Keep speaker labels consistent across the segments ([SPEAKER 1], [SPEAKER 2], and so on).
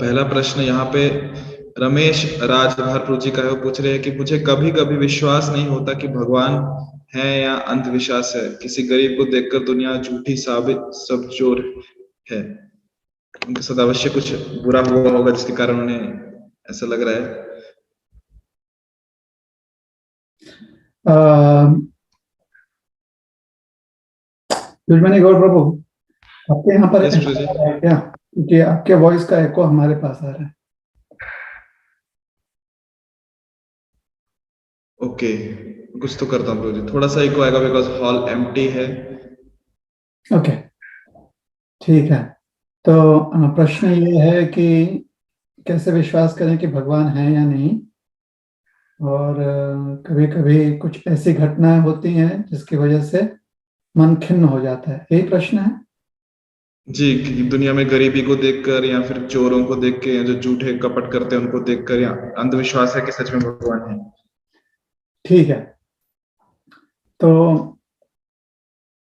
[SPEAKER 1] पहला प्रश्न यहाँ पे रमेश राज भारपुर जी का है। वो पूछ रहे हैं कि मुझे कभी कभी विश्वास नहीं होता कि भगवान है या अंधविश्वास है। किसी गरीब को देखकर दुनिया झूठी साबित सब जोर है। उनके साथ अवश्य कुछ बुरा हुआ होगा जिसके कारण उन्हें ऐसा लग रहा है।
[SPEAKER 2] गौर प्रभु, आपके यहाँ पर
[SPEAKER 1] यस प्रभु जी।
[SPEAKER 2] है क्या? क्योंकि आपके वॉइस का एको हमारे पास आ रहा है।
[SPEAKER 1] ओके, कुछ तो करता हूँ प्रभु जी, थोड़ा सा इको आएगा बिकॉज हॉल एम्प्टी है।
[SPEAKER 2] ओके, ठीक है। तो प्रश्न ये है कि कैसे विश्वास करें कि भगवान है या नहीं, और कभी कभी कुछ ऐसी घटनाएं होती हैं जिसकी वजह से मन खिन्न हो जाता है, यही प्रश्न है।
[SPEAKER 1] जी, कि दुनिया में गरीबी को देखकर या फिर चोरों को देख के, जो झूठे कपट करते हैं उनको देखकर, या अंधविश्वास है कि सच में भगवान है।
[SPEAKER 2] ठीक है, तो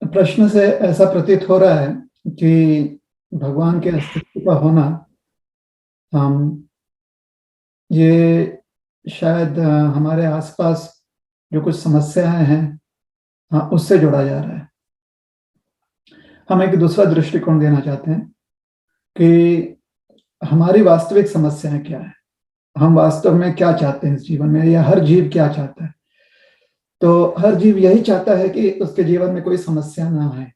[SPEAKER 2] प्रश्न से ऐसा प्रतीत हो रहा है कि भगवान के अस्तित्व का होना ये शायद हमारे आसपास जो कुछ समस्याएं हैं उससे जोड़ा जा रहा है। हम एक दूसरा दृष्टिकोण देना चाहते हैं कि हमारी वास्तविक समस्याएं क्या है, हम वास्तव में क्या चाहते हैं इस जीवन में, या हर जीव क्या चाहता है। तो हर जीव यही चाहता है कि उसके जीवन में कोई समस्या ना आए,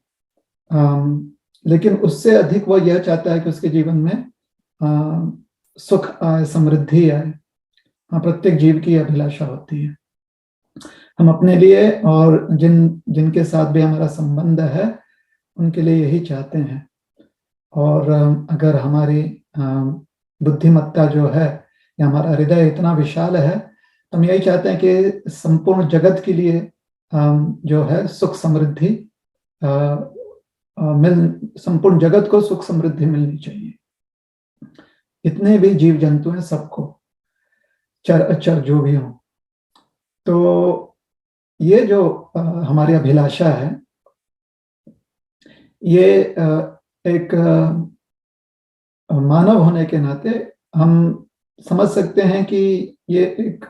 [SPEAKER 2] लेकिन उससे अधिक वो यह चाहता है कि उसके जीवन में सुख आए, समृद्धि आए। प्रत्येक जीव की अभिलाषा होती है। हम अपने लिए और जिनके साथ भी हमारा संबंध है उनके लिए यही चाहते हैं। और अगर हमारी बुद्धिमत्ता जो है या हमारा हृदय इतना विशाल है तो हम यही चाहते हैं कि संपूर्ण जगत के लिए जो है सुख समृद्धि संपूर्ण जगत को सुख समृद्धि मिलनी चाहिए। इतने भी जीव जंतु हैं, सबको, चर अचर जो भी हो। तो ये जो हमारी अभिलाषा है, ये एक मानव होने के नाते हम समझ सकते हैं कि ये एक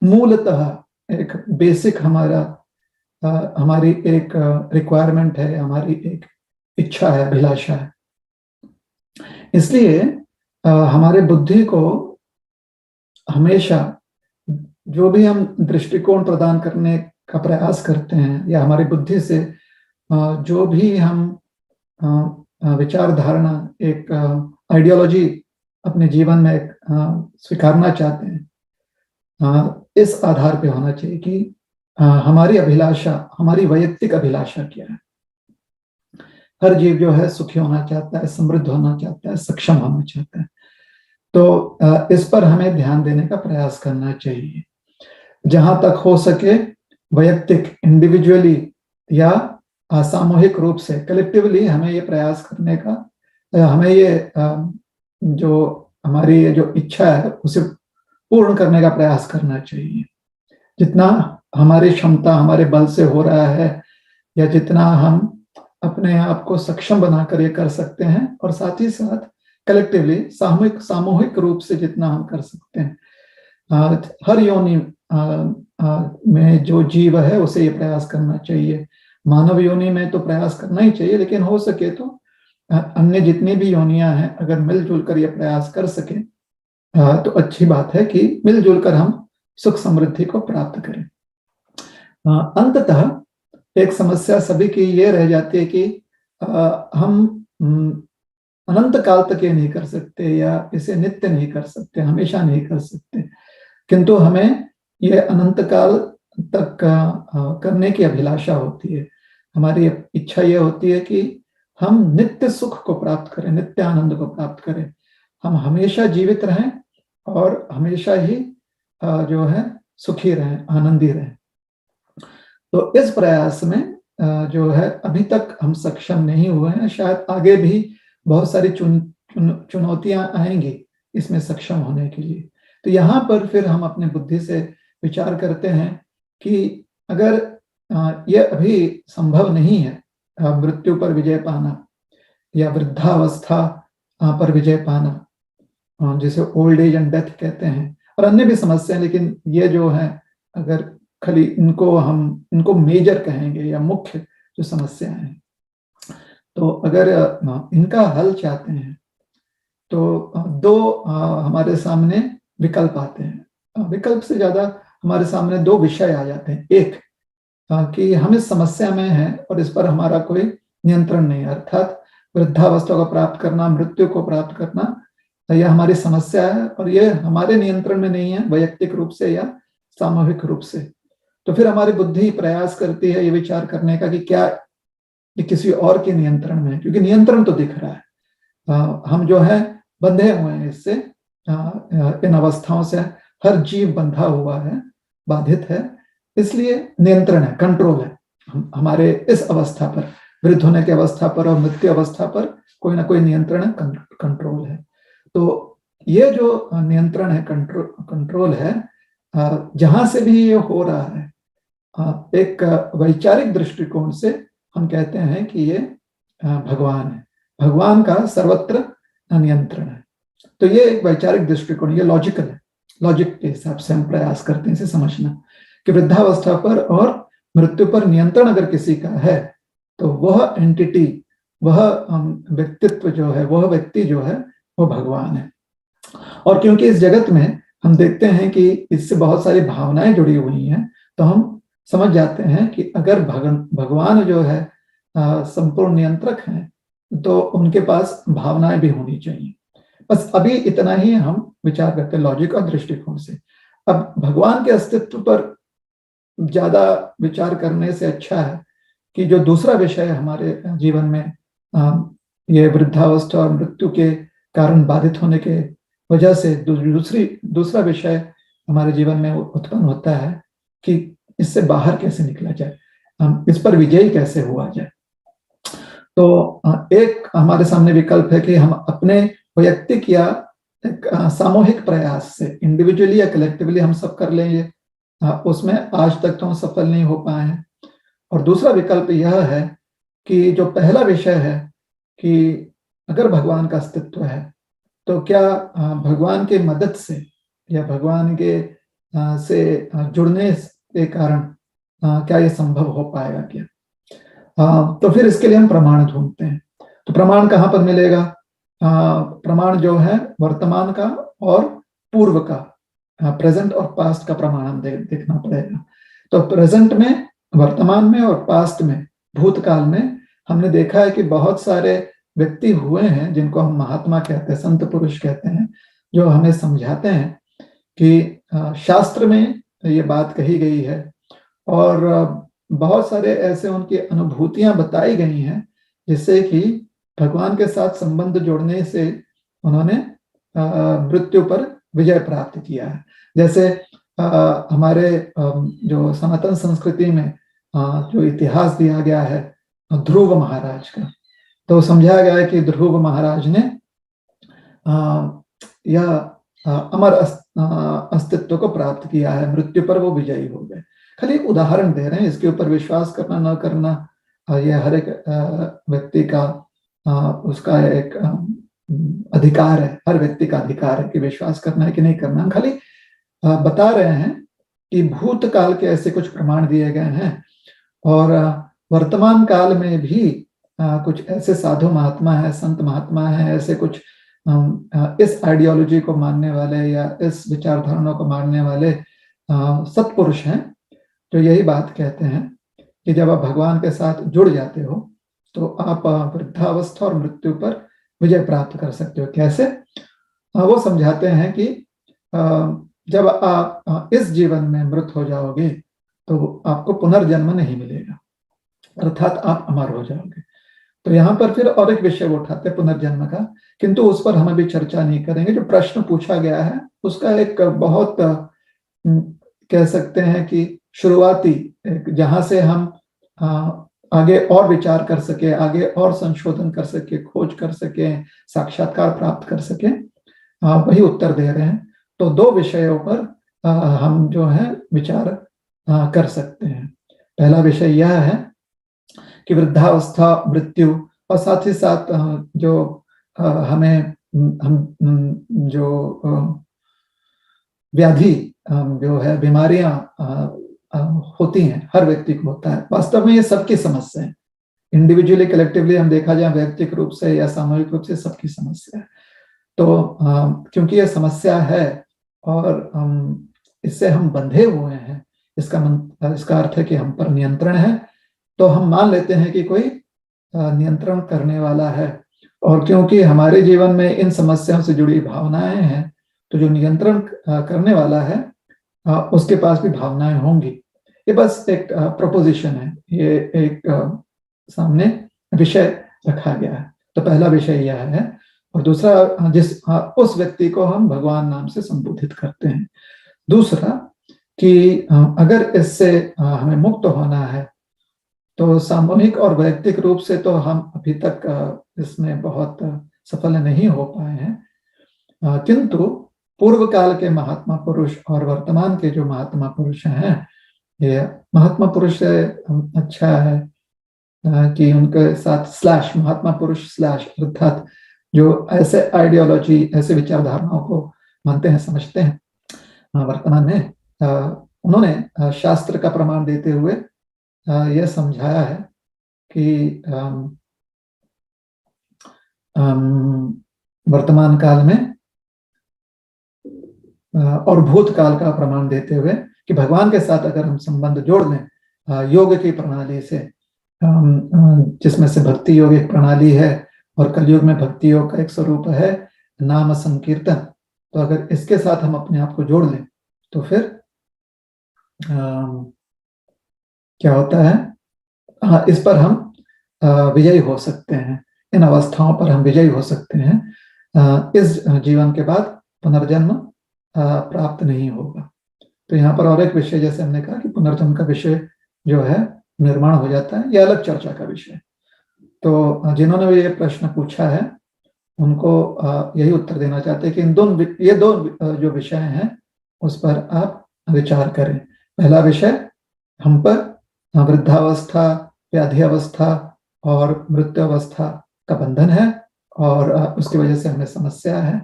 [SPEAKER 2] मूलतः एक बेसिक हमारी एक रिक्वायरमेंट है, हमारी एक इच्छा है, अभिलाषा है। इसलिए हमारे बुद्धि को हमेशा जो भी हम दृष्टिकोण प्रदान करने का प्रयास करते हैं, या हमारी बुद्धि से जो भी हम विचारधारणा, एक आइडियोलॉजी अपने जीवन में स्वीकारना चाहते हैं, इस आधार पे होना चाहिए कि हमारी अभिलाषा, हमारी वैयक्तिक अभिलाषा क्या है। हर जीव जो है सुखी होना चाहता है, समृद्ध होना चाहता है, सक्षम होना चाहता है। तो इस पर हमें ध्यान देने का प्रयास करना चाहिए। जहां तक हो सके वैयक्तिक, इंडिविजुअली या सामूहिक रूप से, कलेक्टिवली हमें ये प्रयास करने का, हमें ये जो हमारी जो इच्छा है उसे पूर्ण करने का प्रयास करना चाहिए। जितना हमारी क्षमता, हमारे बल से हो रहा है, या जितना हम अपने आप को सक्षम बनाकर ये कर सकते हैं, और साथ ही साथ कलेक्टिवली, सामूहिक रूप से जितना हम कर सकते हैं, हर योनि में जो जीव है उसे ये प्रयास करना चाहिए। मानव योनि में तो प्रयास करना ही चाहिए, लेकिन हो सके तो अन्य जितनी भी योनियां हैं, अगर मिलजुल कर ये प्रयास कर सके तो अच्छी बात है कि मिलजुल कर हम सुख समृद्धि को प्राप्त करें। अंततः एक समस्या सभी की ये रह जाती है कि हम अनंत काल तक ये नहीं कर सकते, या इसे नित्य नहीं कर सकते, हमेशा नहीं कर सकते, किंतु हमें ये अनंत काल तक करने की अभिलाषा होती है। हमारी इच्छा ये होती है कि हम नित्य सुख को प्राप्त करें, नित्य आनंद को प्राप्त करें, हम हमेशा जीवित रहें और हमेशा ही जो है सुखी रहें, आनंदी रहें। तो इस प्रयास में जो है अभी तक हम सक्षम नहीं हुए हैं। शायद आगे भी बहुत सारी चुनौतियां आएंगी इसमें सक्षम होने के लिए। तो यहाँ पर फिर हम अपने बुद्धि से विचार करते हैं कि अगर ये अभी संभव नहीं है मृत्यु पर विजय पाना, या वृद्धावस्था पर विजय पाना, जिसे ओल्ड एज एंड डेथ कहते हैं, और अन्य भी समस्या हैं, लेकिन ये जो है अगर खाली इनको मेजर कहेंगे या मुख्य जो समस्याएं हैं, तो अगर इनका हल चाहते हैं तो दो हमारे सामने विकल्प आते हैं। विकल्प से ज्यादा हमारे सामने दो विषय आ जाते हैं। एक कि हम इस समस्या में हैं और इस पर हमारा कोई नियंत्रण नहीं है, अर्थात वृद्धावस्था को प्राप्त करना, मृत्यु को प्राप्त करना, यह हमारी समस्या है और यह हमारे नियंत्रण में नहीं है, वैयक्तिक रूप से या सामूहिक रूप से। तो फिर हमारी बुद्धि प्रयास करती है ये विचार करने का कि क्या ये किसी और के नियंत्रण में है, क्योंकि नियंत्रण तो दिख रहा है, हम जो है बंधे हुए हैं इससे, इन अवस्थाओं से हर जीव बंधा हुआ है, बाधित है, इसलिए नियंत्रण है, कंट्रोल है हमारे इस अवस्था पर, वृद्ध होने की अवस्था पर और मृत्यु अवस्था पर कोई ना कोई नियंत्रण है, कंट्रोल है। तो ये जो नियंत्रण है, कंट्रोल है, जहां से भी ये हो रहा है, एक वैचारिक दृष्टिकोण से हम कहते हैं कि ये भगवान है, भगवान का सर्वत्र नियंत्रण है। तो ये एक वैचारिक दृष्टिकोण, ये लॉजिकल है, लॉजिक के हिसाब से हम प्रयास करते हैं इसे समझना कि वृद्धावस्था पर और मृत्यु पर नियंत्रण अगर किसी का है तो वह एंटिटी, वह व्यक्तित्व जो है, वह व्यक्ति जो है वो भगवान है। और क्योंकि इस जगत में हम देखते हैं कि इससे बहुत सारी भावनाएं जुड़ी हुई हैं, तो हम समझ जाते हैं कि अगर भगवान जो है संपूर्ण नियंत्रक हैं, तो उनके पास भावनाएं भी होनी चाहिए। बस अभी इतना ही हम विचार करते हैं लॉजिक और दृष्टिकोण से। अब भगवान के अस्तित्व पर ज्यादा विचार करने से अच्छा है कि जो दूसरा विषय हमारे जीवन में, ये वृद्धावस्था और मृत्यु के कारण बाधित होने के वजह से दूसरा विषय हमारे जीवन में उत्पन्न होता है कि इससे बाहर कैसे निकला जाए, इस पर विजयी कैसे हुआ जाए। तो एक हमारे सामने विकल्प है कि हम अपने वैयक्तिक या सामूहिक प्रयास से, इंडिविजुअली या कलेक्टिवली हम सब कर लेंगे, उसमें आज तक तो हम सफल नहीं हो पाए हैं। और दूसरा विकल्प यह है कि जो पहला विषय है कि अगर भगवान का अस्तित्व है तो क्या भगवान के मदद से या भगवान के से जुड़ने के कारण क्या ये संभव हो पाएगा क्या। तो फिर इसके लिए हम प्रमाण ढूंढते हैं। तो प्रमाण कहाँ पर मिलेगा? प्रमाण जो है वर्तमान का और पूर्व का, प्रेजेंट और पास्ट का प्रमाण हम देखना पड़ेगा। तो प्रेजेंट में, वर्तमान में और पास्ट में, भूतकाल में हमने देखा है कि बहुत सारे व्यक्ति हुए हैं जिनको हम महात्मा कहते हैं, संत पुरुष कहते हैं, जो हमें समझाते हैं कि शास्त्र में ये बात कही गई है और बहुत सारे ऐसे उनकी अनुभूतियां बताई गई हैं जिससे कि भगवान के साथ संबंध जोड़ने से उन्होंने मृत्यु पर विजय प्राप्त किया है। जैसे हमारे जो सनातन संस्कृति में जो इतिहास दिया गया है ध्रुव महाराज का, तो समझाया गया है कि ध्रुव महाराज ने यह अमर अस्तित्व को प्राप्त किया है, मृत्यु पर वो विजयी हो गए। खाली एक उदाहरण दे रहे हैं, इसके ऊपर विश्वास करना न करना यह हर एक व्यक्ति का उसका एक अधिकार है, हर व्यक्ति का अधिकार है कि विश्वास करना है कि नहीं करना। हम खाली बता रहे हैं कि भूतकाल के ऐसे कुछ प्रमाण दिए गए हैं और वर्तमान काल में भी कुछ ऐसे साधु महात्मा है, संत महात्मा है, ऐसे कुछ इस आइडियोलॉजी को मानने वाले या इस विचारधारणा को मानने वाले सत्पुरुष हैं जो यही बात कहते हैं कि जब आप भगवान के साथ जुड़ जाते हो तो आप वृद्धावस्था और मृत्यु पर विजय प्राप्त कर सकते हो। कैसे? वो समझाते हैं कि जब आप इस जीवन में मृत हो जाओगे तो आपको पुनर्जन्म नहीं मिलेगा, अर्थात आप अमर हो जाओगे। तो यहाँ पर फिर और एक विषय उठाते हैं पुनर्जन्म का, किंतु उस पर हम अभी चर्चा नहीं करेंगे। जो प्रश्न पूछा गया है उसका एक बहुत कह सकते हैं कि शुरुआती, जहां से हम आगे और विचार कर सके, आगे और संशोधन कर सके, खोज कर सके, साक्षात्कार प्राप्त कर सके, वही उत्तर दे रहे हैं। तो दो विषयों पर हम जो है विचार कर सकते हैं। पहला विषय यह है कि वृद्धावस्था, मृत्यु और साथ ही साथ जो हमें हम जो व्याधि जो है बीमारियां होती हैं, हर व्यक्ति को होता है। वास्तव में ये सबकी समस्या है, इंडिविजुअली कलेक्टिवली हम देखा जाए व्यक्तिगत रूप से या सामूहिक रूप से सबकी समस्या है। तो क्योंकि ये समस्या है और इससे हम बंधे हुए हैं, इसका अर्थ है कि हम पर नियंत्रण है, तो हम मान लेते हैं कि कोई नियंत्रण करने वाला है। और क्योंकि हमारे जीवन में इन समस्याओं से जुड़ी भावनाएं हैं, तो जो नियंत्रण करने वाला है उसके पास भी भावनाएं होंगी। ये बस एक प्रोपोजिशन है, ये एक सामने विषय रखा गया है। तो पहला विषय यह है, और दूसरा उस व्यक्ति को हम भगवान नाम से संबोधित करते हैं। दूसरा कि अगर इससे हमें मुक्त होना है, तो सामूहिक और वैयक्तिक रूप से तो हम अभी तक इसमें बहुत सफल नहीं हो पाए हैं, किंतु पूर्व काल के महात्मा पुरुष और वर्तमान के जो महात्मा पुरुष हैं, ये महात्मा पुरुष अच्छा है कि उनके साथ स्लैश महात्मा पुरुष स्लैश अर्थात जो ऐसे आइडियोलॉजी, ऐसे विचारधारणाओं को मानते हैं, समझते हैं, वर्तमान में उन्होंने शास्त्र का प्रमाण देते हुए यह समझाया है कि वर्तमान काल में और भूतकाल का प्रमाण देते हुए कि भगवान के साथ अगर हम संबंध जोड़ लें योग की प्रणाली से, जिसमें से भक्ति योग एक प्रणाली है और कलयुग में भक्ति योग का एक स्वरूप है नाम संकीर्तन, तो अगर इसके साथ हम अपने आप को जोड़ लें तो फिर क्या होता है, इस पर हम विजयी हो सकते हैं, इन अवस्थाओं पर हम विजयी हो सकते हैं। इस जीवन के बाद पुनर्जन्म प्राप्त नहीं होगा। तो यहाँ पर और एक विषय, जैसे हमने कहा कि पुनर्जन्म का विषय जो है निर्माण हो जाता है, यह अलग चर्चा का विषय। तो जिन्होंने ये प्रश्न पूछा है उनको यही उत्तर देना चाहते हैं कि ये दो जो विषय हैं उस पर आप विचार करें। पहला विषय हम पर वृद्धावस्था, व्याधि अवस्था और मृत्यु अवस्था का बंधन है और उसकी वजह से हमें समस्या है।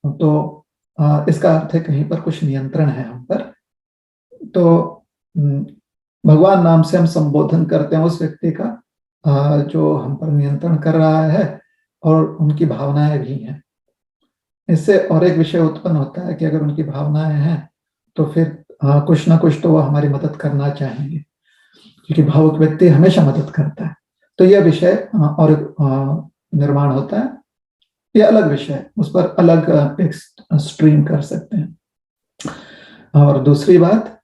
[SPEAKER 2] तो इसका अर्थ है कहीं पर कुछ नियंत्रण है हम पर। तो भगवान नाम से हम संबोधन करते हैं उस व्यक्ति का जो हम पर नियंत्रण कर रहा है और उनकी भावनाएं भी हैं। इससे और एक विषय उत्पन्न होता है कि अगर उनकी भावनाएं हैं तो फिर कुछ ना कुछ तो वो हमारी मदद करना चाहेंगे, क्योंकि भावुक व्यक्ति हमेशा मदद करता है। तो यह विषय और निर्माण होता है, ये अलग विषय, उस पर अलग एक स्ट्रीम कर सकते हैं। और दूसरी बात,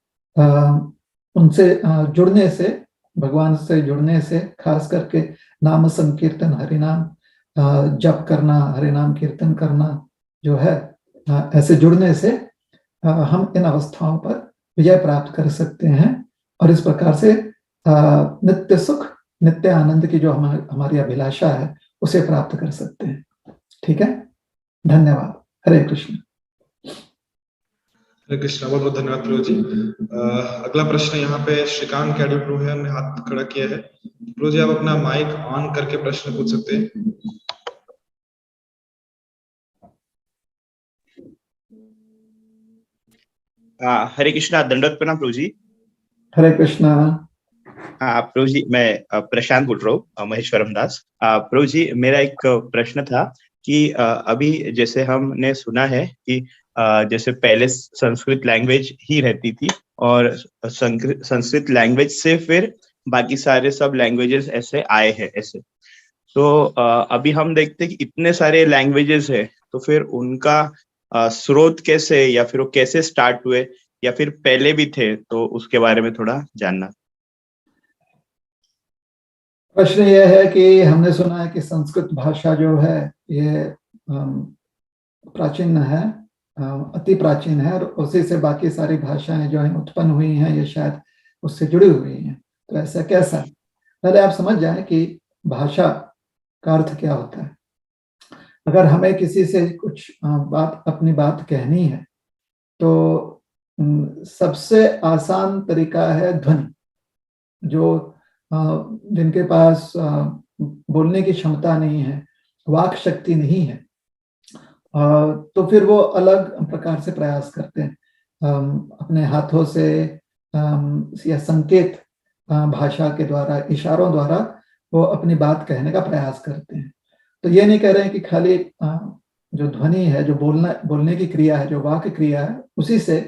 [SPEAKER 2] उनसे जुड़ने से, भगवान से जुड़ने से, खास करके नाम संकीर्तन, हरिनाम जप करना, हरिनाम कीर्तन करना जो है, ऐसे जुड़ने से हम इन अवस्थाओं पर विजय प्राप्त कर सकते हैं और इस प्रकार से नित्य सुख, नित्य आनंद की जो हमारी अभिलाषा है उसे प्राप्त कर सकते हैं। ठीक है, धन्यवाद। हरे कृष्ण।
[SPEAKER 1] हरे कृष्ण, बहुत बहुत धन्यवाद प्रभु जी। अगला प्रश्न यहाँ पे श्रीकांत कैडल प्रभु है, उन्होंने हाथ खड़ा किया है। प्रभु जी, आप अपना माइक ऑन करके प्रश्न पूछ सकते हैं।
[SPEAKER 3] हरे कृष्णा, दंडवत प्रणाम प्रभु जी।
[SPEAKER 2] हरे कृष्णा।
[SPEAKER 3] प्रभु जी, मैं प्रशांत बोल रहा हूँ, महेश्वरम दास। प्रभु जी, मेरा एक प्रश्न था कि अभी जैसे हमने सुना है कि जैसे पहले संस्कृत लैंग्वेज ही रहती थी और संस्कृत लैंग्वेज से फिर बाकी सारे सब लैंग्वेजेस ऐसे आए हैं ऐसे। तो अभी हम देखते हैं कि इतने सारे लैंग्वेजेस है, तो फिर उनका स्रोत कैसे, या फिर वो कैसे स्टार्ट हुए, या फिर पहले भी थे, तो उसके बारे में थोड़ा जानना।
[SPEAKER 2] प्रश्न यह है कि हमने सुना है कि संस्कृत भाषा जो है ये प्राचीन है, अति प्राचीन है, और उसी से बाकी सारी भाषाएं जो हैं उत्पन्न हुई हैं, ये शायद उससे जुड़ी हुई हैं। तो ऐसा कैसा? पहले आप समझ जाएं कि भाषा का अर्थ क्या होता है। अगर हमें किसी से कुछ अपनी बात कहनी है तो सबसे आसान तरीका है ध्वनि। जो जिनके पास बोलने की क्षमता नहीं है वाक शक्ति नहीं है, तो फिर वो अलग प्रकार से प्रयास करते हैं, अपने हाथों से या संकेत भाषा के द्वारा, इशारों द्वारा वो अपनी बात कहने का प्रयास करते हैं। तो ये नहीं कह रहे हैं कि खाली जो ध्वनि है, जो बोलने की क्रिया है, जो वाक्य क्रिया है, उसी से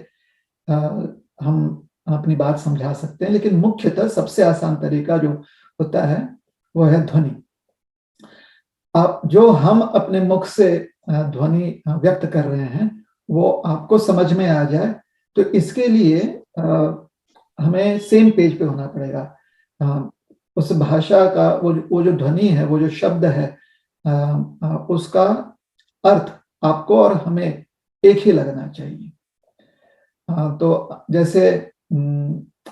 [SPEAKER 2] हम अपनी बात समझा सकते हैं, लेकिन मुख्यतः सबसे आसान तरीका जो होता है वो है ध्वनि। आप जो हम अपने मुख से ध्वनि व्यक्त कर रहे हैं वो आपको समझ में आ जाए, तो इसके लिए हमें सेम पेज पे होना पड़ेगा। उस भाषा का वो जो ध्वनि है, वो जो शब्द है, उसका अर्थ आपको और हमें एक ही लगना चाहिए। तो जैसे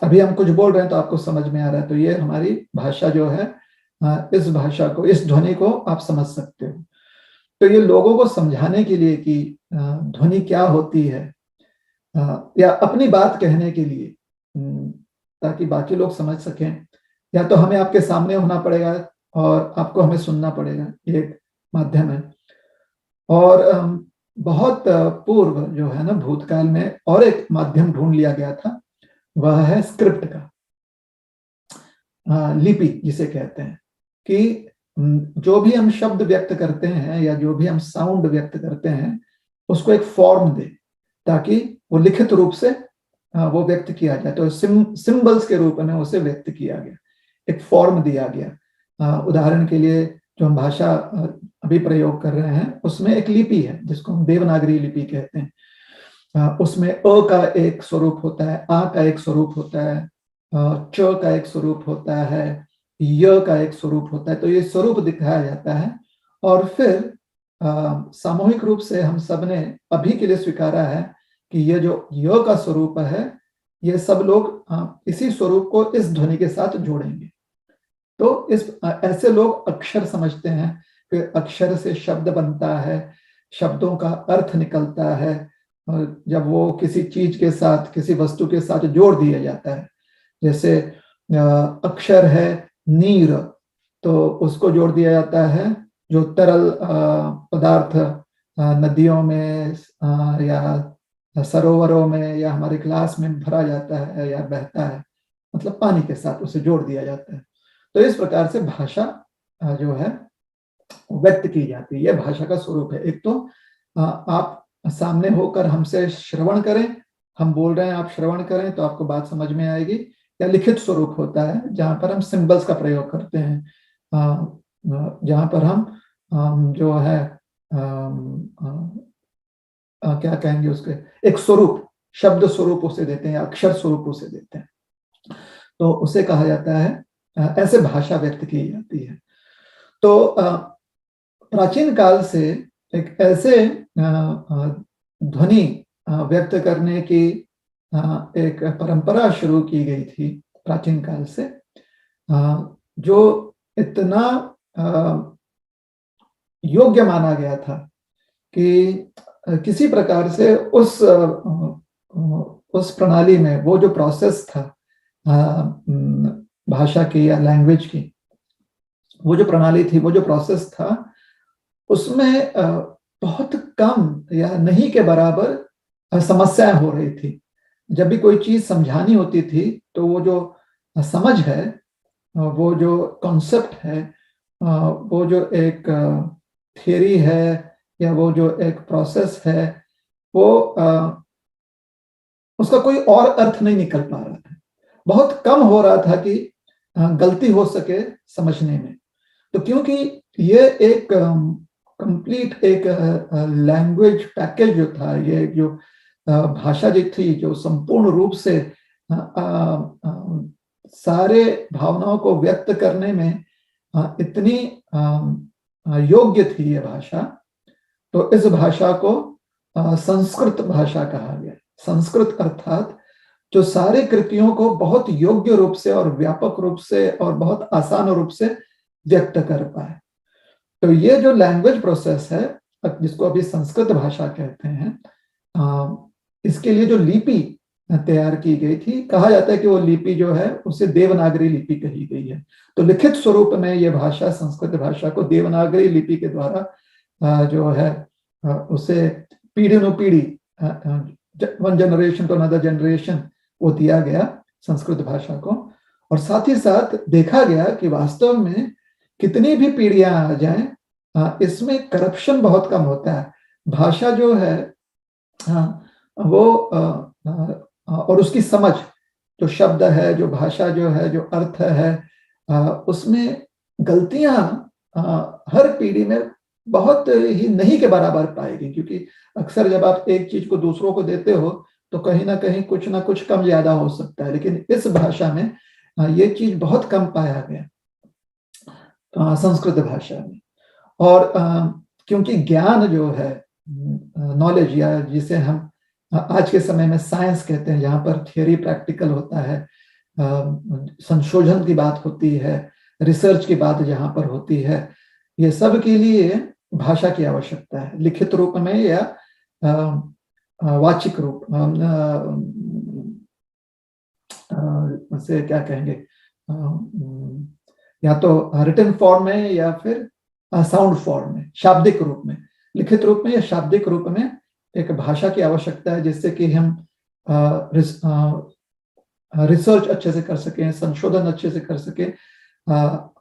[SPEAKER 2] अभी हम कुछ बोल रहे हैं तो आपको समझ में आ रहा है, तो ये हमारी भाषा जो है, इस भाषा को, इस ध्वनि को आप समझ सकते हो। तो ये लोगों को समझाने के लिए कि ध्वनि क्या होती है, या अपनी बात कहने के लिए, ताकि बाकी लोग समझ सकें, या तो हमें आपके सामने होना पड़ेगा और आपको हमें सुनना पड़ेगा, ये एक माध्यम है। और बहुत पूर्व जो है ना, भूतकाल में और एक माध्यम ढूंढ लिया गया था, वह है स्क्रिप्ट का, लिपि जिसे कहते हैं, कि जो भी हम शब्द व्यक्त करते हैं या जो भी हम साउंड व्यक्त करते हैं उसको एक फॉर्म दे, ताकि वो लिखित रूप से वो व्यक्त किया जाए। तो सिंबल्स के रूप में उसे व्यक्त किया गया, एक फॉर्म दिया गया। उदाहरण के लिए जो हम भाषा अभी प्रयोग कर रहे हैं उसमें एक लिपि है जिसको हम देवनागरी लिपि कहते हैं। उसमें अ का एक स्वरूप होता है, आ का एक स्वरूप होता है, च का एक स्वरूप होता है, य का एक स्वरूप होता है। तो ये स्वरूप दिखाया जाता है, और फिर सामूहिक रूप से हम सब ने अभी के लिए स्वीकारा है कि ये जो य का स्वरूप है, ये सब लोग इसी स्वरूप को इस ध्वनि के साथ जोड़ेंगे। तो ऐसे लोग अक्षर समझते हैं कि अक्षर से शब्द बनता है, शब्दों का अर्थ निकलता है, और जब वो किसी चीज के साथ, किसी वस्तु के साथ जोड़ दिया जाता है। जैसे अक्षर है नीर, तो उसको जोड़ दिया जाता है, जो तरल पदार्थ नदियों में या सरोवरों में या हमारे ग्लास में भरा जाता है या बहता है, मतलब पानी के साथ उसे जोड़ दिया जाता है। तो इस प्रकार से भाषा जो है व्यक्त की जाती है। यह भाषा का स्वरूप है। एक तो आप सामने होकर हमसे श्रवण करें, हम बोल रहे हैं, आप श्रवण करें तो आपको बात समझ में आएगी, या लिखित स्वरूप होता है जहां पर हम सिंबल्स का प्रयोग करते हैं, जहां पर हम जो है क्या कहेंगे उसके, एक स्वरूप, शब्द स्वरूप उसे देते हैं, अक्षर स्वरूप उसे देते हैं, तो उसे कहा जाता है, ऐसे भाषा व्यक्त की जाती है। तो प्राचीन काल से एक ऐसे ध्वनि व्यक्त करने की एक परंपरा शुरू की गई थी प्राचीन काल से, जो इतना योग्य माना गया था कि किसी प्रकार से उस प्रणाली में वो जो प्रोसेस था भाषा की या लैंग्वेज की, वो जो प्रणाली थी, वो जो प्रोसेस था, उसमें बहुत कम या नहीं के बराबर समस्याएं हो रही थी। जब भी कोई चीज समझानी होती थी तो वो जो समझ है, वो जो कॉन्सेप्ट है, वो जो एक थियरी है या वो जो एक प्रोसेस है, वो उसका कोई और अर्थ नहीं निकल पा रहा था। बहुत कम हो रहा था कि गलती हो सके समझने में। तो क्योंकि ये एक कंप्लीट एक लैंग्वेज पैकेज जो था, ये जो भाषा जो थी, जो संपूर्ण रूप से सारे भावनाओं को व्यक्त करने में इतनी योग्य थी ये भाषा, तो इस भाषा को संस्कृत भाषा कहा गया। संस्कृत अर्थात जो सारे कृतियों को बहुत योग्य रूप से और व्यापक रूप से और बहुत आसान रूप से व्यक्त कर पाए। तो ये जो लैंग्वेज प्रोसेस है, जिसको अभी संस्कृत भाषा कहते हैं, इसके लिए जो लिपि तैयार की गई थी। कहा जाता है कि वो लिपि जो है उसे देवनागरी लिपि कही गई है। तो लिखित स्वरूप में ये भाषा, संस्कृत भाषा को देवनागरी लिपि के द्वारा जो है उसे पीढ़ी one generation to another generation वो दिया गया संस्कृत भाषा को। और साथ ही साथ देखा गया कि वास्तव में कितनी भी पीढ़ियां आ जाएं, इसमें करप्शन बहुत कम होता है। भाषा जो है वो और उसकी समझ, जो शब्द है, जो भाषा जो है, जो अर्थ है, उसमें गलतियां हर पीढ़ी में बहुत ही नहीं के बराबर पाएगी। क्योंकि अक्सर जब आप एक चीज को दूसरों को देते हो तो कहीं ना कहीं कुछ ना कुछ कम ज्यादा हो सकता है, लेकिन इस भाषा में ये चीज बहुत कम पाया गया संस्कृत भाषा में। और क्योंकि ज्ञान जो है, नॉलेज, या जिसे हम आज के समय में साइंस कहते हैं, जहाँ पर थियोरी प्रैक्टिकल होता है, संशोधन की बात होती है, रिसर्च की बात जहाँ पर होती है, ये सब के लिए भाषा की आवश्यकता है, लिखित रूप में या वाचिक रूप से क्या कहेंगे, या तो रिटन फॉर्म में या फिर साउंड फॉर्म में, शाब्दिक रूप में, लिखित रूप में या शाब्दिक रूप में एक भाषा की आवश्यकता है, जिससे कि हम रिसर्च अच्छे से कर सकें, संशोधन अच्छे से कर सकें,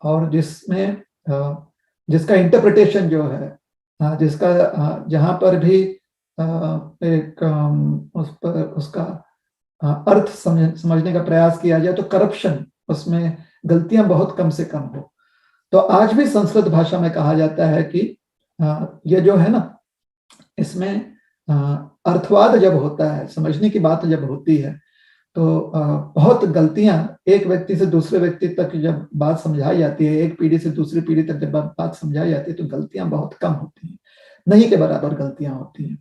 [SPEAKER 2] और जिसमें जिसका इंटरप्रिटेशन जो है, जिसका जहाँ पर भी एक उसका अर्थ समझने का प्रयास किया जाए तो करप्शन, उसमें गलतियां बहुत कम से कम हो। तो आज भी संस्कृत भाषा में कहा जाता है कि ये जो है ना, इसमें अर्थवाद जब होता है, समझने की बात जब होती है, तो बहुत गलतियां, एक व्यक्ति से दूसरे व्यक्ति तक जब बात समझाई जाती है, एक पीढ़ी से दूसरी पीढ़ी तक जब बात समझाई जाती है, तो गलतियां बहुत कम होती हैं, नहीं के बराबर गलतियां होती हैं।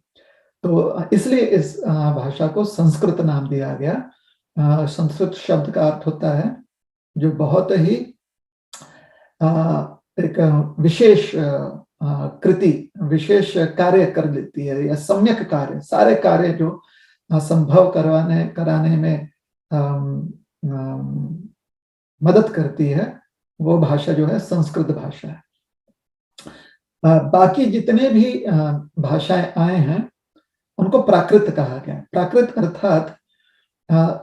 [SPEAKER 2] तो इसलिए इस भाषा को संस्कृत नाम दिया गया। संस्कृत शब्द का अर्थ होता है जो बहुत ही एक विशेश कृति, विशेश कार्य कर लेती है, या सम्यक कार्य, सारे कार्य जो संभव कराने में मदद करती है, वो भाषा जो है संस्कृत भाषा है। बाकी जितने भी भाषाएं आए हैं उनको प्राकृत कहा गया। प्राकृत अर्थात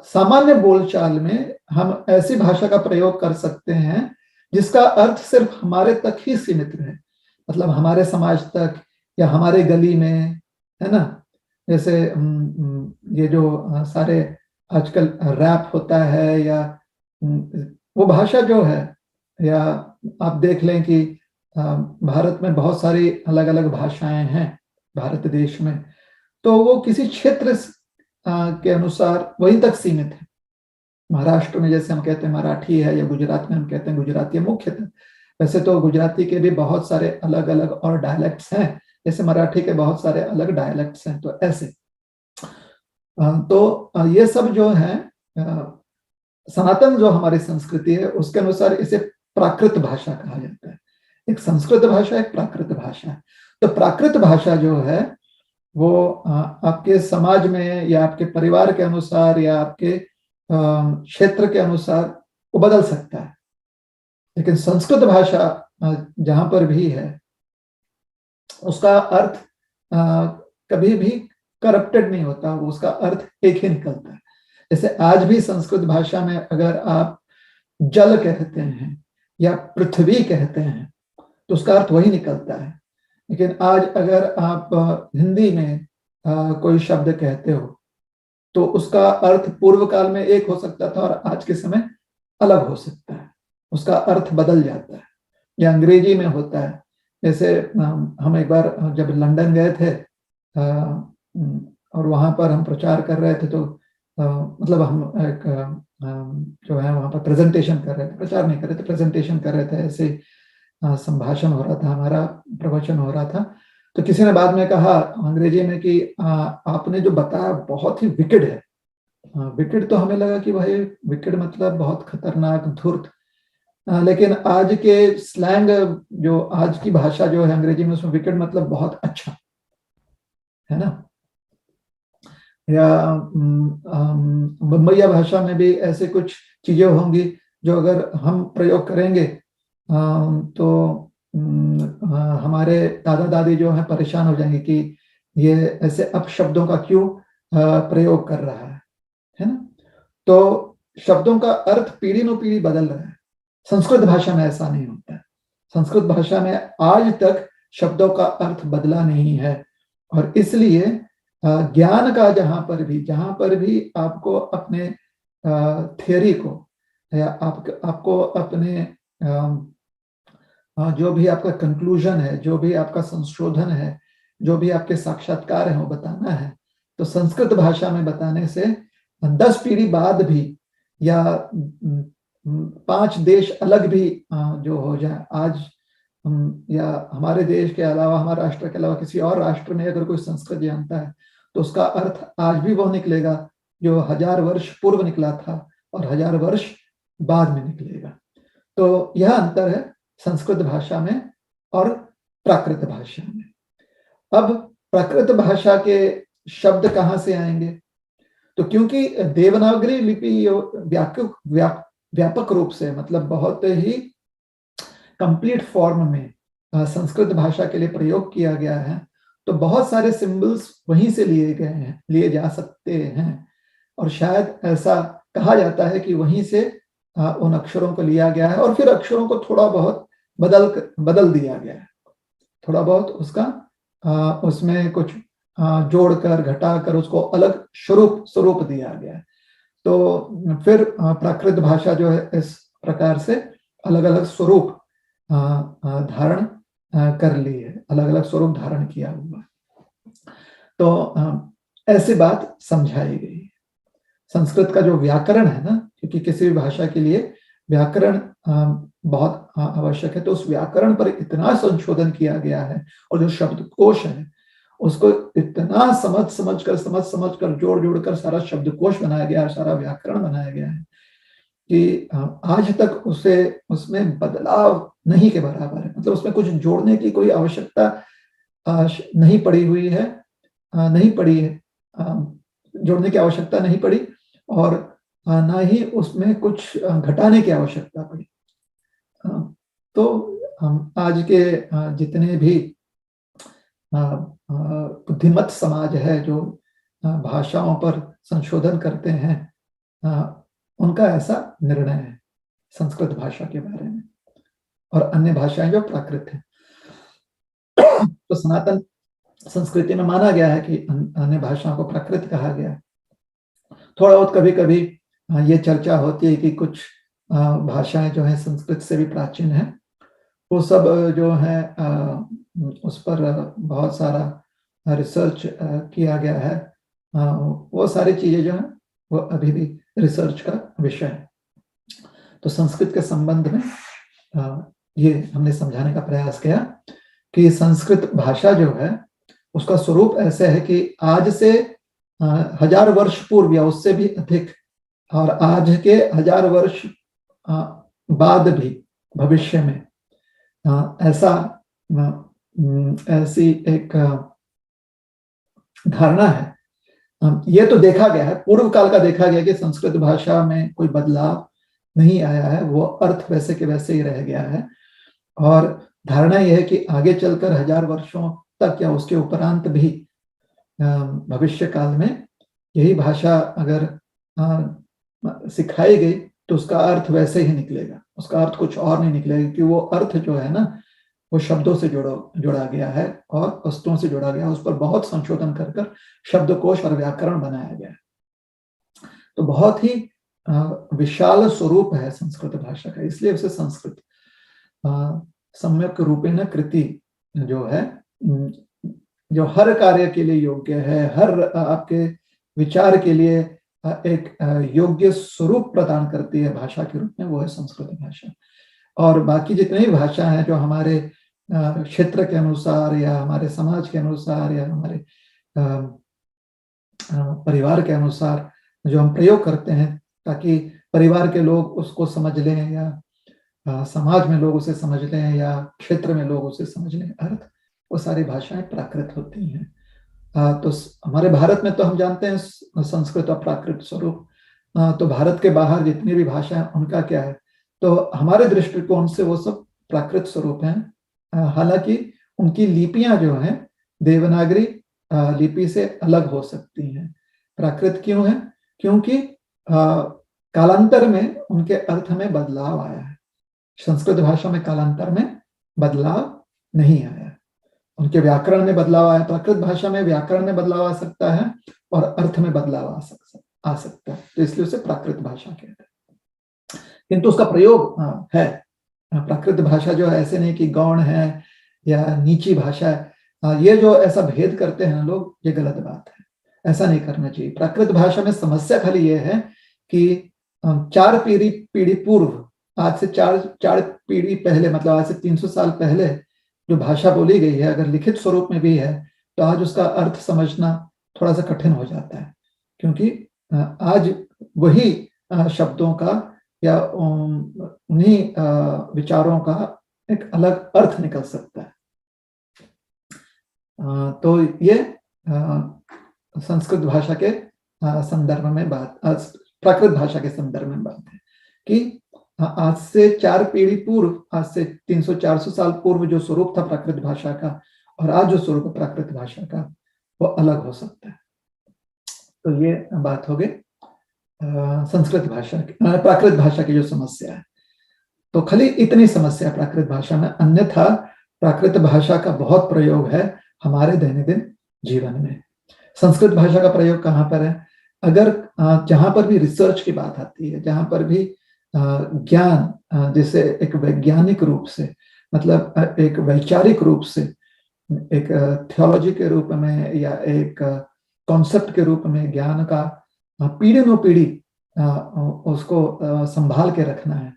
[SPEAKER 2] सामान्य बोलचाल में हम ऐसी भाषा का प्रयोग कर सकते हैं जिसका अर्थ सिर्फ हमारे तक ही सीमित रहे, मतलब हमारे समाज तक या हमारे गली में, है ना। जैसे ये जो सारे आजकल रैप होता है, या वो भाषा जो है, या आप देख लें कि भारत में बहुत सारी अलग अलग भाषाएं हैं भारत देश में, तो वो किसी क्षेत्र के अनुसार वहीं तक सीमित है। महाराष्ट्र में जैसे हम कहते हैं मराठी है, या गुजरात में हम कहते हैं गुजराती है मुख्यतः। वैसे तो गुजराती के भी बहुत सारे अलग अलग और डायलेक्ट्स हैं, जैसे मराठी के बहुत सारे अलग डायलेक्ट्स हैं। तो ऐसे तो ये सब जो है सनातन जो हमारी संस्कृति है उसके अनुसार इसे प्राकृत भाषा कहा जाता है। एक संस्कृत भाषा, एक प्राकृत भाषा है। तो प्राकृत भाषा जो है वो आपके समाज में या आपके परिवार के अनुसार या आपके क्षेत्र के अनुसार वो बदल सकता है, लेकिन संस्कृत भाषा जहां पर भी है उसका अर्थ कभी भी करप्टेड नहीं होता, उसका अर्थ एक ही निकलता है। जैसे आज भी संस्कृत भाषा में अगर आप जल कहते हैं या पृथ्वी कहते हैं तो उसका अर्थ वही निकलता है, लेकिन आज अगर आप हिंदी में कोई शब्द कहते हो तो उसका अर्थ पूर्व काल में एक हो सकता था और आज के समय अलग हो सकता है, उसका अर्थ बदल जाता है। या अंग्रेजी में होता है, जैसे हम एक बार जब लंदन गए थे और वहां पर हम प्रचार कर रहे थे, तो मतलब हम एक जो है वहां पर प्रेजेंटेशन कर रहे थे, प्रचार नहीं कर रहे थे, प्रेजेंटेशन कर रहे थे, ऐसे संभाषण हो रहा था, हमारा प्रवचन हो रहा था। तो किसी ने बाद में कहा अंग्रेजी में कि आपने जो बताया बहुत ही विकेड है। विकेड तो हमें लगा कि भाई विकेड मतलब बहुत खतरनाक, धूर्त, लेकिन आज के स्लैंग जो आज की भाषा जो है अंग्रेजी में, उसमें विकेड मतलब बहुत अच्छा, है ना। या बम्बईया भाषा में भी ऐसे कुछ चीजें होंगी जो अगर हम प्रयोग करेंगे तो हमारे दादा दादी जो है परेशान हो जाएंगे कि ये ऐसे अपशब्दों का क्यों प्रयोग कर रहा है ना। तो शब्दों का अर्थ पीढ़ी न पीढ़ी बदल रहा है। संस्कृत भाषा में ऐसा नहीं होता है। संस्कृत भाषा में आज तक शब्दों का अर्थ बदला नहीं है, और इसलिए ज्ञान का जहां पर भी आपको अपने थियरी को या आपको अपने जो भी आपका कंक्लूजन है, जो भी आपका संशोधन है, जो भी आपके साक्षात्कार है वो बताना है, तो संस्कृत भाषा में बताने से 10 पीढ़ी बाद भी या 5 देश अलग भी जो हो जाए आज, या हमारे देश के अलावा, हमारे राष्ट्र के अलावा किसी और राष्ट्र में अगर कोई संस्कृत जानता है तो उसका अर्थ आज भी वो निकलेगा जो 1000 वर्ष पूर्व निकला था और 1000 वर्ष बाद में निकलेगा। तो यह अंतर है संस्कृत भाषा में और प्राकृत भाषा में। अब प्राकृत भाषा के शब्द कहाँ से आएंगे? तो क्योंकि देवनागरी लिपि व्यापक रूप से, मतलब बहुत ही कंप्लीट फॉर्म में संस्कृत भाषा के लिए प्रयोग किया गया है, तो बहुत सारे सिंबल्स वहीं से लिए जा सकते हैं, और शायद ऐसा कहा जाता है कि वहीं से उन अक्षरों को लिया गया है और फिर अक्षरों को थोड़ा बहुत बदल दिया गया है, थोड़ा बहुत उसका उसमें कुछ जोड़कर घटाकर उसको अलग स्वरूप दिया गया है। तो फिर प्राकृत भाषा जो है इस प्रकार से अलग अलग स्वरूप धारण कर ली है, अलग अलग स्वरूप धारण किया हुआ। तो ऐसी बात समझाई गई है। संस्कृत का जो व्याकरण है ना, क्योंकि किसी भी भाषा के लिए व्याकरण बहुत आवश्यक है, तो उस व्याकरण पर इतना संशोधन किया गया है, और जो शब्दकोश है उसको इतना समझ कर जोड़ कर सारा शब्दकोश बनाया गया है, सारा व्याकरण बनाया गया है कि आज तक उसमें बदलाव नहीं के बराबर है। मतलब उसमें कुछ जोड़ने की कोई आवश्यकता नहीं पड़ी हुई है, जोड़ने की आवश्यकता नहीं पड़ी, और ना ही उसमें कुछ घटाने की आवश्यकता पड़ी। तो हम आज के जितने भी बुद्धिमत समाज है जो भाषाओं पर संशोधन करते हैं, उनका ऐसा निर्णय है संस्कृत भाषा के बारे में, और अन्य भाषाएं जो प्राकृत है। तो सनातन संस्कृति में माना गया है कि अन्य भाषाओं को प्राकृत कहा गया। थोड़ा बहुत कभी कभी ये चर्चा होती है कि कुछ भाषाएं जो है संस्कृत से भी प्राचीन है, वो सब जो है उस पर बहुत सारा रिसर्च किया गया है। वो सारी चीजें जो है वो अभी भी रिसर्च का विषय है। तो संस्कृत के संबंध में ये हमने समझाने का प्रयास किया कि संस्कृत भाषा जो है उसका स्वरूप ऐसे है कि आज से 1000 वर्ष पूर्व या उससे भी अधिक, और आज के 1000 वर्ष बाद भी भविष्य में ऐसी एक धारणा है। ये तो देखा गया है, पूर्व काल का देखा गया कि संस्कृत भाषा में कोई बदलाव नहीं आया है, वो अर्थ वैसे के वैसे ही रह गया है। और धारणा यह है कि आगे चलकर 1000 वर्षों तक या उसके उपरांत भी भविष्य काल में यही भाषा अगर सिखाई गई तो उसका अर्थ वैसे ही निकलेगा, उसका अर्थ कुछ और नहीं निकलेगा, क्योंकि वो अर्थ जो है ना वो शब्दों से जोड़ा गया है और वस्तुओं से जोड़ा गया है, उस पर बहुत संशोधन कर शब्दकोश और व्याकरण बनाया गया है। तो बहुत ही विशाल स्वरूप है संस्कृत भाषा का, इसलिए उसे संस्कृत सम्यक रूपेण कृति जो है, जो हर कार्य के लिए योग्य है, हर आपके विचार के लिए एक योग्य स्वरूप प्रदान करती है भाषा के रूप में, वो है संस्कृत भाषा। और बाकी जितनी भी भाषा हैं जो हमारे क्षेत्र के अनुसार या हमारे समाज के अनुसार या हमारे परिवार के अनुसार जो हम प्रयोग करते हैं ताकि परिवार के लोग उसको समझ लें या समाज में लोग उसे समझ लें या क्षेत्र में लोग उसे समझ लें अर्थ, वो सारी भाषाएं प्राकृत होती हैं। तो हमारे भारत में तो हम जानते हैं संस्कृत और प्राकृत स्वरूप, तो भारत के बाहर जितनी भी भाषा है उनका क्या है, तो हमारे दृष्टिकोण से वो सब प्राकृत स्वरूप हैं। हालांकि उनकी लिपियां जो हैं देवनागरी लिपि से अलग हो सकती हैं। प्राकृत क्यों है? क्योंकि कालांतर में उनके अर्थ में बदलाव आया है। संस्कृत भाषा में कालांतर में बदलाव नहीं आया, उनके व्याकरण में बदलाव आया। प्राकृत भाषा में व्याकरण में बदलाव आ सकता है और अर्थ में बदलाव आ सकता है, तो इसलिए उसे प्राकृत भाषा कहते हैं। किंतु उसका प्रयोग है। प्राकृत भाषा जो है ऐसे नहीं कि गौण है या नीची भाषा है, ये जो ऐसा भेद करते हैं लोग, ये गलत बात है, ऐसा नहीं करना चाहिए। प्राकृत भाषा में समस्या खाली ये है कि 4 पीढ़ी पूर्व, आज से चार पीढ़ी पहले, मतलब आज से 300 साल पहले जो भाषा बोली गई है, अगर लिखित स्वरूप में भी है तो आज उसका अर्थ समझना थोड़ा सा कठिन हो जाता है, क्योंकि आज वही शब्दों का या उन्हीं विचारों का एक अलग अर्थ निकल सकता है। तो ये संस्कृत भाषा के संदर्भ में बात, प्राकृत भाषा के संदर्भ में बात है कि आज से 4 पीढ़ी पूर्व, आज से 300-400 साल पूर्व जो स्वरूप था प्राकृत भाषा का और आज जो स्वरूप है प्राकृत भाषा का, वो अलग हो सकता है। तो ये बात हो गई संस्कृत भाषा की, प्राकृत भाषा की जो समस्या है। तो खाली इतनी समस्या प्राकृत भाषा में, अन्यथा प्राकृत भाषा का बहुत प्रयोग है हमारे दैनंदिन जीवन में। संस्कृत भाषा का प्रयोग कहाँ पर है? अगर जहां पर भी रिसर्च की बात आती है, जहां पर भी ज्ञान जैसे एक वैज्ञानिक रूप से, मतलब एक वैचारिक रूप से, एक थियोलॉजी के रूप में या एक कॉन्सेप्ट के रूप में ज्ञान का पीढ़ी न पीढ़ी उसको संभाल के रखना है,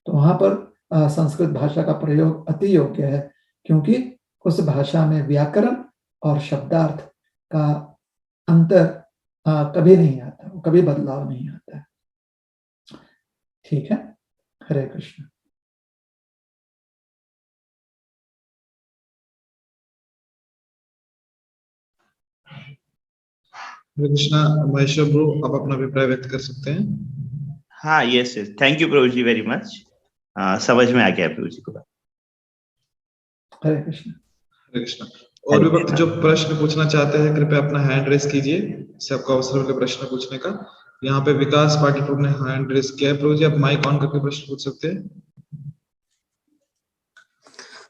[SPEAKER 2] तो वहां पर संस्कृत भाषा का प्रयोग अति योग्य है, क्योंकि उस भाषा में व्याकरण और शब्दार्थ का अंतर कभी नहीं आता, कभी बदलाव नहीं आता है। ठीक है, हरे कृष्ण।
[SPEAKER 1] हरे कृष्णा। महेश्वर ब्रो, आप अपना अभिप्राय व्यक्त कर सकते हैं।
[SPEAKER 3] हाँ, यस, थैंक यू प्रभु जी वेरी मच। समझ में आ गया प्रभु जी को।
[SPEAKER 2] हरे कृष्ण।
[SPEAKER 1] हरे कृष्णा। और भी वक्त जो प्रश्न पूछना चाहते हैं कृपया अपना हैंड रेस कीजिए, इससे आपको अवसर मिले प्रश्न पूछने का। यहाँ पे विकास पाटिल ने हैंड रेस किया है। प्रभु जी, आप माइक ऑन करके प्रश्न पूछ सकते हैं।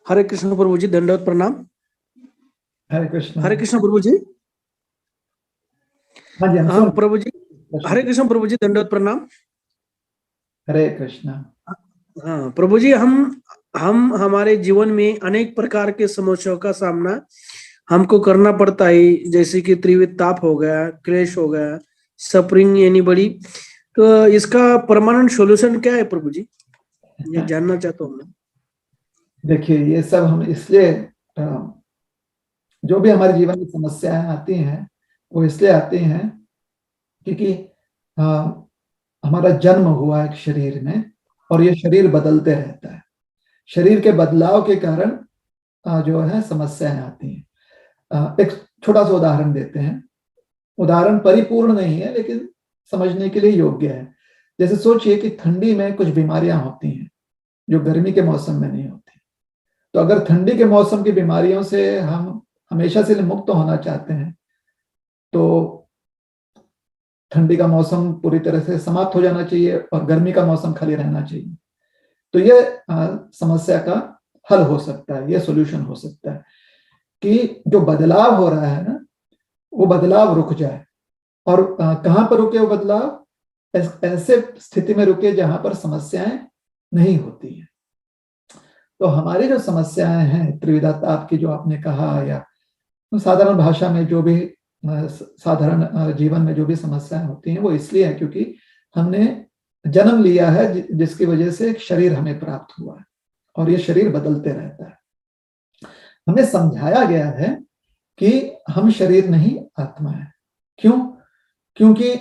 [SPEAKER 4] हरे कृष्ण प्रभु जी, दंडवत प्रणाम।
[SPEAKER 2] हरे कृष्ण।
[SPEAKER 4] हरे कृष्ण प्रभु जी। हाँ प्रभु जी, हरे कृष्ण प्रभु जी, दंडवत प्रणाम।
[SPEAKER 2] हरे कृष्ण।
[SPEAKER 4] हाँ प्रभु जी, हम हमारे जीवन में अनेक प्रकार के समस्याओं का सामना हमको करना पड़ता है, जैसे कि त्रिविध ताप हो गया, क्लेश हो गया, सफरिंग यानी बड़ी। तो इसका परमानेंट सॉल्यूशन क्या है प्रभु जी, ये जानना चाहता हूँ मैं।
[SPEAKER 2] देखिए, ये सब हम इसलिए, जो भी हमारे जीवन में समस्याएं आती हैं वो इसलिए आती हैं क्योंकि हमारा जन्म हुआ एक शरीर में और ये शरीर बदलते रहता है। शरीर के बदलाव के कारण जो है समस्याएं आती हैं। एक छोटा सा उदाहरण देते हैं। उदाहरण परिपूर्ण नहीं है लेकिन समझने के लिए योग्य है। जैसे सोचिए कि ठंडी में कुछ बीमारियां होती हैं जो गर्मी के मौसम में नहीं होती। तो अगर ठंडी के मौसम की बीमारियों से हम हमेशा से मुक्त होना चाहते हैं तो ठंडी का मौसम पूरी तरह से समाप्त हो जाना चाहिए और गर्मी का मौसम खाली रहना चाहिए। तो ये समस्या का हल हो सकता है, ये सॉल्यूशन हो सकता है कि जो बदलाव हो रहा है ना, वो बदलाव रुक जाए। और कहां पर रुके वो बदलाव? ऐसे स्थिति में रुके जहां पर समस्याएं नहीं होती हैं। तो हमारी जो समस्याएं हैं त्रिविधा ताप की, जो आपने कहा, या साधारण भाषा में जो भी साधारण जीवन में जो भी समस्याएं होती हैं, वो इसलिए है क्योंकि हमने जन्म लिया है जिसकी वजह से एक शरीर हमें प्राप्त हुआ है और ये शरीर बदलते रहता है। हमें समझाया गया है कि हम शरीर नहीं आत्मा है। क्यों? क्योंकि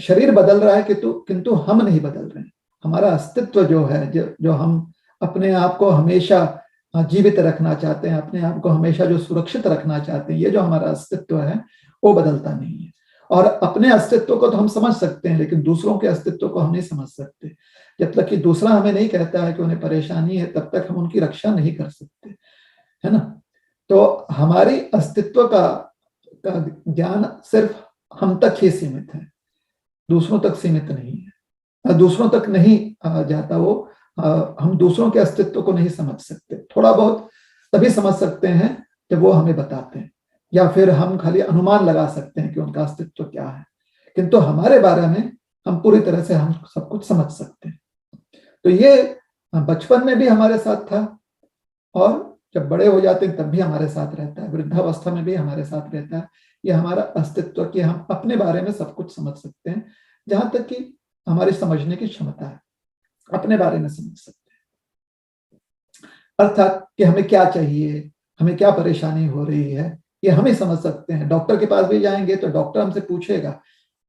[SPEAKER 2] शरीर बदल रहा है किंतु हम नहीं बदल रहे हैं। हमारा अस्तित्व जो है, जो हम अपने आप को हमेशा जीवित रखना चाहते हैं, अपने आप को हमेशा जो सुरक्षित रखना चाहते हैं, ये जो हमारा अस्तित्व है वो बदलता नहीं है। और अपने अस्तित्व को तो हम समझ सकते हैं, लेकिन दूसरों के अस्तित्व को हम नहीं समझ सकते। जब तक कि दूसरा हमें नहीं कहता है कि उन्हें परेशानी है, तब तक हम उनकी रक्षा नहीं कर सकते, है ना। तो हमारी अस्तित्व का ज्ञान सिर्फ हम तक ही सीमित है, दूसरों तक सीमित नहीं है, दूसरों तक नहीं जाता वो। हम दूसरों के अस्तित्व को नहीं समझ सकते, थोड़ा बहुत तभी समझ सकते हैं जब वो हमें बताते हैं, या फिर हम खाली अनुमान लगा सकते हैं कि उनका अस्तित्व क्या है, किंतु हमारे बारे में हम पूरी तरह से हम सब कुछ समझ सकते हैं। तो ये बचपन में भी हमारे साथ था, और जब बड़े हो जाते हैं तब भी हमारे साथ रहता है, वृद्धावस्था में भी हमारे साथ रहता है। ये हमारा अस्तित्व कि हम अपने बारे में सब कुछ समझ सकते हैं, जहां तक कि हमारी समझने की क्षमता है, अपने बारे में समझ सकते हैं। अर्थात कि हमें क्या चाहिए, हमें क्या परेशानी हो रही है, ये हम ही समझ सकते हैं। डॉक्टर के पास भी जाएंगे तो डॉक्टर हमसे पूछेगा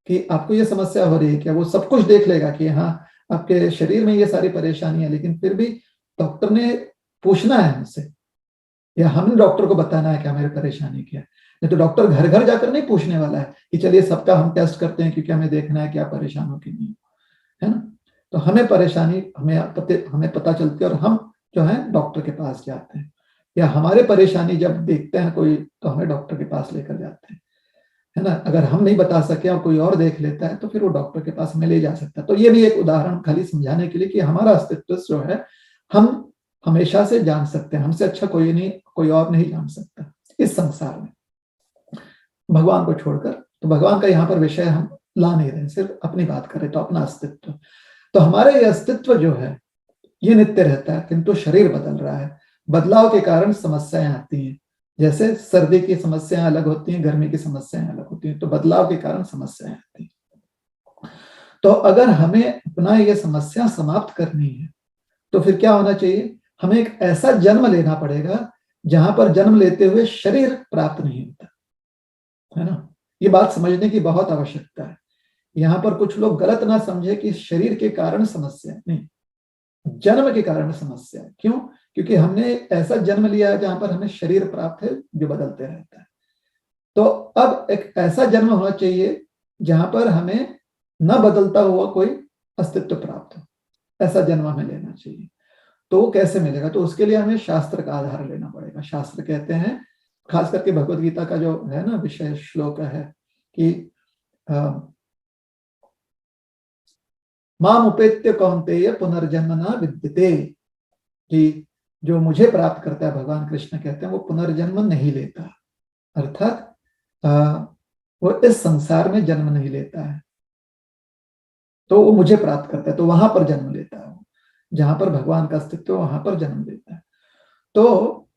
[SPEAKER 2] कि आपको ये समस्या हो रही है क्या, वो सब कुछ देख लेगा कि हाँ आपके शरीर में ये सारी परेशानी है, लेकिन फिर भी डॉक्टर ने पूछना है हमसे, या हमने डॉक्टर को बताना है कि हमारी परेशानी क्या है। नहीं तो डॉक्टर घर घर जाकर नहीं पूछने वाला है कि चलिए सबका हम टेस्ट करते हैं क्योंकि हमें देखना है क्या परेशान हो कि नहीं, है ना। तो हमें परेशानी हमें पता चलती है और हम जो है डॉक्टर के पास जाते हैं, या हमारे परेशानी जब देखते हैं कोई तो हमें डॉक्टर के पास लेकर जाते हैं, है ना। अगर हम नहीं बता सके और कोई और देख लेता है तो फिर वो डॉक्टर के पास हमें ले जा सकता है। तो ये भी एक उदाहरण खाली समझाने के लिए कि हमारा अस्तित्व जो है हम हमेशा से जान सकते हैं, हमसे अच्छा कोई और नहीं जान सकता इस संसार में, भगवान को छोड़कर। तो भगवान का यहाँ पर विषय हम ला नहीं रहे, सिर्फ अपनी बात करें तो अपना अस्तित्व। तो हमारे ये अस्तित्व जो है ये नित्य रहता है, किंतु शरीर बदल रहा है। बदलाव के कारण समस्याएं आती हैं, जैसे सर्दी की समस्याएं अलग होती हैं, गर्मी की समस्याएं अलग होती हैं, तो बदलाव के कारण समस्याएं आती हैं। तो अगर हमें अपना ये समस्या समाप्त करनी है तो फिर क्या होना चाहिए, हमें एक ऐसा जन्म लेना पड़ेगा जहां पर जन्म लेते हुए शरीर प्राप्त नहीं होता, है ना। ये बात समझने की बहुत आवश्यकता है। यहाँ पर कुछ लोग गलत ना समझे कि शरीर के कारण समस्या नहीं, जन्म के कारण समस्या। क्यों? क्योंकि हमने ऐसा जन्म लिया है जहां पर हमें शरीर प्राप्त है जो बदलते रहता है। तो अब एक ऐसा जन्म होना चाहिए जहां पर हमें न बदलता हुआ कोई अस्तित्व प्राप्त हो, ऐसा जन्म हमें लेना चाहिए। तो वो कैसे मिलेगा? तो उसके लिए हमें शास्त्र का आधार लेना पड़ेगा। शास्त्र कहते हैं, खास करके भगवद गीता का जो है ना विषय श्लोक है कि माम उपेत्य कौन्तेय पुनर्जन्म न विद्यते, कि जो मुझे प्राप्त करता है, भगवान कृष्ण कहते हैं, वो पुनर्जन्म नहीं लेता। अर्थात वो इस संसार में जन्म नहीं लेता है, तो वो मुझे प्राप्त करता है, तो वहां पर जन्म लेता है। जहां पर भगवान का अस्तित्व वहां पर जन्म लेता है। तो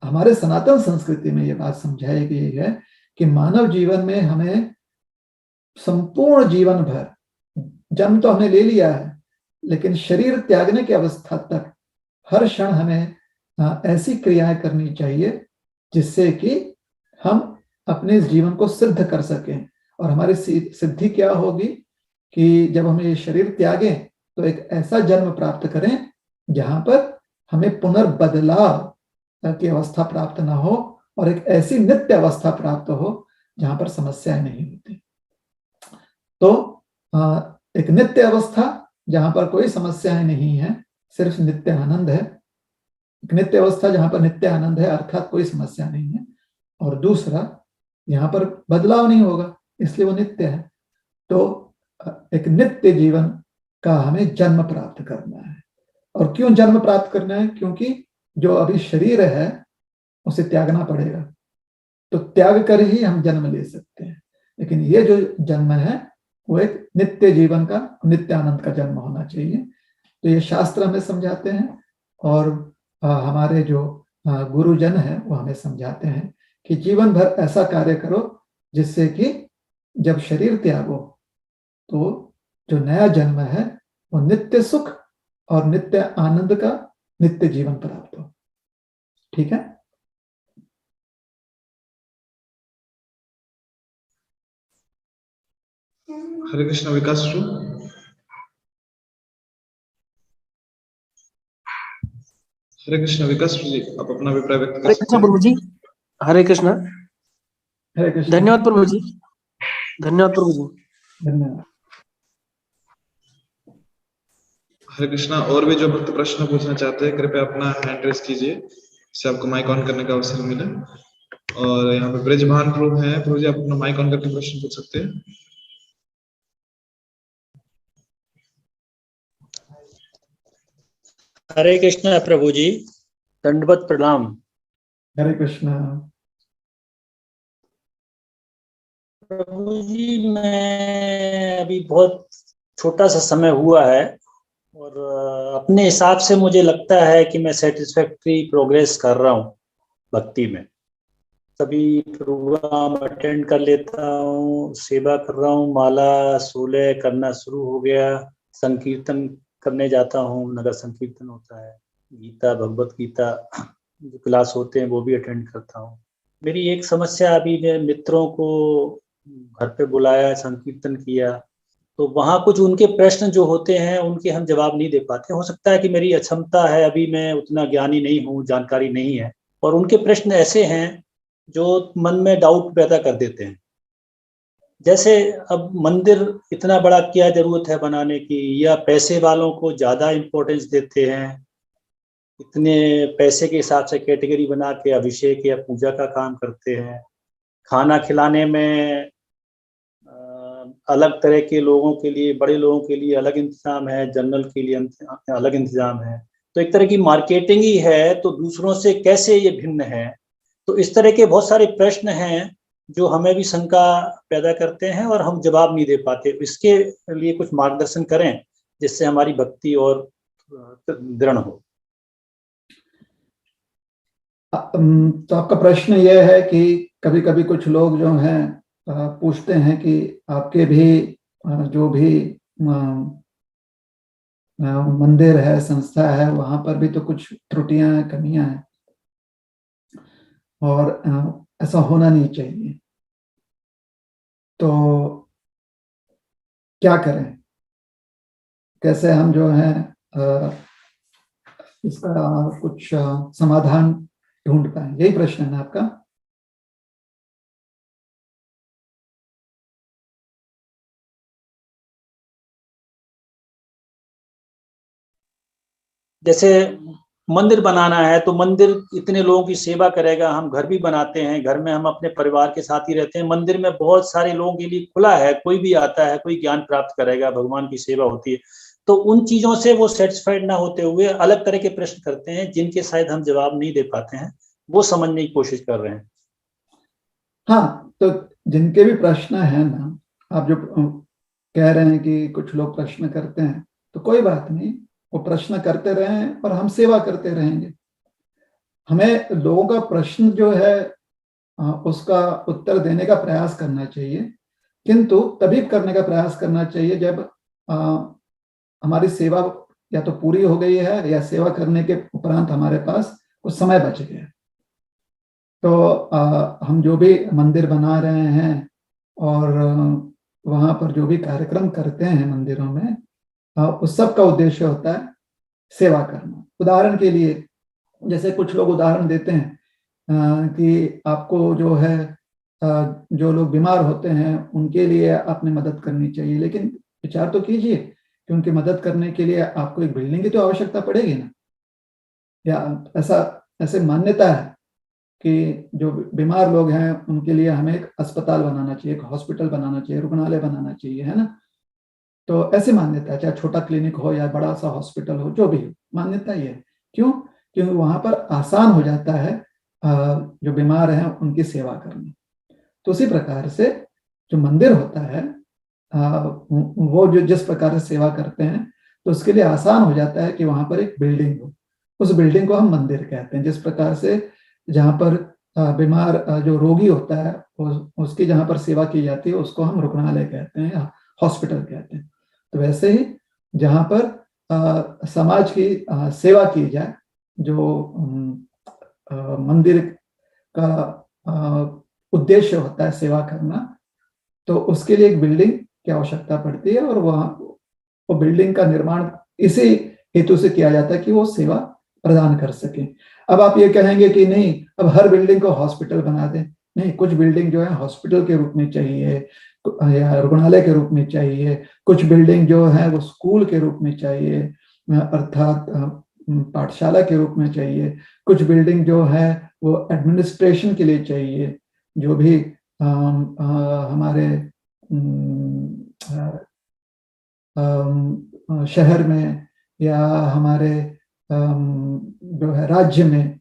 [SPEAKER 2] हमारे सनातन संस्कृति में ये बात समझाई गई है कि मानव जीवन में हमें संपूर्ण जीवन भर, जन्म तो हमने ले लिया है, लेकिन शरीर त्यागने की अवस्था तक हर क्षण हमें ऐसी क्रियाएं करनी चाहिए जिससे कि हम अपने जीवन को सिद्ध कर सकें। और हमारी सिद्धि क्या होगी कि जब हम ये शरीर त्यागें तो एक ऐसा जन्म प्राप्त करें जहां पर हमें पुनर्बदलाव की अवस्था प्राप्त ना हो, और एक ऐसी नित्य अवस्था प्राप्त हो जहां पर समस्याएं नहीं होती। तो एक नित्य अवस्था जहां पर कोई समस्याएं नहीं है, सिर्फ नित्य आनंद है। एक नित्य अवस्था जहां पर नित्य आनंद है, अर्थात कोई समस्या नहीं है। और दूसरा, यहाँ पर बदलाव नहीं होगा, इसलिए वो नित्य है। तो एक नित्य जीवन का हमें जन्म प्राप्त करना है। और क्यों जन्म प्राप्त करना है? क्योंकि जो अभी शरीर है उसे त्यागना पड़ेगा, तो त्याग कर ही हम जन्म ले सकते हैं। लेकिन ये जो जन्म है वो एक नित्य जीवन का, नित्य आनंद का जन्म होना चाहिए। तो ये शास्त्र हमें समझाते हैं, और हमारे जो गुरुजन है वो हमें समझाते हैं कि जीवन भर ऐसा कार्य करो जिससे कि जब शरीर त्यागो तो जो नया जन्म है वो नित्य सुख और नित्य आनंद का नित्य जीवन प्राप्त हो। ठीक है?
[SPEAKER 1] हरे कृष्ण विकास जी। हरे कृष्ण। विकास जी, आप अपना अभिप्राय व्यक्त कर
[SPEAKER 4] हरे
[SPEAKER 1] सकते
[SPEAKER 4] कृष्ण
[SPEAKER 1] हैं।
[SPEAKER 4] प्रभु जी। हरे कृष्ण।
[SPEAKER 2] हरे कृष्ण।
[SPEAKER 4] धन्यवाद प्रभु जी। धन्यवाद प्रभु जी।
[SPEAKER 2] धन्यवाद।
[SPEAKER 1] हरे कृष्णा। और भी जो भक्त प्रश्न पूछना चाहते हैं कृपया अपना हैंड रेस कीजिए, इससे आपको माइक ऑन करने का अवसर मिले। और यहाँ पे ब्रजभान प्रभु हैं, प्रभु जी आप अपना माइक ऑन करके प्रश्न पूछ सकते हैं।
[SPEAKER 5] हरे कृष्णा प्रभु जी, दंडवत प्रणाम।
[SPEAKER 2] हरे कृष्ण।
[SPEAKER 5] प्रभु जी, मैं अभी बहुत छोटा सा समय हुआ है और अपने हिसाब से मुझे लगता है कि मैं सेटिस्फैक्ट्री प्रोग्रेस कर रहा हूँ भक्ति में। सभी प्रोग्राम अटेंड कर लेता हूँ, सेवा कर रहा हूँ, माला 16 करना शुरू हो गया, संकीर्तन करने जाता हूँ, नगर संकीर्तन होता है, गीता भगवत गीता जो क्लास होते हैं वो भी अटेंड करता हूँ। मेरी एक समस्या, अभी मैं मित्रों को घर पे बुलाया, संकीर्तन किया, तो वहाँ कुछ उनके प्रश्न जो होते हैं उनके हम जवाब नहीं दे पाते। हो सकता है कि मेरी अक्षमता है, अभी मैं उतना ज्ञानी नहीं हूँ, जानकारी नहीं है, और उनके प्रश्न ऐसे हैं जो मन में डाउट पैदा कर देते हैं। जैसे अब मंदिर इतना बड़ा क्या जरूरत है बनाने की, या पैसे वालों को ज्यादा इम्पोर्टेंस देते हैं, इतने पैसे के हिसाब से कैटेगरी बना के अभिषेक या पूजा का काम करते हैं। खाना खिलाने में अलग तरह के लोगों के लिए, बड़े लोगों के लिए अलग इंतजाम है, जनरल के लिए अलग इंतजाम है। तो एक तरह की मार्केटिंग ही है, तो दूसरों से कैसे ये भिन्न है। तो इस तरह के बहुत सारे प्रश्न हैं जो हमें भी शंका पैदा करते हैं और हम जवाब नहीं दे पाते। इसके लिए कुछ मार्गदर्शन करें जिससे हमारी भक्ति और दृढ़ हो।
[SPEAKER 2] तो आपका प्रश्न यह है कि कभी कभी कुछ लोग जो हैं पूछते हैं कि आपके भी जो भी मंदिर है, संस्था है, वहां पर भी तो कुछ त्रुटियां हैं, कमियां हैं, और ऐसा होना नहीं चाहिए। तो क्या करें, कैसे हम जो है इसका कुछ समाधान ढूंढ पाए, यही प्रश्न है ना आपका?
[SPEAKER 5] जैसे मंदिर बनाना है तो मंदिर इतने लोगों की सेवा करेगा। हम घर भी बनाते हैं, घर में हम अपने परिवार के साथ ही रहते हैं, मंदिर में बहुत सारे लोगों के लिए खुला है, कोई भी आता है, कोई ज्ञान प्राप्त करेगा, भगवान की सेवा होती है। तो उन चीजों से वो सेटिस्फाइड ना होते हुए अलग तरह के प्रश्न करते हैं जिनके शायद हम जवाब नहीं दे पाते हैं, वो समझने की कोशिश कर रहे हैं।
[SPEAKER 2] हाँ, तो जिनके भी प्रश्न है ना, आप जो कह रहे हैं कि कुछ लोग प्रश्न करते हैं, तो कोई बात नहीं, वो प्रश्न करते रहें और हम सेवा करते रहेंगे। हमें लोगों का प्रश्न जो है उसका उत्तर देने का प्रयास करना चाहिए, किंतु तभी करने का प्रयास करना चाहिए जब हमारी सेवा या तो पूरी हो गई है या सेवा करने के उपरांत हमारे पास कुछ समय बच गया। तो हम जो भी मंदिर बना रहे हैं और वहां पर जो भी कार्यक्रम करते हैं मंदिरों में, उस सब का उद्देश्य होता है सेवा करना। उदाहरण के लिए, जैसे कुछ लोग उदाहरण देते हैं कि आपको जो है जो लोग बीमार होते हैं उनके लिए आपने मदद करनी चाहिए, लेकिन विचार तो कीजिए कि उनकी मदद करने के लिए आपको एक बिल्डिंग की तो आवश्यकता पड़ेगी ना। या ऐसे मान्यता है कि जो बीमार लोग हैं उनके लिए हमें एक अस्पताल बनाना चाहिए, एक हॉस्पिटल बनाना चाहिए, रुग्णालय बनाना चाहिए, है ना। तो ऐसी मान्यता है, चाहे छोटा क्लिनिक हो या बड़ा सा हॉस्पिटल हो, जो भी हो, मान्यता ये है। क्यों? क्योंकि वहां पर आसान हो जाता है जो बीमार हैं उनकी सेवा करना। तो उसी प्रकार से जो मंदिर होता है वो जो जिस प्रकार से सेवा करते हैं, तो उसके लिए आसान हो जाता है कि वहां पर एक बिल्डिंग हो। उस बिल्डिंग को हम मंदिर कहते हैं। जिस प्रकार से जहाँ पर बीमार जो रोगी होता है उसकी जहाँ पर सेवा की जाती है उसको हम रुग्णालय कहते हैं या हॉस्पिटल कहते हैं। तो वैसे ही जहाँ पर समाज की सेवा की जाए, जो मंदिर का उद्देश्य होता है सेवा करना, तो उसके लिए एक बिल्डिंग की आवश्यकता पड़ती है, और वहाँ वो बिल्डिंग का निर्माण इसी हेतु से किया जाता है कि वो सेवा प्रदान कर सकें। अब आप ये कहेंगे कि नहीं, अब हर बिल्डिंग को हॉस्पिटल बना दें। नहीं, कुछ बिल्डिंग जो है हॉस्पिटल के रूप में चाहिए या रुग्णालय के रूप में चाहिए, कुछ बिल्डिंग जो है वो स्कूल के रूप में चाहिए, अर्थात पाठशाला के रूप में चाहिए, कुछ बिल्डिंग जो है वो एडमिनिस्ट्रेशन के लिए चाहिए, जो भी हमारे शहर में या हमारे जो है राज्य में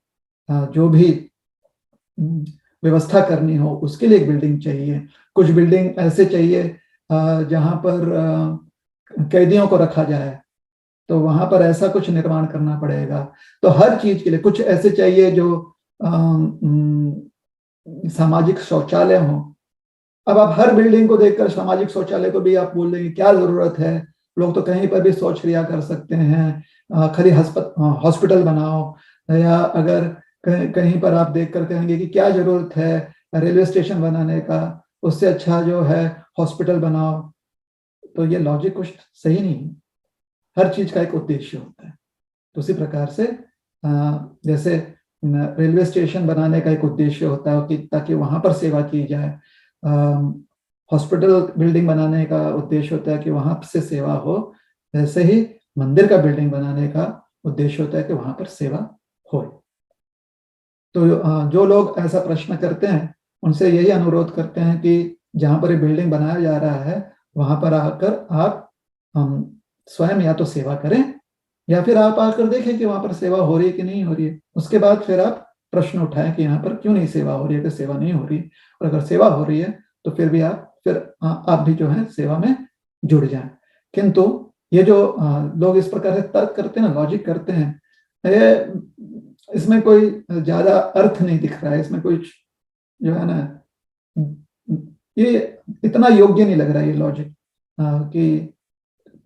[SPEAKER 2] जो भी व्यवस्था करनी हो उसके लिए एक बिल्डिंग चाहिए। कुछ बिल्डिंग ऐसे चाहिए जहां पर कैदियों को रखा जाए, तो वहां पर ऐसा कुछ निर्माण करना पड़ेगा। तो हर चीज के लिए कुछ ऐसे चाहिए जो सामाजिक शौचालय हो। अब आप हर बिल्डिंग को देखकर सामाजिक शौचालय को भी आप बोल देंगे क्या जरूरत है, लोग तो कहीं पर भी शौच क्रिया कर सकते हैं, खाली हॉस्पिटल बनाओ। या अगर कहीं पर आप देख कर कहेंगे कि क्या जरूरत है रेलवे स्टेशन बनाने का, उससे अच्छा जो है हॉस्पिटल बनाओ, तो ये लॉजिक कुछ सही नहीं है। हर चीज का एक उद्देश्य होता है। तो उसी प्रकार से जैसे रेलवे स्टेशन बनाने का एक उद्देश्य होता है कि ताकि वहां पर सेवा की जाए, हॉस्पिटल बिल्डिंग बनाने का उद्देश्य होता है कि वहां से सेवा हो, ऐसे ही मंदिर का बिल्डिंग बनाने का उद्देश्य होता है कि वहां पर सेवा हो। तो जो लोग ऐसा प्रश्न करते हैं उनसे यही अनुरोध करते हैं कि जहां पर ये बिल्डिंग बनाया जा रहा है वहां पर आकर आप स्वयं या तो सेवा करें या फिर आप आकर देखें कि वहां पर सेवा हो रही है कि नहीं हो रही है। उसके बाद फिर आप प्रश्न उठाएं कि यहाँ पर क्यों नहीं सेवा हो रही है, कि सेवा नहीं हो रही है। और अगर सेवा हो रही है तो फिर भी आप भी जो है सेवा में जुड़ जाएं। किंतु ये जो लोग इस प्रकार से तर्क करते हैं ना, लॉजिक करते हैं, इसमें कोई ज्यादा अर्थ नहीं दिख रहा है। इसमें कोई जो है ना, ये इतना योग्य नहीं लग रहा है ये लॉजिक कि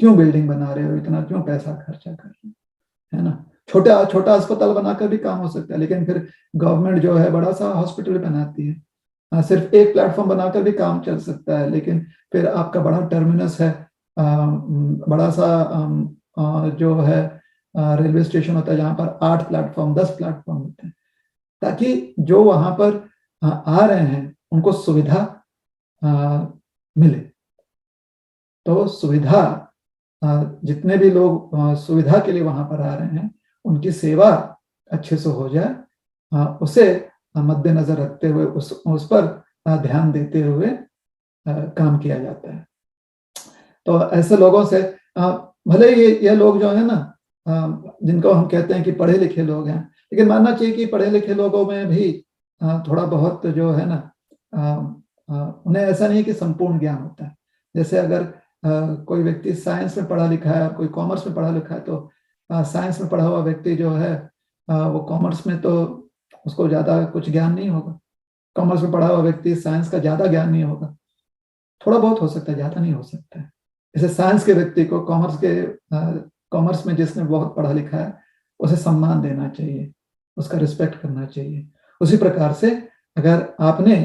[SPEAKER 2] क्यों बिल्डिंग बना रहे हो, इतना क्यों पैसा खर्चा कर रहे हो, है ना। छोटा छोटा अस्पताल बनाकर भी काम हो सकता है, लेकिन फिर गवर्नमेंट जो है बड़ा सा हॉस्पिटल बनाती है। सिर्फ एक प्लेटफॉर्म बनाकर भी काम चल सकता है, लेकिन फिर आपका बड़ा टर्मिनस है, बड़ा सा जो है रेलवे स्टेशन होता है जहां पर 8 प्लेटफॉर्म 10 प्लेटफॉर्म होते हैं, ताकि जो वहां पर आ रहे हैं उनको सुविधा मिले। तो सुविधा, जितने भी लोग सुविधा के लिए वहां पर आ रहे हैं उनकी सेवा अच्छे से हो जाए, उसे मद्देनजर रखते हुए उस पर ध्यान देते हुए काम किया जाता है। तो ऐसे लोगों से भले ये लोग जो है ना, जिनको हम कहते हैं कि पढ़े लिखे लोग हैं, लेकिन मानना चाहिए कि पढ़े लिखे लोगों में भी थोड़ा बहुत जो है ना, उन्हें ऐसा नहीं कि संपूर्ण ज्ञान होता है। जैसे अगर कोई व्यक्ति साइंस में पढ़ा लिखा है और कोई कॉमर्स में पढ़ा लिखा है, तो साइंस में पढ़ा हुआ व्यक्ति जो है वो कॉमर्स में तो उसको ज्यादा कुछ ज्ञान नहीं होगा, कॉमर्स में पढ़ा हुआ व्यक्ति साइंस का ज्यादा ज्ञान नहीं होगा, थोड़ा बहुत हो सकता है, ज्यादा नहीं हो सकता है। जैसे साइंस के व्यक्ति को कॉमर्स में जिसने बहुत पढ़ा लिखा है उसे सम्मान देना चाहिए, उसका रिस्पेक्ट करना चाहिए। उसी प्रकार से अगर आपने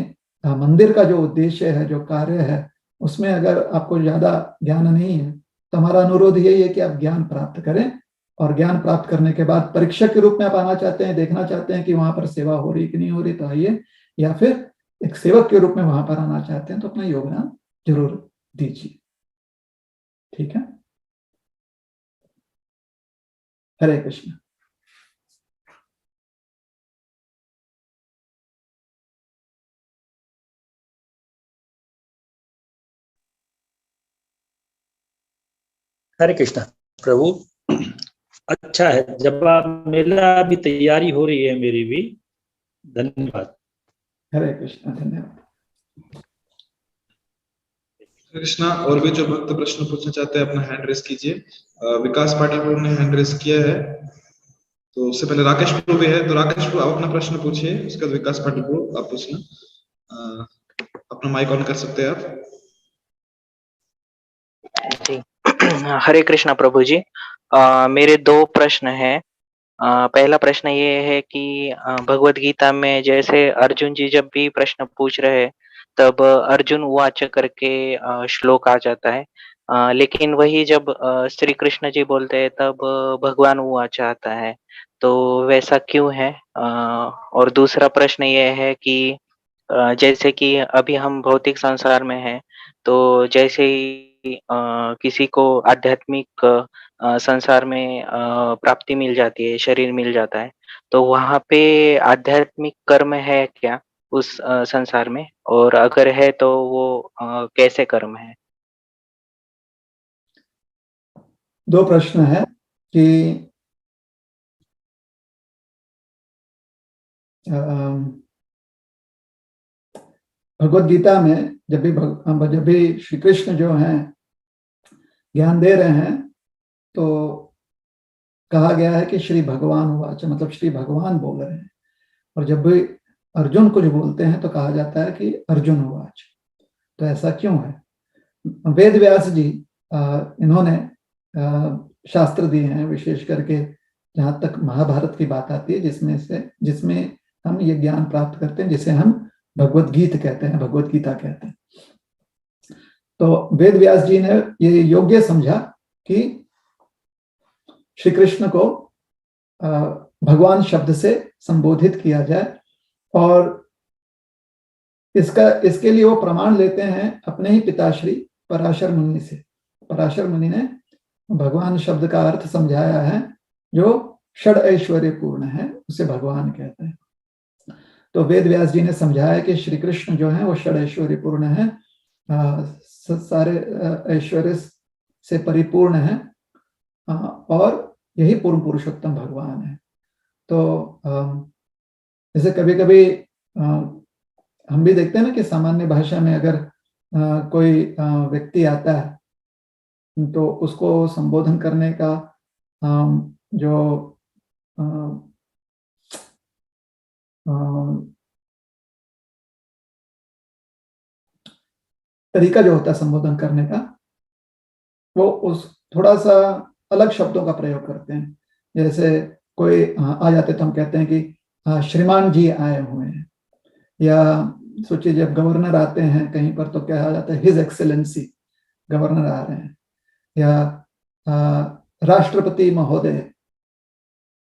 [SPEAKER 2] मंदिर का जो उद्देश्य है, जो कार्य है, उसमें अगर आपको ज्यादा ज्ञान नहीं है तो हमारा अनुरोध यही है कि आप ज्ञान प्राप्त करें, और ज्ञान प्राप्त करने के बाद परीक्षक के रूप में आप आना चाहते हैं, देखना चाहते हैं कि वहां पर सेवा हो रही कि नहीं हो रही, तो आइए। या फिर एक सेवक के रूप में वहां पर आना चाहते हैं तो अपना योगदान जरूर दीजिए। ठीक है, हरे कृष्ण।
[SPEAKER 5] हरे कृष्णा प्रभु। अच्छा है, जब आप मेरा भी तैयारी हो रही है मेरी भी। धन्यवाद।
[SPEAKER 2] हरे कृष्ण, धन्यवाद।
[SPEAKER 1] कृष्णा, और भी जो भक्त प्रश्न पूछना चाहते हैं अपना हैंड रेस कीजिए। विकास पाटिल प्रभु ने हैंड रेस किया है, तो उससे पहले राकेश प्रभु भी है, तो राकेश प्रभु आप अपना प्रश्न पूछिए, उसके बाद विकास पाटिल प्रभु आप पूछना। अपना माइक ऑन कर सकते हैं आप।
[SPEAKER 6] जी हरे कृष्णा प्रभु जी। मेरे 2 प्रश्न हैं। पहला प्रश्न ये है कि भगवत गीता में जैसे अर्जुन जी जब भी प्रश्न पूछ रहे तब अर्जुन उवाच करके श्लोक आ जाता है। लेकिन वही जब श्री कृष्ण जी बोलते हैं तब भगवान उवाच आता है, तो वैसा क्यों है? और दूसरा प्रश्न ये है कि जैसे कि अभी हम भौतिक संसार में हैं, तो जैसे ही किसी को आध्यात्मिक संसार में प्राप्ति मिल जाती है, शरीर मिल जाता है, तो वहाँ पे आध्यात्मिक कर्म है क्या उस संसार में? और अगर है तो वो कैसे कर्म है?
[SPEAKER 2] दो प्रश्न है कि भगवत गीता में जब भी श्री कृष्ण जो हैं ज्ञान दे रहे हैं, तो कहा गया है कि श्री भगवान उवाच, मतलब श्री भगवान बोल रहे हैं। और जब भी अर्जुन कुछ बोलते हैं तो कहा जाता है कि अर्जुन उवाच। तो ऐसा क्यों है? वेद व्यास जी इन्होंने शास्त्र दिए हैं, विशेष करके जहां तक महाभारत की बात आती है, जिसमें हम ये ज्ञान प्राप्त करते हैं, जिसे हम भगवत गीता कहते हैं। तो वेद व्यास जी ने ये योग्य समझा कि श्री कृष्ण को भगवान शब्द से संबोधित किया जाए, और इसके लिए वो प्रमाण लेते हैं अपने ही पिताश्री पराशर मुनि से। पराशर मुनि ने भगवान शब्द का अर्थ समझाया है, जो षड ऐश्वर्य पूर्ण है, उसे भगवान कहते हैं। तो वेद व्यास जी ने समझाया कि श्री कृष्ण जो है वो षड ऐश्वर्य पूर्ण है, सारे ऐश्वर्य से परिपूर्ण है, और यही पूर्ण पुरुषोत्तम भगवान है। तो जैसे कभी कभी हम भी देखते हैं ना कि सामान्य भाषा में अगर कोई व्यक्ति आता है, तो उसको संबोधन करने का जो तरीका जो होता है संबोधन करने का, वो उस थोड़ा सा अलग शब्दों का प्रयोग करते हैं। जैसे कोई आ जाते तो हम कहते हैं कि श्रीमान जी आए हुए हैं, या सोचिए जब गवर्नर आते हैं कहीं पर तो क्या आ जाता है, हिज एक्सेलेंसी, गवर्नर आ रहे हैं, या राष्ट्रपति महोदय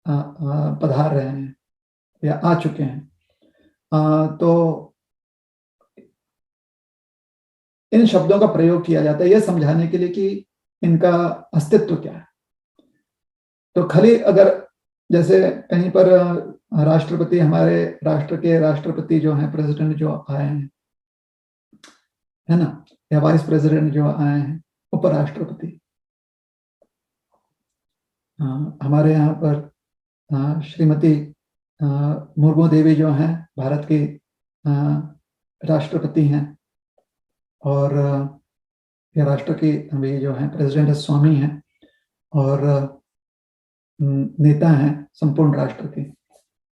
[SPEAKER 2] पधार रहे हैं या आ चुके हैं। तो इन शब्दों का प्रयोग किया जाता है यह समझाने के लिए कि इनका अस्तित्व क्या है। तो खाली अगर जैसे कहीं पर राष्ट्रपति, हमारे राष्ट्र के राष्ट्रपति जो हैं, प्रेसिडेंट जो आए हैं, है ना, या वाइस प्रेसिडेंट जो आए हैं, उपराष्ट्रपति, हमारे यहाँ पर श्रीमती मुर्मू देवी जो हैं भारत की राष्ट्रपति हैं, और ये राष्ट्र की अभी जो हैं प्रेसिडेंट स्वामी हैं, और नेता हैं संपूर्ण राष्ट्र के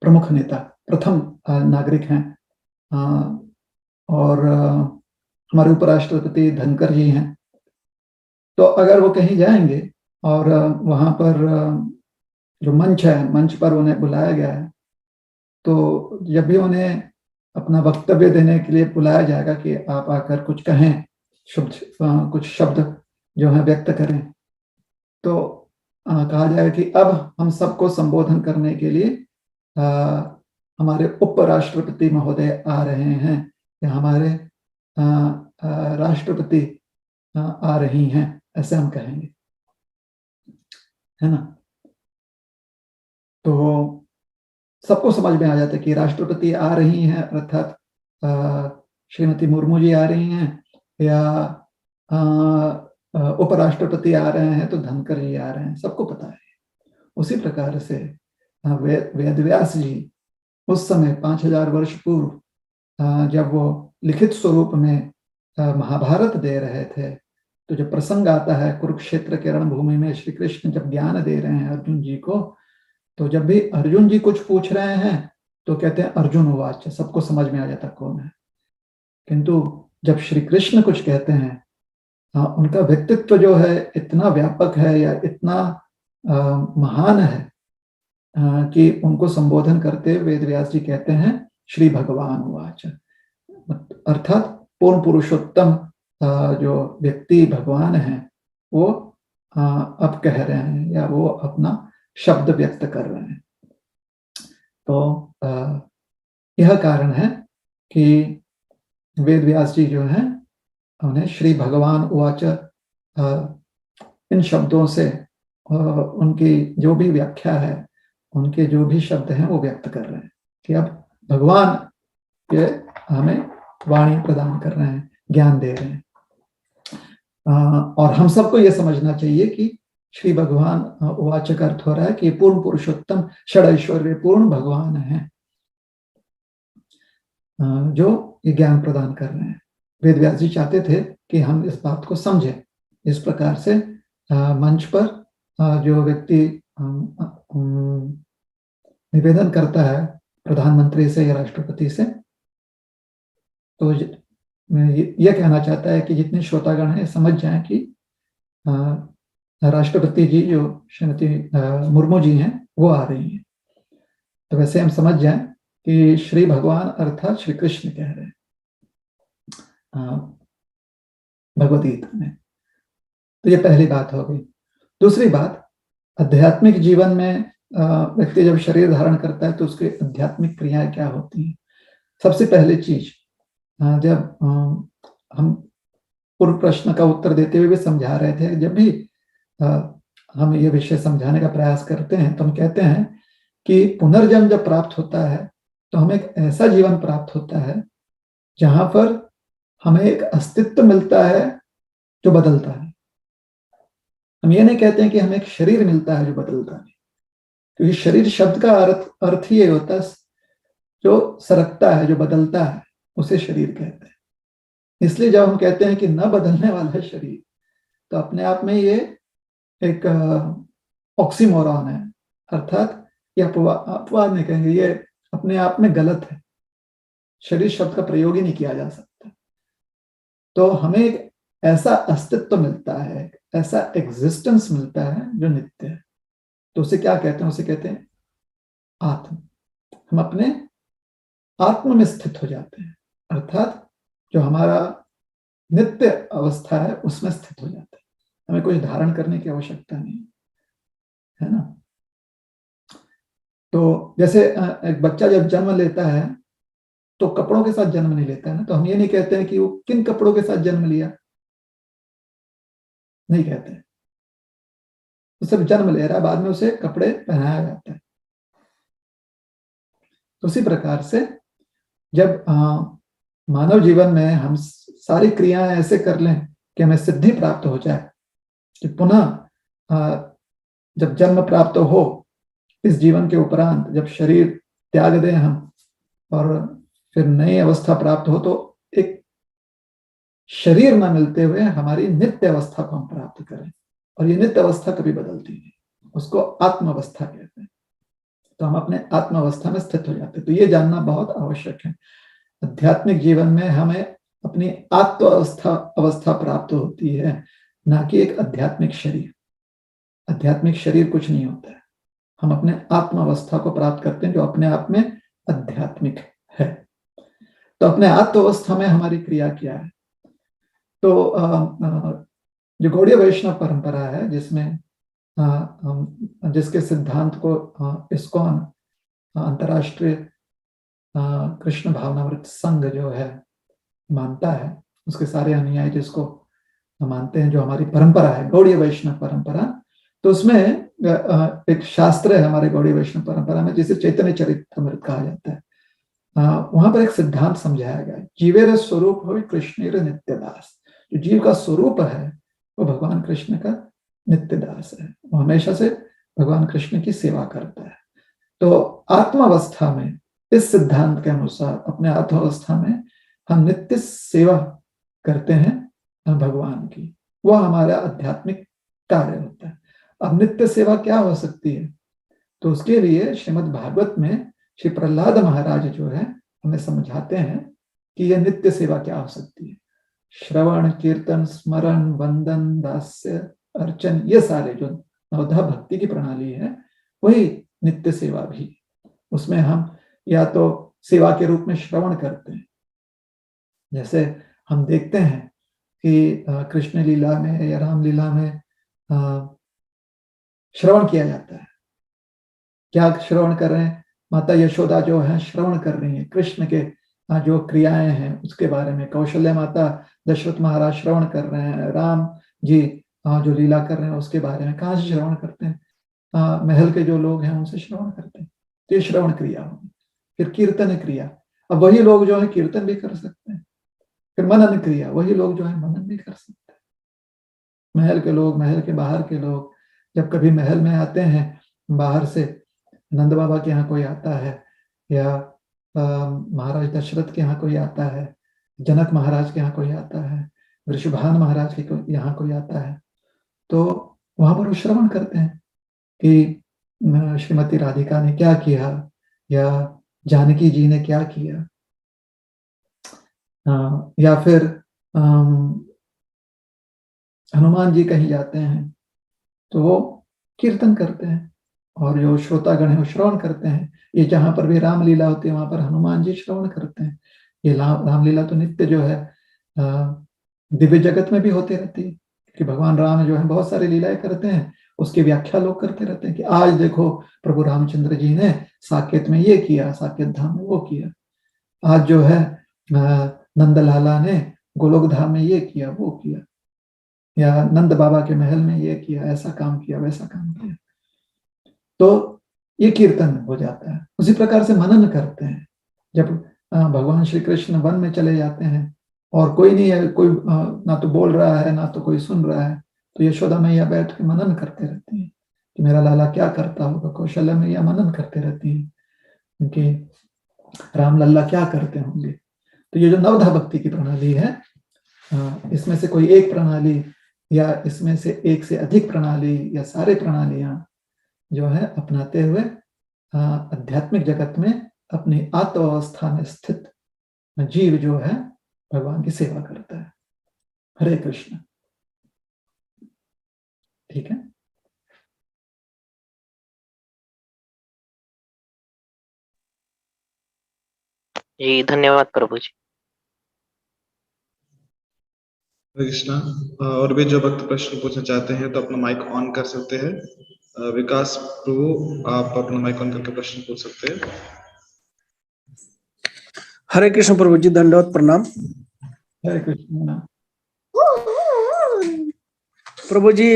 [SPEAKER 2] प्रमुख नेता, प्रथम नागरिक हैं, और हमारे उपराष्ट्रपति धनखड़ जी हैं। तो अगर वो कहीं जाएंगे और वहां पर जो मंच है, मंच पर उन्हें बुलाया गया है, तो जब भी उन्हें अपना वक्तव्य देने के लिए बुलाया जाएगा कि आप आकर कुछ कहें, कुछ शब्द जो है व्यक्त करें, तो कहा जाएगा कि अब हम सबको संबोधन करने के लिए हमारे उपराष्ट्रपति महोदय आ रहे हैं, या हमारे राष्ट्रपति आ रही हैं, ऐसे हम कहेंगे, है ना। तो सबको समझ में आ जाता है कि राष्ट्रपति आ रही हैं, अर्थात श्रीमती मुर्मू जी आ रही हैं, या उपराष्ट्रपति आ रहे हैं तो धनखड़ जी आ रहे हैं, सबको पता है। उसी प्रकार से वेद व्यास जी उस समय 5000 वर्ष पूर्व जब वो लिखित स्वरूप में महाभारत दे रहे थे, तो जब प्रसंग आता है कुरुक्षेत्र के रणभूमि में श्री कृष्ण जब ज्ञान दे रहे हैं अर्जुन जी को, तो जब भी अर्जुन जी कुछ पूछ रहे हैं तो कहते हैं अर्जुन उवाच, सबको समझ में आ जाता कौन है। किंतु जब श्री कृष्ण कुछ कहते हैं, उनका व्यक्तित्व जो है इतना व्यापक है या इतना महान है कि उनको संबोधन करते वेद व्यास जी कहते हैं श्री भगवान उवाच, अर्थात पूर्ण पुरुषोत्तम जो व्यक्ति भगवान है वो अब कह रहे हैं या वो अपना शब्द व्यक्त कर रहे हैं। तो यह कारण है कि वेद व्यास जी जो हैं उन्हें श्री भगवान उवाच इन शब्दों से उनकी जो भी व्याख्या है, उनके जो भी शब्द हैं वो व्यक्त कर रहे हैं कि अब भगवान ये हमें वाणी प्रदान कर रहे हैं, ज्ञान दे रहे हैं। और हम सबको ये समझना चाहिए कि श्री भगवान उवाच का अर्थ हो रहा है कि पूर्ण पुरुषोत्तम षडैश्वर्य पूर्ण भगवान हैं जो ये ज्ञान प्रदान कर रहे हैं। वेद व्यास जी चाहते थे कि हम इस बात को समझें। इस प्रकार से मंच पर जो व्यक्ति निवेदन करता है प्रधानमंत्री से या राष्ट्रपति से, तो यह कहना चाहता है कि जितने श्रोतागण हैं समझ जाएं कि राष्ट्रपति जी जो श्रीमती मुर्मू जी हैं वो आ रही हैं। तो वैसे हम समझ जाएं कि श्री भगवान अर्थात श्री कृष्ण कह रहे हैं भगवद गीता में। तो ये पहली बात हो गई। दूसरी बात, आध्यात्मिक जीवन में व्यक्ति जब शरीर धारण करता है तो उसकी आध्यात्मिक क्रियाएं क्या होती हैं। सबसे पहली चीज, जब हम पूर्व प्रश्न का उत्तर देते हुए भी समझा रहे थे, जब भी हम ये विषय समझाने का प्रयास करते हैं तो हम कहते हैं कि पुनर्जन्म जब प्राप्त होता है तो हमें एक ऐसा जीवन प्राप्त होता है जहां पर हमें एक अस्तित्व मिलता है जो बदलता है। हम ये नहीं कहते हैं कि हमें एक शरीर मिलता है जो बदलता है, क्योंकि शरीर शब्द का अर्थ ही ये होता है जो सरकता है, जो बदलता है, उसे शरीर कहते हैं। इसलिए जब हम कहते हैं कि न बदलने वाला शरीर, तो अपने आप में ये एक ऑक्सीमोरॉन है, अर्थात ये अपवाद नहीं कहेंगे, ये अपने आप में गलत है। शरीर शब्द का प्रयोग ही नहीं किया जा सकता। तो हमें एक ऐसा अस्तित्व मिलता है, ऐसा एग्जिस्टेंस मिलता है जो नित्य है। तो उसे क्या कहते हैं? उसे कहते हैं आत्म। हम अपने आत्म में स्थित हो जाते हैं, अर्थात जो हमारा नित्य अवस्था है उसमें स्थित हो जाते हैं। हमें कुछ धारण करने की आवश्यकता नहीं है ना। तो जैसे एक बच्चा जब जन्म लेता है तो कपड़ों के साथ जन्म नहीं लेता है ना। तो हम ये नहीं कहते हैं कि वो किन कपड़ों के साथ जन्म लिया, नहीं कहते। वो सिर्फ जन्म ले रहा है, बाद में उसे कपड़े पहनाया जाता है। तो उसी प्रकार से जब मानव जीवन में हम सारी क्रियाएं ऐसे कर लें कि हमें सिद्धि प्राप्त हो जाए, कि पुनः जब जन्म प्राप्त हो इस जीवन के उपरांत, जब शरीर त्याग दें हम और फिर नई अवस्था प्राप्त हो, तो एक शरीर न मिलते हुए हमारी नित्य अवस्था को हम प्राप्त करें। और ये नित्य अवस्था कभी बदलती नहीं, उसको आत्म अवस्था कहते हैं। तो हम अपने आत्म अवस्था में स्थित हो जाते हैं। तो ये जानना बहुत आवश्यक है। आध्यात्मिक जीवन में हमें अपनी आत्म अवस्था प्राप्त होती है, ना कि एक आध्यात्मिक शरीर। आध्यात्मिक शरीर कुछ नहीं होता है, हम अपने आत्म अवस्था को प्राप्त करते हैं जो अपने आप में आध्यात्मिक है। तो अपने आत्म अवस्था में हमारी क्रिया क्या है? तो जो गौड़ीय वैष्णव परंपरा है, जिसमें जिसके सिद्धांत को इस्कॉन अंतर्राष्ट्रीय कृष्ण भावनामृत संघ जो है मानता है, उसके सारे अनुयायी जिसको मानते हैं, जो हमारी परंपरा है गौड़ीय वैष्णव परंपरा, तो उसमें एक शास्त्र है हमारे गौड़ीय वैष्णव परंपरा में जिसे चैतन्य चरितामृत कहा जाता है। वहां पर एक सिद्धांत समझाया गया, जीवेर स्वरूप हो कृष्णेर नित्यदास। जो जीव का स्वरूप है वो भगवान कृष्ण का नित्य दास है, वो हमेशा से भगवान कृष्ण की सेवा करता है। तो आत्मावस्था में इस सिद्धांत के अनुसार अपने आत्मावस्था में हम नित्य सेवा करते हैं भगवान की, वह हमारा आध्यात्मिक कार्य होता है। अब नित्य सेवा क्या हो सकती है? तो उसके लिए श्रीमद् भागवत में श्री प्रहलाद महाराज जो है हमें समझाते हैं कि यह नित्य सेवा क्या हो सकती है। श्रवण, कीर्तन, स्मरण, वंदन, दास्य, अर्चन, ये सारे जो नवधा भक्ति की प्रणाली है वही नित्य सेवा भी। उसमें हम या तो सेवा के रूप में श्रवण करते हैं, जैसे हम देखते हैं कि कृष्ण लीला में या राम लीला में श्रवण किया जाता है। क्या श्रवण कर रहे हैं? माता यशोदा जो है श्रवण कर रही है कृष्ण के जो क्रियाएं हैं उसके बारे में। कौशल्या माता, दशरथ महाराज श्रवण कर रहे हैं। राम जी जो लीला कर रहे हैं उसके बारे में। कहाँ से श्रवण करते हैं? महल के जो लोग हैं उनसे श्रवण करते हैं। तो ये श्रवण क्रिया होगी। फिर कीर्तन क्रिया, अब वही लोग जो है कीर्तन भी कर सकते हैं। फिर मनन क्रिया, वही लोग जो है मनन भी कर सकते हैं। महल के लोग, महल के बाहर के लोग जब कभी महल में आते हैं बाहर से, नंद बाबा के यहाँ कोई आता है या महाराज दशरथ के यहाँ कोई आता है, जनक महाराज के यहाँ कोई आता है, वृषभान महाराज के यहाँ कोई आता है, तो वहां पर वो श्रवण करते हैं कि श्रीमती राधिका ने क्या किया या जानकी जी ने क्या किया। या फिर हनुमान जी कहीं जाते हैं तो वो कीर्तन करते हैं और जो श्रोतागण है वो श्रवण करते हैं। ये जहां पर भी रामलीला होती है वहां पर हनुमान जी श्रवण करते हैं। ये रामलीला तो नित्य जो है दिव्य जगत में भी होती रहती है कि भगवान राम जो है बहुत सारी लीलाएं करते हैं, उसकी व्याख्या लोग करते रहते हैं कि आज देखो प्रभु रामचंद्र जी ने साकेत में ये किया, साकेत धाम में वो किया, आज जो है नंदलाला ने गोलोक धाम में ये किया वो किया, या नंद बाबा के महल में ये किया, ऐसा काम किया वैसा काम किया। तो ये कीर्तन हो जाता है। उसी प्रकार से मनन करते हैं। जब भगवान श्री कृष्ण वन में चले जाते हैं और कोई नहीं है, कोई ना तो बोल रहा है ना तो कोई सुन रहा है, तो यशोदा मैया बैठ के मनन करते रहती है कि मेरा लाला क्या करता होगा। कौशल्या मैया मनन करते रहती है कि राम लल्ला क्या करते होंगे। तो ये जो नवधा भक्ति की प्रणाली है, इसमें से कोई एक प्रणाली या इसमें से एक से अधिक प्रणाली या सारे प्रणालियां जो है अपनाते हुए आध्यात्मिक जगत में अपनी आत्म अवस्था में स्थित जीव जो है भगवान की सेवा करता है। हरे कृष्ण। ठीक है।
[SPEAKER 6] जी धन्यवाद प्रभु जी।
[SPEAKER 1] हरे कृष्णा। और भी जो भक्त प्रश्न पूछना चाहते हैं तो अपना माइक ऑन कर सकते हैं। विकास प्रभु, आप अपना माइक ऑन करके प्रश्न पूछ सकते हैं।
[SPEAKER 4] हरे कृष्ण प्रभु जी, दंडवत प्रणाम।
[SPEAKER 2] हरे कृष्ण।
[SPEAKER 4] प्रभु जी,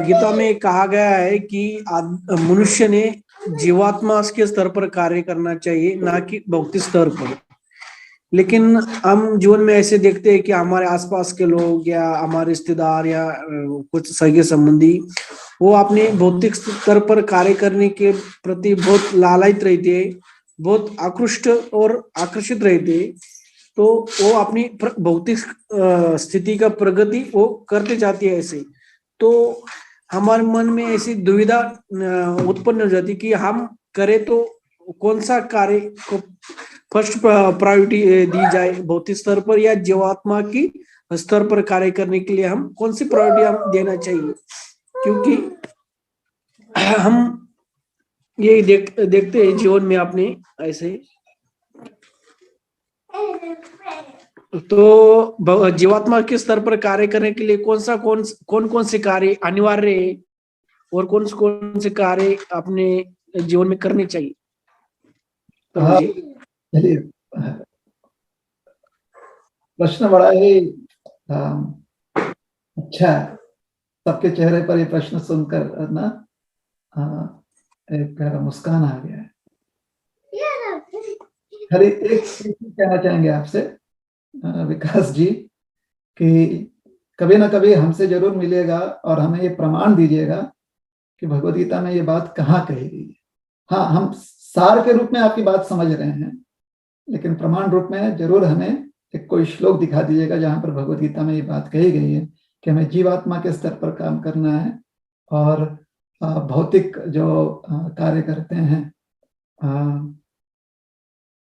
[SPEAKER 4] गीता में कहा गया है कि मनुष्य ने जीवात्मा के स्तर पर कार्य करना चाहिए, ना कि भौतिक स्तर पर। लेकिन हम जीवन में ऐसे देखते हैं कि हमारे आसपास के लोग या हमारे रिश्तेदार या कुछ सगे संबंधी वो अपने भौतिक स्तर पर कार्य करने के प्रति बहुत लालायित रहते हैं, बहुत आकृष्ट और आकर्षित रहते हैं। तो वो अपनी भौतिक स्थिति का प्रगति वो करते जाती है ऐसे। तो हमारे मन में ऐसी दुविधा उत्पन्न हो जाती कि हम करें तो कौन सा कार्य को फर्स्ट प्रायोरिटी दी जाए, भौतिक स्तर पर या जीवात्मा की स्तर पर कार्य करने के लिए हम कौन सी प्रायोरिटी हम देना चाहिए। क्योंकि हम ये देखते हैं जीवन में अपने ऐसे, तो जीवात्मा के स्तर पर कार्य करने के लिए कौन से कार्य अनिवार्य है और कौन से कार्य अपने जीवन में करने चाहिए।
[SPEAKER 2] चलिए, प्रश्न बड़ा ही अच्छा है। सबके चेहरे पर ये प्रश्न सुनकर ना एक मुस्कान आ गया है। खाली एक चीज कहना चाहेंगे आपसे विकास जी कि कभी ना कभी हमसे जरूर मिलेगा और हमें ये प्रमाण दीजिएगा कि भगवद गीता में ये बात कहाँ कही गई है। हाँ, हम सार के रूप में आपकी बात समझ रहे हैं, लेकिन प्रमाण रूप में जरूर हमें एक कोई श्लोक दिखा दीजिएगा जहां पर भगवद गीता में ये बात कही गई है कि हमें जीवात्मा के स्तर पर काम करना है और भौतिक जो कार्य करते हैं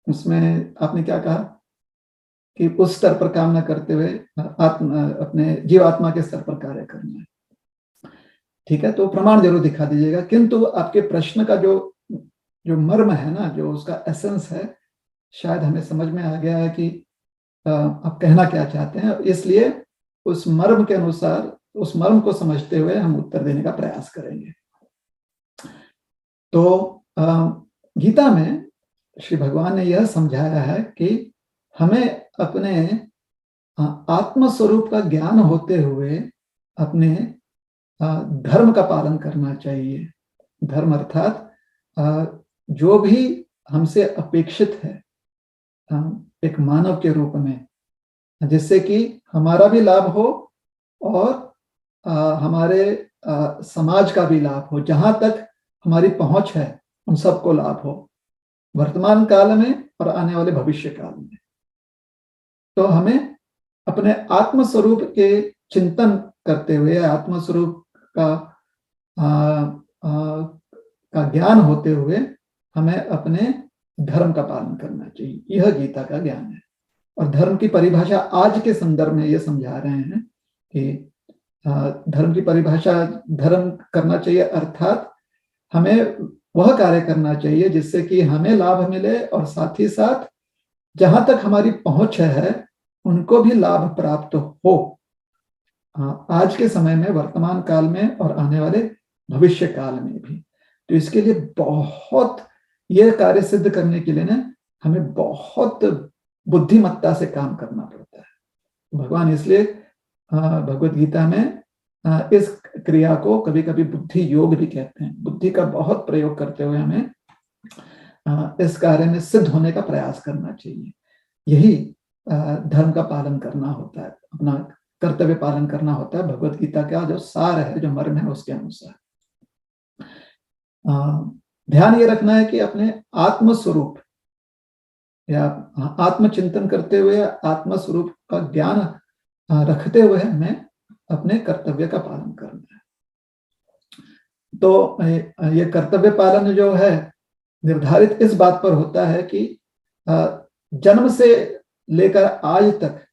[SPEAKER 2] उसमें आपने क्या कहा कि उस स्तर पर काम न करते हुए अपने जीवात्मा के स्तर पर कार्य करना है। ठीक है, तो प्रमाण जरूर दिखा दीजिएगा। किंतु आपके प्रश्न का जो मर्म है ना, जो उसका एसेंस है, शायद हमें समझ में आ गया है कि आप कहना क्या चाहते हैं। इसलिए उस मर्म के अनुसार उस मर्म को समझते हुए हम उत्तर देने का प्रयास करेंगे। तो गीता में श्री भगवान ने यह समझाया है कि हमें अपने आत्म स्वरूप का ज्ञान होते हुए अपने धर्म का पालन करना चाहिए। धर्म अर्थात जो भी हमसे अपेक्षित है एक मानव के रूप में, जिससे कि हमारा भी लाभ हो और हमारे समाज का भी लाभ हो, जहां तक हमारी पहुंच है उन सबको लाभ हो, वर्तमान काल में और आने वाले भविष्य काल में। तो हमें अपने आत्म स्वरूप के चिंतन करते हुए, आत्म स्वरूप का ज्ञान होते हुए हमें अपने धर्म का पालन करना चाहिए। यह गीता का ज्ञान है। और धर्म की परिभाषा आज के संदर्भ में ये समझा रहे हैं कि धर्म की परिभाषा, धर्म करना चाहिए अर्थात हमें वह कार्य करना चाहिए जिससे कि हमें लाभ मिले और साथ ही साथ जहां तक हमारी पहुंच है उनको भी लाभ प्राप्त हो, आज के समय में, वर्तमान काल में और आने वाले भविष्य काल में भी। तो इसके लिए बहुत, यह कार्य सिद्ध करने के लिए ना हमें बहुत बुद्धिमत्ता से काम करना पड़ता है। भगवान इसलिए भगवत गीता में इस क्रिया को कभी कभी बुद्धि योग भी कहते हैं। बुद्धि का बहुत प्रयोग करते हुए हमें इस कार्य में सिद्ध होने का प्रयास करना चाहिए। यही धर्म का पालन करना होता है, अपना कर्तव्य पालन करना होता है। भगवत गीता का जो सार है, जो मर्म है, उसके अनुसार ध्यान ये रखना है कि अपने आत्म स्वरूप या आत्मचिंतन करते हुए आत्म स्वरूप का ज्ञान रखते हुए हमें अपने कर्तव्य का पालन करना है। तो ये कर्तव्य पालन जो है निर्धारित इस बात पर होता है कि जन्म से लेकर आज तक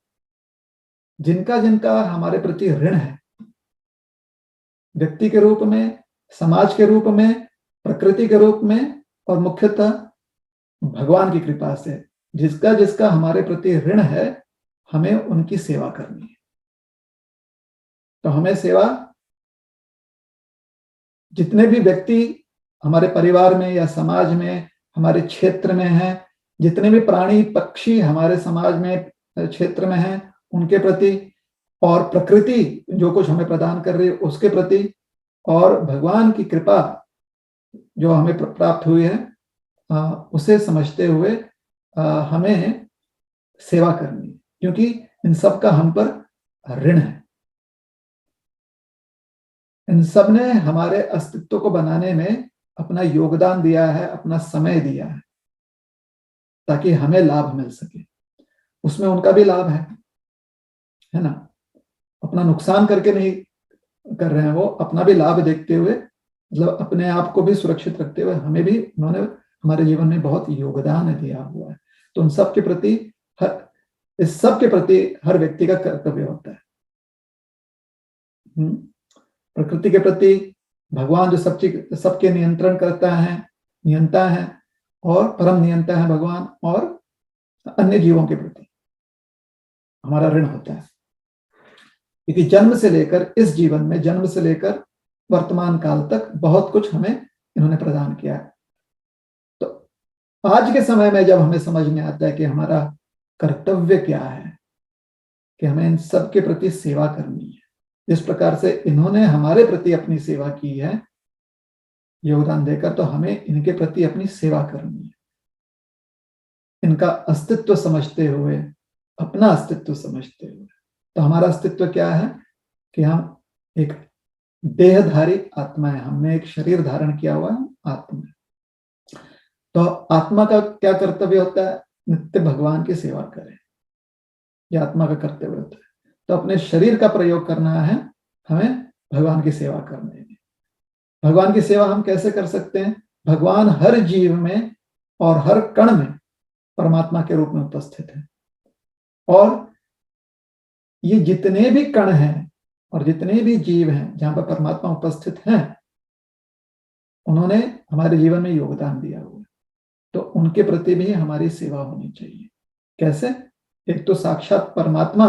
[SPEAKER 2] जिनका जिनका हमारे प्रति ऋण है, व्यक्ति के रूप में, समाज के रूप में, प्रकृति के रूप में और मुख्यतः भगवान की कृपा से जिसका जिसका हमारे प्रति ऋण है, हमें उनकी सेवा करनी है। तो हमें सेवा, जितने भी व्यक्ति हमारे परिवार में या समाज में, हमारे क्षेत्र में हैं, जितने भी प्राणी पक्षी हमारे समाज में, क्षेत्र में हैं, उनके प्रति, और प्रकृति जो कुछ हमें प्रदान कर रही है उसके प्रति, और भगवान की कृपा जो हमें प्राप्त हुई है उसे समझते हुए हमें सेवा करनी है, क्योंकि इन सब का हम पर ऋण है। इन सब ने हमारे अस्तित्व को बनाने में अपना योगदान दिया है, अपना समय दिया है, ताकि हमें लाभ मिल सके। उसमें उनका भी लाभ है ना। अपना नुकसान करके नहीं कर रहे हैं वो, अपना भी लाभ देखते हुए, मतलब अपने आप को भी सुरक्षित रखते हुए हमें भी उन्होंने हमारे जीवन में बहुत योगदान दिया हुआ है। तो उन सब के प्रति, इस सब के प्रति हर व्यक्ति का कर्तव्य होता है। प्रकृति के प्रति भगवान जो सबके नियंत्रण करता है, नियंता है, और परम नियंता है भगवान, और अन्य जीवों के प्रति हमारा ऋण होता है, क्योंकि जन्म से लेकर इस जीवन में, जन्म से लेकर वर्तमान काल तक बहुत कुछ हमें इन्होंने प्रदान किया है। तो आज के समय में जब हमें समझ में आता है कि हमारा कर्तव्य क्या है, कि हमें इन सब के प्रति सेवा करनी है, जिस प्रकार से इन्होंने हमारे प्रति अपनी सेवा की है योगदान देकर, तो हमें इनके प्रति अपनी सेवा करनी है। इनका अस्तित्व समझते हुए, अपना अस्तित्व समझते हुए। तो हमारा अस्तित्व क्या है कि हम एक देहधारी आत्मा है, हमने एक शरीर धारण किया हुआ है, आत्मा। तो आत्मा का क्या कर्तव्य होता है? नित्य भगवान की सेवा करें, यह आत्मा का कर्तव्य होता है। तो अपने शरीर का प्रयोग करना है हमें भगवान की सेवा करने में। भगवान की सेवा हम कैसे कर सकते हैं? भगवान हर जीव में और हर कण में परमात्मा के रूप में उपस्थित है, और ये जितने भी कण हैं और जितने भी जीव हैं जहां पर परमात्मा उपस्थित हैं, उन्होंने हमारे जीवन में योगदान दिया हुआ है। तो उनके प्रति भी हमारी सेवा होनी चाहिए। कैसे? एक तो साक्षात परमात्मा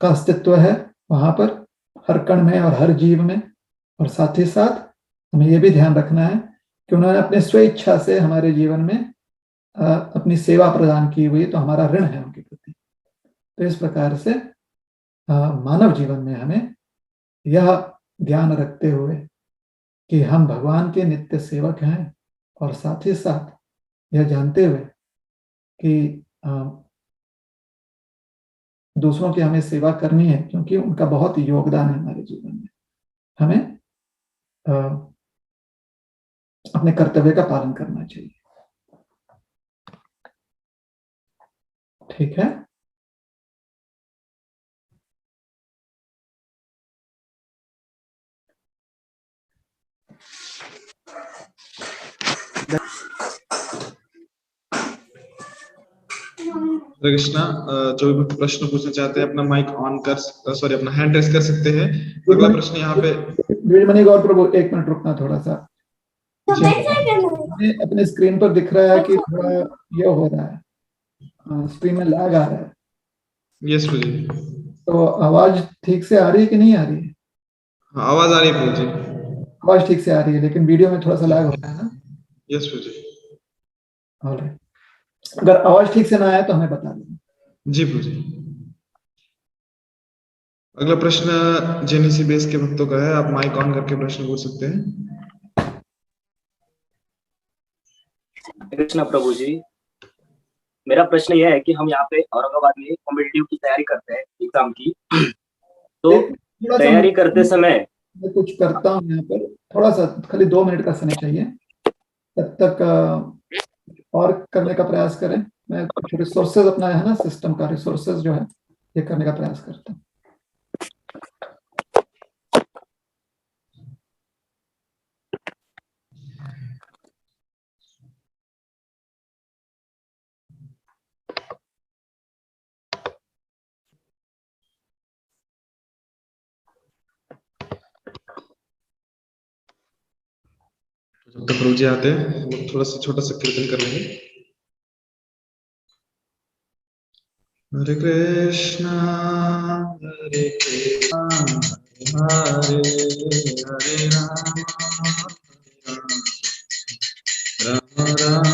[SPEAKER 2] का अस्तित्व है वहां पर हर कण में और हर जीव में। और साथ ही साथ हमें ये भी ध्यान रखना है कि उन्होंने अपने स्वेच्छा से हमारे जीवन में अपनी सेवा प्रदान की हुई, तो हमारा ऋण है उनके प्रति। तो इस प्रकार से मानव जीवन में हमें यह ध्यान रखते हुए कि हम भगवान के नित्य सेवक हैं, और साथ ही साथ यह जानते हुए कि दूसरों की हमें सेवा करनी है, क्योंकि उनका बहुत योगदान है हमारे जीवन में, हमें अपने कर्तव्य का पालन करना चाहिए। ठीक है।
[SPEAKER 1] हरे कृष्णा। जो भी प्रश्न पूछना चाहते हैं अपना माइक ऑन कर, सॉरी अपना हैंड रेस कर सकते हैं। अगला प्रश्न यहाँ पे
[SPEAKER 2] द्विजमणि गौर प्रभु, एक मिनट रुकना थोड़ा सा। अपने स्क्रीन पर दिख रहा है कि थोड़ा ये हो रहा है, स्क्रीन में लैग आ रहा है।
[SPEAKER 1] यस प्रभु जी।
[SPEAKER 2] तो आवाज ठीक से आ रही है कि नहीं आ रही है?
[SPEAKER 1] हाँ, आवाज आ रही है प्रभु जी।
[SPEAKER 2] आवाज ठीक से आ रही है, लेकिन वीडियो में थोड़ा सा लैग हो रहा है ना?
[SPEAKER 1] यस प्रभु जी।
[SPEAKER 2] ऑलराइट, अगर आवाज ठीक से ना आए तो हमें बता देना।
[SPEAKER 1] जी प्रभु जी। अगला प्रश्न जेनीसी बेस के भक्तों का है, आप माइक ऑन करके प्रश्न पूछ सकते हैं।
[SPEAKER 7] कृष्ण प्रभु जी, मेरा प्रश्न यह है कि हम यहाँ पे औरंगाबाद में कॉम्पिटिटिव की तैयारी करते हैं एग्जाम की, तो तैयारी करते समय
[SPEAKER 2] मैं कुछ करता हूँ यहाँ पर, थोड़ा सा खाली 2 मिनट का समय चाहिए, तब तक और करने का प्रयास करें। मैं कुछ रिसोर्सेज अपना है ना, सिस्टम का रिसोर्सेज जो है ये करने का प्रयास करता हूँ।
[SPEAKER 1] जब तक प्रभु जी आते हैं वो थोड़ा सा छोटा सा कीर्तन कर लेंगे। हरे कृष्णा हरे कृष्णा हरे हरे राम राम राम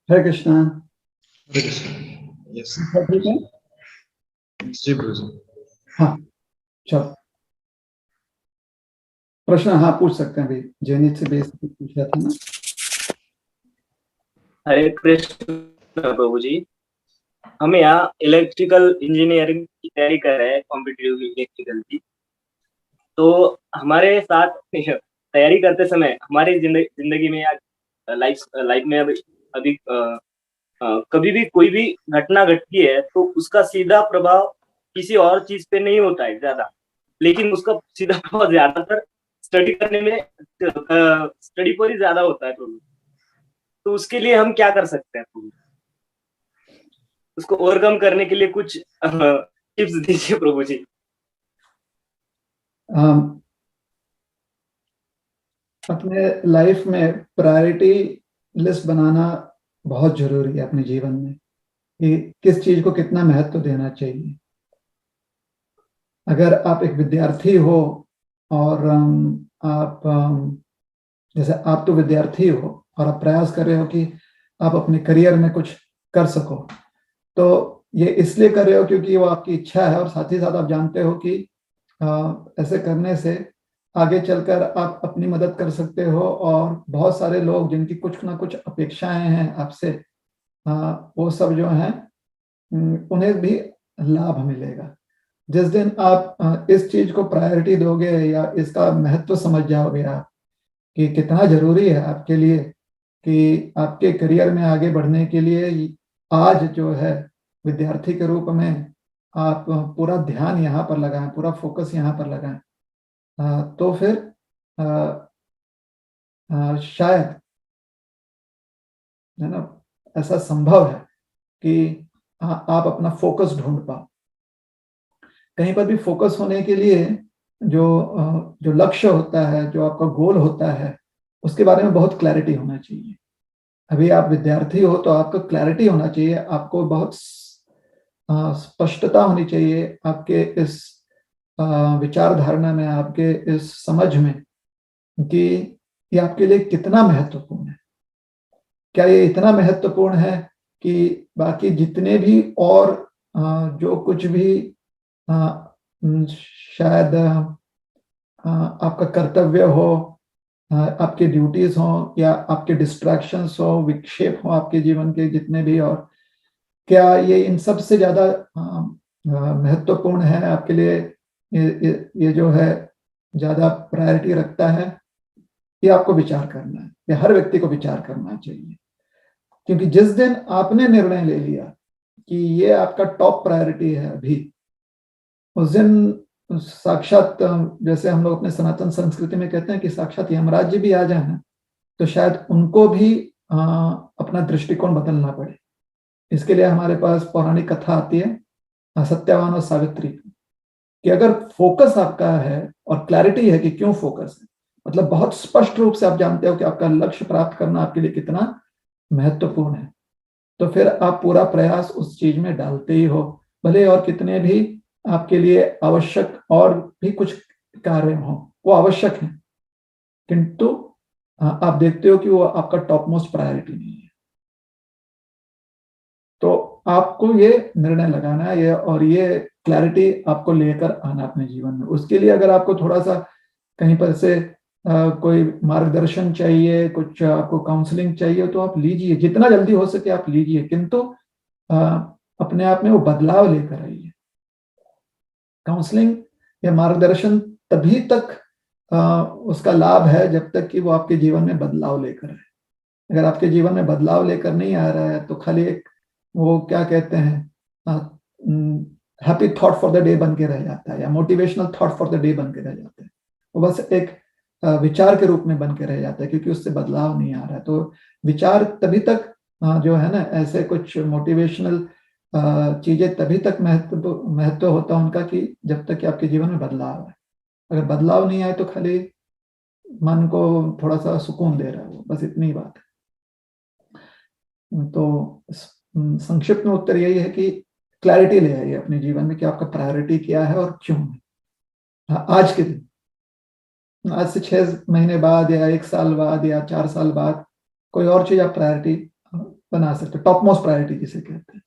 [SPEAKER 1] हरे
[SPEAKER 2] हरे कृष्णा।
[SPEAKER 1] हरे कृष्णा। यस
[SPEAKER 2] ठीक है।
[SPEAKER 1] जी प्रभु जी।
[SPEAKER 2] हाँ चलो, प्रश्न हाँ पूछ सकते हैं भाई, जेनित से बेस पूछा था ना।
[SPEAKER 7] हरे कृष्ण प्रभु जी, हम यहाँ इलेक्ट्रिकल इंजीनियरिंग की तैयारी कर रहे हैं, कॉम्पिटिटिव इलेक्ट्रिकल की। तो हमारे साथ तैयारी करते समय हमारी जिंदगी में या लाइफ में अभी कभी भी कोई भी घटना घटती है तो उसका सीधा प्रभाव किसी और चीज पे नहीं होता है ज्यादा, लेकिन उसका सीधा प्रभाव ज्यादातर स्टडी करने में स्टडी पर ही ज्यादा होता है प्रभु। तो उसके लिए हम क्या कर सकते हैं प्रभु? उसको ओवरकम करने के लिए कुछ टिप्स दीजिए प्रभु जी।
[SPEAKER 2] अपने लाइफ में प्रायोरिटी लिस्ट बनाना बहुत जरूरी है अपने जीवन में, कि किस चीज को कितना महत्व देना चाहिए। अगर आप एक विद्यार्थी हो और आप जैसे आप तो विद्यार्थी हो और आप प्रयास कर रहे हो कि आप अपने करियर में कुछ कर सको, तो ये इसलिए कर रहे हो क्योंकि वो आपकी इच्छा है, और साथ ही साथ आप जानते हो कि ऐसे करने से आगे चलकर आप अपनी मदद कर सकते हो, और बहुत सारे लोग जिनकी कुछ ना कुछ अपेक्षाएं हैं आपसे, वो सब जो हैं उन्हें भी लाभ मिलेगा। जिस दिन आप इस चीज को प्रायोरिटी दोगे या इसका महत्व समझ जाओगे आप कि कितना जरूरी है आपके लिए कि आपके करियर में आगे बढ़ने के लिए आज जो है विद्यार्थी के रूप में आप पूरा ध्यान यहाँ पर लगाएं, पूरा फोकस यहाँ पर लगाएं, तो फिर शायद, है ना, ऐसा संभव है कि आप अपना फोकस ढूंढ पाओ। कहीं पर भी फोकस होने के लिए जो लक्ष्य होता है, जो आपका गोल होता है, उसके बारे में बहुत क्लैरिटी होना चाहिए। अभी आप विद्यार्थी हो तो आपको क्लैरिटी होना चाहिए, आपको बहुत स्पष्टता होनी चाहिए आपके इस विचार धारणा में, आपके इस समझ में कि ये आपके लिए कितना महत्वपूर्ण है। क्या ये इतना महत्वपूर्ण है कि बाकी जितने भी और जो कुछ भी शायद आपका कर्तव्य हो, आपके ड्यूटीज हो, या आपके डिस्ट्रैक्शंस हो, विक्षेप हो आपके जीवन के जितने भी, और क्या ये इन सब से ज्यादा महत्वपूर्ण है आपके लिए, ये जो है ज्यादा प्रायोरिटी रखता है? ये आपको विचार करना है, ये हर व्यक्ति को विचार करना चाहिए। क्योंकि जिस दिन आपने निर्णय ले लिया कि ये आपका टॉप प्रायोरिटी है अभी, उस दिन साक्षात, जैसे हम लोग अपने सनातन संस्कृति में कहते हैं कि साक्षात यमराज जी भी आ जाए ना, तो शायद उनको भी अपना दृष्टिकोण बदलना पड़े। इसके लिए हमारे पास पौराणिक कथा आती है सत्यवान और सावित्री कि अगर फोकस आपका है और क्लैरिटी है कि क्यों फोकस है, मतलब बहुत स्पष्ट रूप से आप जानते हो कि आपका लक्ष्य प्राप्त करना आपके लिए कितना महत्वपूर्ण है, तो फिर आप पूरा प्रयास उस चीज में डालते ही हो, भले और कितने भी आपके लिए आवश्यक और भी कुछ कार्य हो, वो आवश्यक है, किंतु आप देखते हो कि वो आपका टॉप मोस्ट प्रायोरिटी नहीं है। तो आपको ये निर्णय लगाना है, ये और ये क्लैरिटी आपको लेकर आना अपने जीवन में। उसके लिए अगर आपको थोड़ा सा कहीं पर से कोई मार्गदर्शन चाहिए, कुछ आपको काउंसलिंग चाहिए, तो आप लीजिए, जितना जल्दी हो सके आप लीजिए, किंतु अपने आप में वो बदलाव लेकर आइए। काउंसलिंग या मार्गदर्शन तभी तक उसका लाभ है जब तक कि वो आपके जीवन में बदलाव लेकर आए। अगर आपके जीवन में बदलाव लेकर नहीं आ रहा है तो खाली एक, वो क्या कहते हैं, happy thought for the day बन के रह जाता है, या motivational thought for the day बन के रह जाता है, वो बस एक विचार के रूप में बन के रह जाता है, क्योंकि उससे बदलाव नहीं आ रहा है। तो विचार तभी तक जो है ना, ऐसे कुछ मोटिवेशनल चीजें तभी तक महत्व होता है उनका कि जब तक कि आपके जीवन में बदलाव है। अगर बदलाव नहीं आए तो खाली मन को थोड़ा सा सुकून दे रहा है, वो बस इतनी बात है। तो संक्षिप्त में उत्तर यही है कि क्लैरिटी ले आइए अपने जीवन में कि आपका प्रायोरिटी क्या है और क्यों है। आज के दिन, आज से 6 महीने बाद या 1 साल बाद या 4 साल बाद कोई और चीज आप प्रायोरिटी बना सकते हो, टॉप मोस्ट प्रायोरिटी जिसे कहते हैं।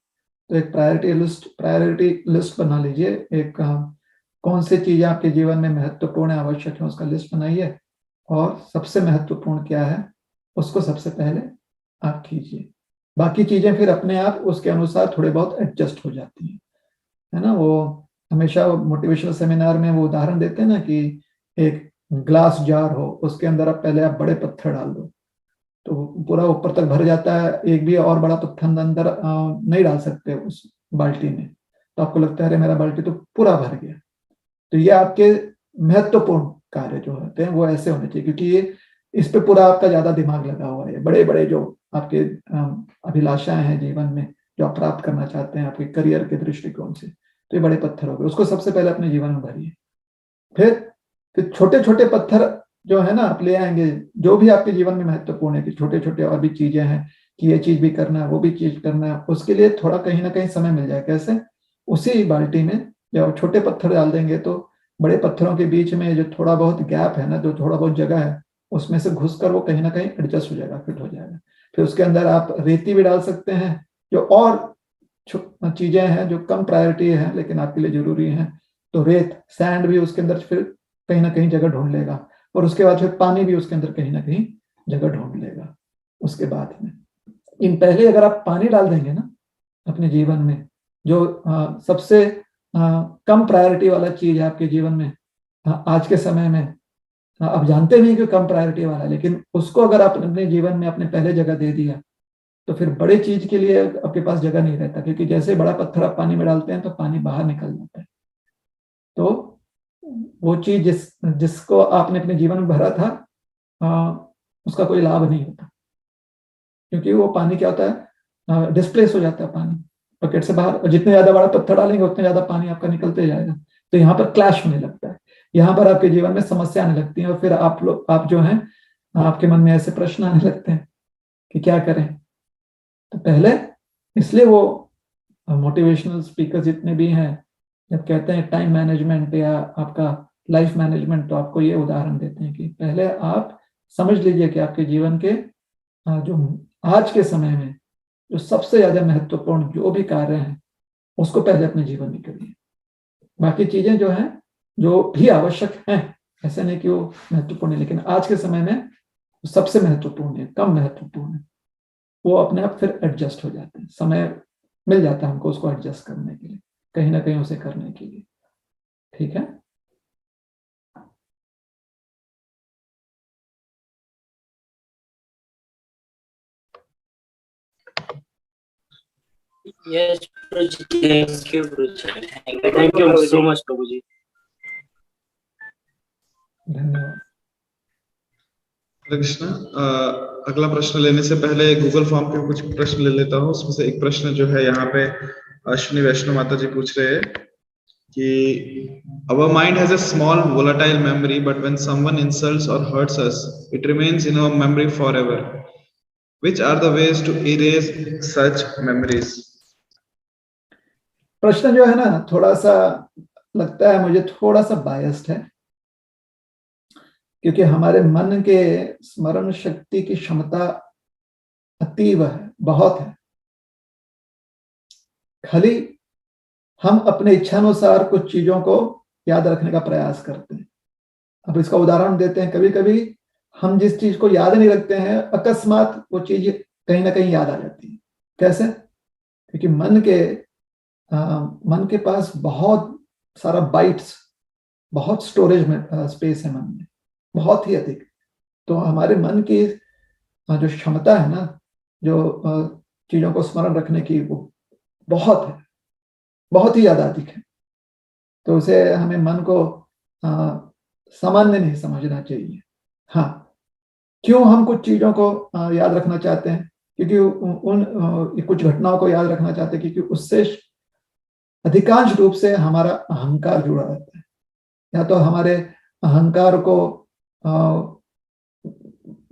[SPEAKER 2] तो एक प्रायोरिटी लिस्ट बना लीजिए, एक कौन सी चीजें आपके जीवन में महत्वपूर्ण है, आवश्यक है, उसका लिस्ट बनाइए, और सबसे महत्वपूर्ण क्या है उसको सबसे पहले आप कीजिए। बाकी चीजें फिर अपने आप उसके अनुसार थोड़े बहुत एडजस्ट हो जाती हैं, है ना। वो हमेशा मोटिवेशनल सेमिनार में वो उदाहरण देते हैं ना कि एक ग्लास जार हो, उसके अंदर आप पहले आप बड़े पत्थर डाल दो तो पूरा ऊपर तक भर जाता है, एक भी और बड़ा पत्थर अंदर नहीं डाल सकते उस बाल्टी में, तो आपको लगता है अरे मेरा बाल्टी तो पूरा भर गया। तो ये आपके महत्वपूर्ण कार्य जो होते हैं वो ऐसे होने चाहिए, क्योंकि ये इस पे पूरा आपका ज्यादा दिमाग लगा हुआ है। बड़े बड़े जो आपके अभिलाषाएं हैं जीवन में, जो आप प्राप्त करना चाहते हैं आपके करियर के दृष्टिकोण से, तो ये बड़े पत्थर हो गए, उसको सबसे पहले अपने जीवन में भरिए। फिर छोटे छोटे पत्थर जो है ना आप ले आएंगे, जो भी आपके जीवन में महत्वपूर्ण है कि छोटे छोटे और भी चीजें हैं कि ये चीज भी करना है, वो भी चीज करना है, उसके लिए थोड़ा कहीं ना कहीं समय मिल जाए। कैसे? उसी बाल्टी में जब छोटे पत्थर डाल देंगे तो बड़े पत्थरों के बीच में जो थोड़ा बहुत गैप है ना, जो थोड़ा बहुत जगह है, उसमें से घुसकर वो कहीं ना कहीं एडजस्ट हो जाएगा, फिट हो जाएगा। फिर उसके अंदर आप रेती भी डाल सकते हैं, जो और चीजें हैं जो कम प्रायोरिटी है लेकिन आपके लिए जरूरी है, तो रेत, सैंड भी उसके अंदर फिर कहीं ना कहीं जगह ढूंढ लेगा, और उसके बाद फिर पानी भी उसके अंदर कहीं ना कहीं जगह ढूंढ लेगा। उसके बाद में इन पहले अगर आप पानी डाल देंगे ना अपने जीवन में, जो सबसे कम प्रायोरिटी वाला चीज है आपके जीवन में आज के समय में, आप जानते नहीं कि कम प्रायोरिटी वाला, लेकिन उसको अगर आप अपने जीवन में अपने पहले जगह दे दिया तो फिर बड़े चीज के लिए आपके पास जगह नहीं रहता, क्योंकि जैसे बड़ा पत्थर आप पानी में डालते हैं तो पानी बाहर निकल जाता है। तो वो चीज जिसको आपने अपने जीवन में भरा था उसका कोई लाभ नहीं होता, क्योंकि वो पानी क्या होता है, डिस्प्लेस हो जाता है पानी बकेट से बाहर, और जितने ज्यादा बड़ा पत्थर डालेंगे उतने ज्यादा पानी आपका निकलते जाएगा। तो यहाँ पर क्लैश होने लगता है, यहाँ पर आपके जीवन में समस्या आने लगती है, और फिर आप जो हैं आपके मन में ऐसे प्रश्न आने लगते हैं कि क्या करें। तो पहले इसलिए वो मोटिवेशनल स्पीकर जितने भी हैं जब कहते हैं टाइम मैनेजमेंट या आपका लाइफ मैनेजमेंट, तो आपको ये उदाहरण देते हैं कि पहले आप समझ लीजिए कि आपके जीवन के जो आज के समय में जो सबसे ज्यादा महत्वपूर्ण जो भी कार्य हैं उसको पहले अपने जीवन में करिए। बाकी चीजें जो हैं जो भी आवश्यक हैं, ऐसे नहीं कि वो महत्वपूर्ण है, लेकिन आज के समय में सबसे महत्वपूर्ण है, कम महत्वपूर्ण है, वो अपने आप फिर एडजस्ट हो जाते हैं। समय मिल जाता है हमको उसको एडजस्ट करने के लिए, कहीं ना कहीं उसे करने के लिए। ठीक है।
[SPEAKER 7] Yes, Prabhuji. Thank you, Prabhuji. Thank you so much, Prabhuji.
[SPEAKER 2] धन्यवाद।
[SPEAKER 1] हरे कृष्णा। अगला प्रश्न लेने से पहले गूगल फॉर्म पे कुछ प्रश्न ले लेता हूँ। उसमें से एक प्रश्न जो है यहाँ पे अश्विनी वैष्णव माता जी पूछ रहे हैं कि our mind has a small volatile memory, but when someone insults or hurts us, it remains in our memory forever. Which are the ways to erase such memories?
[SPEAKER 2] प्रश्न जो है ना थोड़ा सा लगता है मुझे थोड़ा सा बायस्ड है, क्योंकि हमारे मन के स्मरण शक्ति की क्षमता अतीव है, बहुत है। खाली हम अपने इच्छानुसार कुछ चीजों को याद रखने का प्रयास करते हैं। अब इसका उदाहरण देते हैं, कभी कभी हम जिस चीज को याद नहीं रखते हैं, अकस्मात वो चीज कहीं ना कहीं याद आ जाती है। कैसे? क्योंकि मन के पास बहुत सारा बाइट्स, बहुत स्टोरेज में स्पेस है मन में, बहुत ही अधिक। तो हमारे मन की जो क्षमता है ना, जो चीजों को स्मरण रखने की, वो बहुत है, बहुत ही ज्यादा अधिक है। तो उसे हमें मन को सामान्य नहीं समझना चाहिए। हाँ, क्यों हम कुछ चीजों को याद रखना चाहते हैं? क्योंकि उन कुछ घटनाओं को याद रखना चाहते हैं, क्योंकि उससे अधिकांश रूप से हमारा अहंकार जुड़ा रहता है। या तो हमारे अहंकार को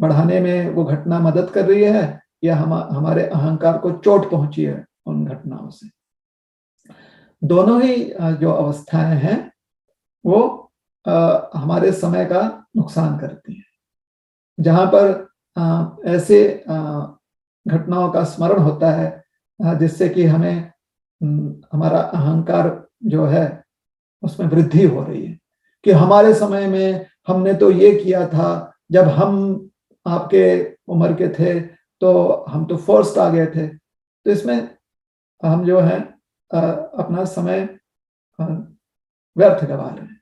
[SPEAKER 2] बढ़ाने में वो घटना मदद कर रही है, या हमारे अहंकार को चोट पहुंची है उन घटनाओं से। दोनों ही जो अवस्थाएं हैं वो हमारे समय का नुकसान करती हैं। जहां पर ऐसे घटनाओं का स्मरण होता है जिससे कि हमें हमारा अहंकार जो है उसमें वृद्धि हो रही है, कि हमारे समय में हमने तो ये किया था, जब हम आपके उम्र के थे तो हम तो फर्स्ट आ गए थे। तो इसमें हम जो है अपना समय व्यर्थ गवा रहे हैं।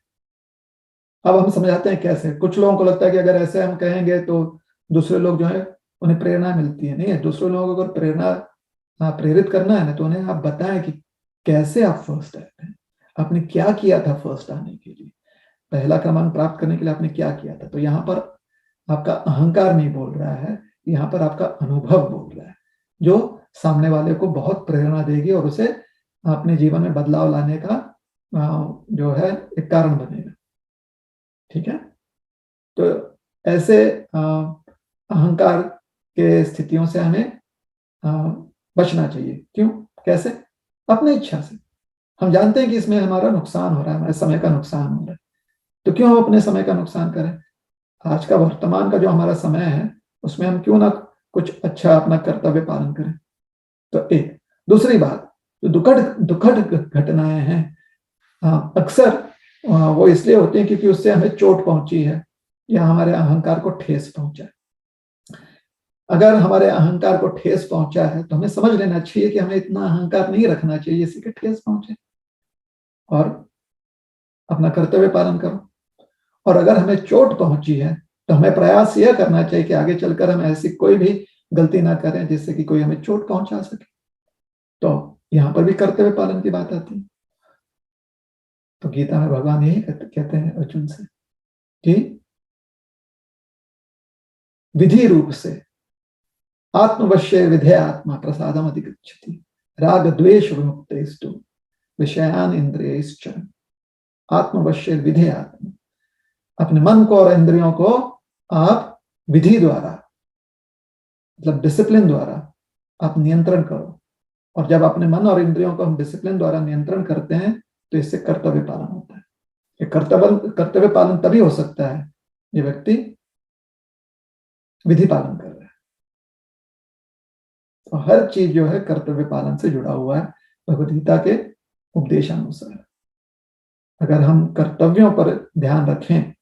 [SPEAKER 2] अब हम समझाते हैं कैसे। कुछ लोगों को लगता है कि अगर ऐसे हम कहेंगे तो दूसरे लोग जो है उन्हें प्रेरणा मिलती है। नहीं है, दूसरे लोगों को अगर प्रेरित करना है ना, तो उन्हें आप बताएं कि कैसे आप फर्स्ट आए थे, आपने क्या किया था फर्स्ट आने के लिए, पहला क्रमांक प्राप्त करने के लिए आपने क्या किया था। तो यहाँ पर आपका अहंकार नहीं बोल रहा है, यहाँ पर आपका अनुभव बोल रहा है, जो सामने वाले को बहुत प्रेरणा देगी और उसे अपने जीवन में बदलाव लाने का जो है एक कारण बनेगा। ठीक है। तो ऐसे अहंकार के स्थितियों से हमें बचना चाहिए। क्यों? कैसे? अपनी इच्छा से। हम जानते हैं कि इसमें हमारा नुकसान हो रहा है, हमारे समय का नुकसान हो रहा है, तो क्यों हम अपने समय का नुकसान करें? आज का वर्तमान का जो हमारा समय है उसमें हम क्यों ना कुछ अच्छा अपना कर्तव्य पालन करें। तो एक दूसरी बात, जो दुखद घटनाएं हैं अक्सर वो इसलिए होती हैं क्योंकि उससे हमें चोट पहुंची है या हमारे अहंकार को ठेस पहुंचा है। अगर हमारे अहंकार को ठेस पहुंचा है तो हमें समझ लेना चाहिए कि हमें इतना अहंकार नहीं रखना चाहिए जिससे कि ठेस पहुंचे, और अपना कर्तव्य पालन करो। और अगर हमें चोट पहुंची है तो हमें प्रयास यह करना चाहिए कि आगे चलकर हम ऐसी कोई भी गलती ना करें जिससे कि कोई हमें चोट पहुंचा सके। तो यहां पर भी कर्तव्य पालन की बात आती है। तो गीता में भगवान यही कहते हैं अर्जुन से कि विधि रूप से आत्मवश्य विधेयात्मा प्रसादम अधिगच्छति राग द्वेष विमुक्तेस्तु विषयान इंद्रियश्च आत्मवश्य विधेयात्मा। अपने मन को और इंद्रियों को आप विधि द्वारा, मतलब डिसिप्लिन द्वारा आप नियंत्रण करो। और जब अपने मन और इंद्रियों को हम डिसिप्लिन द्वारा नियंत्रण करते हैं तो इससे कर्तव्य पालन होता है। ये कर्तव्य पालन तभी हो सकता है ये व्यक्ति विधि पालन कर रहा है। तो हर चीज जो है कर्तव्य पालन से जुड़ा हुआ है भगवद गीता के उपदेशानुसार। अगर हम कर्तव्यों पर ध्यान रखें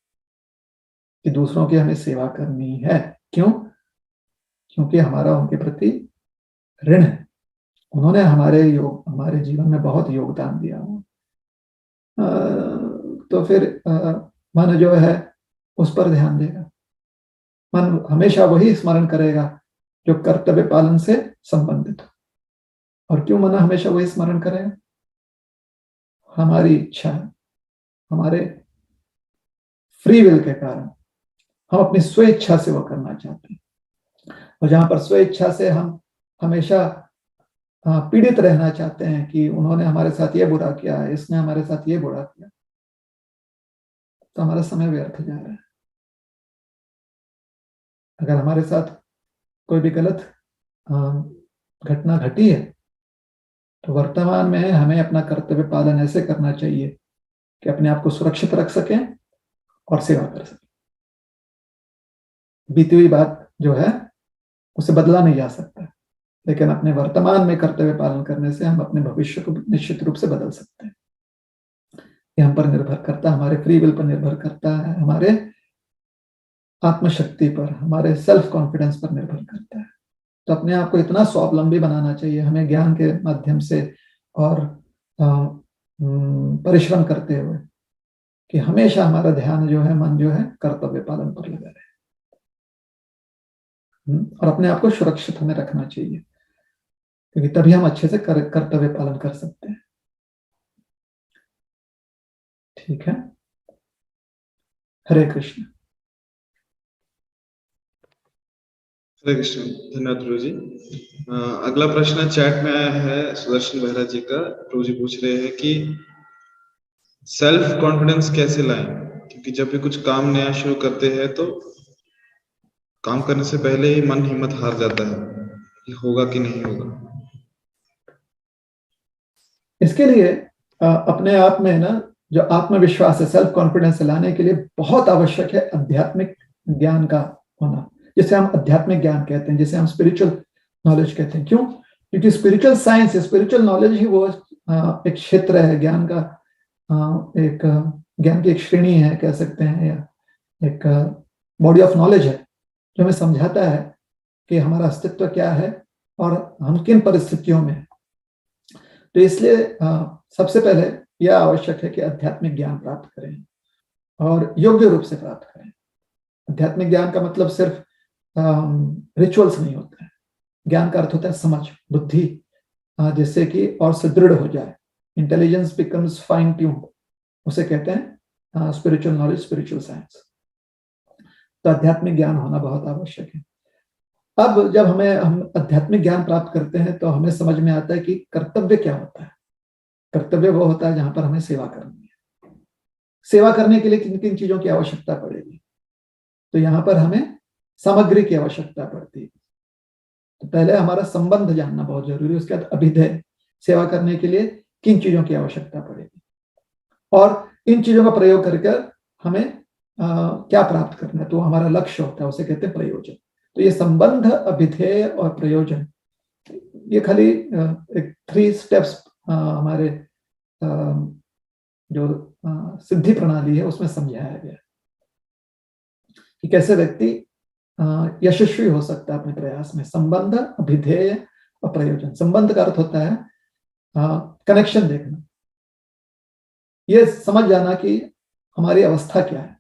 [SPEAKER 2] कि दूसरों की हमें सेवा करनी है, क्यों? क्योंकि हमारा उनके प्रति ऋण है। उन्होंने हमारे जीवन में बहुत योगदान दिया हो। तो फिर मन जो है उस पर ध्यान देगा। मन हमेशा वही स्मरण करेगा जो कर्तव्य पालन से संबंधित हो। और क्यों मन हमेशा वही स्मरण करेगा? हमारी इच्छा, हमारे फ्री विल के कारण हम अपनी स्वेच्छा से वो करना चाहते हैं। और जहां पर स्वेच्छा से हम हमेशा पीड़ित रहना चाहते हैं कि उन्होंने हमारे साथ ये बुरा किया है, इसने हमारे साथ ये बुरा किया, तो हमारा समय व्यर्थ जा रहा है। अगर हमारे साथ कोई भी गलत घटना घटी है तो वर्तमान में हमें अपना कर्तव्य पालन ऐसे करना चाहिए कि अपने आप को सुरक्षित रख सकें और सेवा कर सकें। बीती हुई बात जो है उसे बदला नहीं जा सकता, लेकिन अपने वर्तमान में कर्तव्य पालन करने से हम अपने भविष्य को निश्चित रूप से बदल सकते हैं। ये हम पर निर्भर करता है, हमारे फ्री विल पर निर्भर करता है, हमारे आत्मशक्ति पर, हमारे सेल्फ कॉन्फिडेंस पर निर्भर करता है। तो अपने आप को इतना स्वावलंबी बनाना चाहिए हमें ज्ञान के माध्यम से और परिश्रम करते हुए कि हमेशा हमारा ध्यान जो है, मन जो है कर्तव्य पालन पर लगा रहे। और अपने आप को सुरक्षित हमें रखना चाहिए क्योंकि तभी हम अच्छे से कर्तव्य पालन कर सकते हैं। ठीक है, हरे कृष्ण।
[SPEAKER 1] हरे कृष्ण। धन्यवाद प्रभु जी। अगला प्रश्न चैट में आया है सुदर्शन बेहरा जी का। प्रभु जी पूछ रहे हैं कि सेल्फ कॉन्फिडेंस कैसे लाएं, क्योंकि जब भी कुछ काम नया शुरू करते हैं तो काम करने से पहले ही मन हिम्मत हार जाता है कि होगा कि नहीं होगा।
[SPEAKER 2] इसके लिए अपने आप में ना जो आत्मविश्वास है, सेल्फ कॉन्फिडेंस लाने के लिए बहुत आवश्यक है आध्यात्मिक ज्ञान का होना, जिसे हम आध्यात्मिक ज्ञान कहते हैं, जिसे हम स्पिरिचुअल नॉलेज कहते हैं। क्यों? क्योंकि स्पिरिचुअल साइंस, स्पिरिचुअल नॉलेज ही वो एक क्षेत्र है ज्ञान का, एक ज्ञान की एक श्रेणी है कह सकते हैं, या एक बॉडी ऑफ नॉलेज है जो हमें समझाता है कि हमारा अस्तित्व क्या है और हम किन परिस्थितियों में। तो इसलिए सबसे पहले यह आवश्यक है कि आध्यात्मिक ज्ञान प्राप्त करें और योग्य रूप से प्राप्त करें। आध्यात्मिक ज्ञान का मतलब सिर्फ रिचुअल्स नहीं होता है। ज्ञान का अर्थ होता है समझ, बुद्धि, जिससे कि और सुदृढ़ हो जाए। इंटेलिजेंस बिकम्स फाइन ट्यून्ड, उसे कहते हैं स्पिरिचुअल नॉलेज, स्पिरिचुअल साइंस। तो आध्यात्मिक ज्ञान होना बहुत आवश्यक है। अब जब हम आध्यात्मिक ज्ञान प्राप्त करते हैं तो हमें समझ में आता है कि कर्तव्य क्या होता है। कर्तव्य वो होता है जहां पर हमें सेवा करनी है। सेवा करने के लिए किन किन चीजों की आवश्यकता पड़ेगी? तो यहाँ पर हमें सामग्री की आवश्यकता पड़ती है। तो पहले हमारा संबंध जानना बहुत जरूरी है, उसके बाद अभिधेय, सेवा करने के लिए किन चीजों की आवश्यकता पड़ेगी और इन चीजों का प्रयोग करके हमें क्या प्राप्त करना है, तो हमारा लक्ष्य होता है, उसे कहते हैं प्रयोजन। तो ये संबंध, अभिधेय और प्रयोजन, ये खाली एक 3 स्टेप्स हमारे जो सिद्धि प्रणाली है उसमें समझाया गया कि कैसे व्यक्ति यशस्वी हो सकता है अपने प्रयास में। संबंध, अभिधेय और प्रयोजन। संबंध का अर्थ होता है कनेक्शन देखना, ये समझ जाना कि हमारी अवस्था क्या है,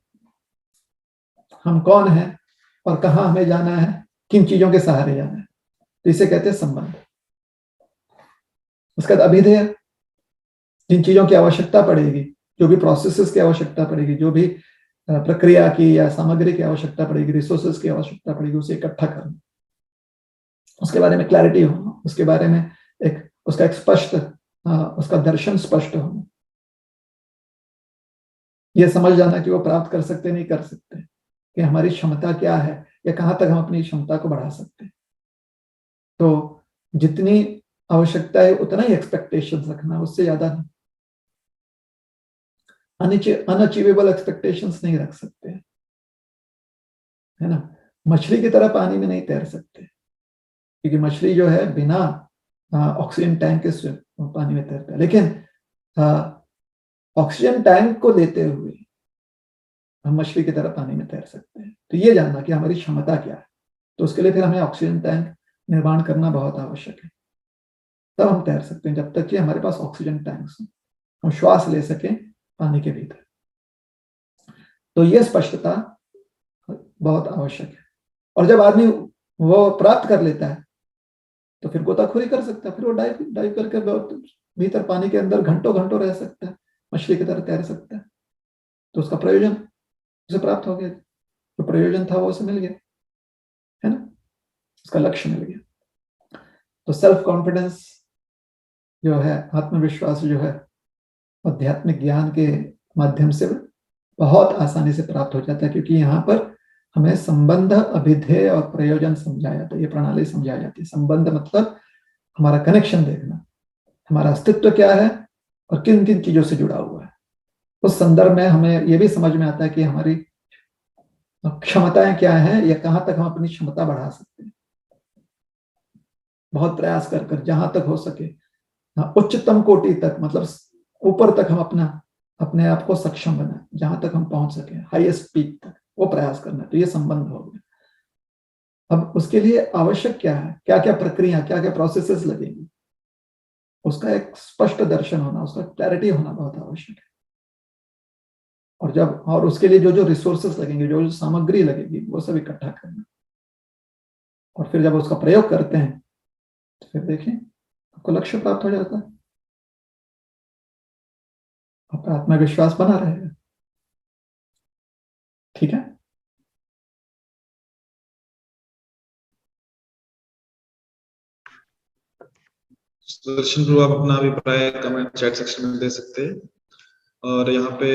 [SPEAKER 2] हम कौन हैं और कहाँ हमें जाना है किन चीजों के सहारे जाना है, तो इसे कहते हैं संबंध। उसके बाद अभिधेय, जिन चीजों की आवश्यकता पड़ेगी, जो भी प्रोसेसेस की आवश्यकता पड़ेगी, जो भी प्रक्रिया की या सामग्री की आवश्यकता पड़ेगी, रिसोर्सेस की आवश्यकता पड़ेगी, उसे इकट्ठा करना, उसके बारे में क्लैरिटी होना, उसके बारे में उसका एक स्पष्ट उसका दर्शन स्पष्ट होना, यह समझ जाना कि वो प्राप्त कर सकते नहीं कर सकते, कि हमारी क्षमता क्या है या कहां तक हम अपनी क्षमता को बढ़ा सकते हैं। तो जितनी आवश्यकता है उतना ही एक्सपेक्टेशन रखना, उससे ज्यादा नहीं। अनअचीवेबल एक्सपेक्टेशंस नहीं रख सकते, है ना। मछली की तरह पानी में नहीं तैर सकते, क्योंकि मछली जो है बिना ऑक्सीजन टैंक के पानी में तैरता है, लेकिन ऑक्सीजन टैंक को लेते हुए हम मछली की तरह पानी में तैर सकते हैं। तो ये जानना कि हमारी क्षमता क्या है, तो उसके लिए फिर हमें ऑक्सीजन टैंक निर्माण करना बहुत आवश्यक है, तब हम तैर सकते हैं, जब तक कि हमारे पास ऑक्सीजन टैंक्स हो, हम श्वास ले सकें पानी के भीतर। तो यह स्पष्टता बहुत आवश्यक है। और जब आदमी वो प्राप्त कर लेता है तो फिर गोताखोरी कर सकता है, फिर वो डाइव करके भीतर पानी के अंदर घंटों घंटों रह सकता है, मछली की तरह तैर सकता है। तो उसका प्रयोजन उसे प्राप्त हो गया, जो प्रयोजन था वो उसे मिल गया, है ना, उसका लक्ष्य मिल गया। तो सेल्फ कॉन्फिडेंस जो है, आत्मविश्वास जो है, आध्यात्मिक ज्ञान के माध्यम से बहुत आसानी से प्राप्त हो जाता है, क्योंकि यहाँ पर हमें संबंध, अभिधेय और प्रयोजन समझाया जाता है, ये प्रणाली समझाई जाती है। संबंध मतलब हमारा कनेक्शन देखना, हमारा अस्तित्व क्या है और किन किन चीजों से जुड़ा हुआ है। उस संदर्भ में हमें यह भी समझ में आता है कि हमारी क्षमताएं क्या हैं या कहां तक हम अपनी क्षमता बढ़ा सकते हैं। बहुत प्रयास कर जहां तक हो सके उच्चतम कोटि तक, मतलब ऊपर तक हम अपने आप को सक्षम बनाए, जहां तक हम पहुंच सके, हाईएस्ट पीक तक, वो प्रयास करना। तो ये संबंध हो गया। अब उसके लिए आवश्यक क्या है, क्या क्या प्रक्रिया, क्या क्या प्रोसेसेस लगेंगी, उसका एक स्पष्ट दर्शन होना, उसका क्लैरिटी होना बहुत आवश्यक है। और उसके लिए जो जो रिसोर्सेस लगेंगे, जो जो सामग्री लगेगी, वो सब इकट्ठा करना। और फिर जब उसका प्रयोग करते हैं तो फिर देखें आपको लक्ष्य प्राप्त हो जाता है, आपका आत्मविश्वास बना रहेगा। ठीक है,
[SPEAKER 1] सुदर्शन प्रभु, आप अपना अभिप्राय कमेंट चैट सेक्शन में दे सकते हैं। और यहाँ पे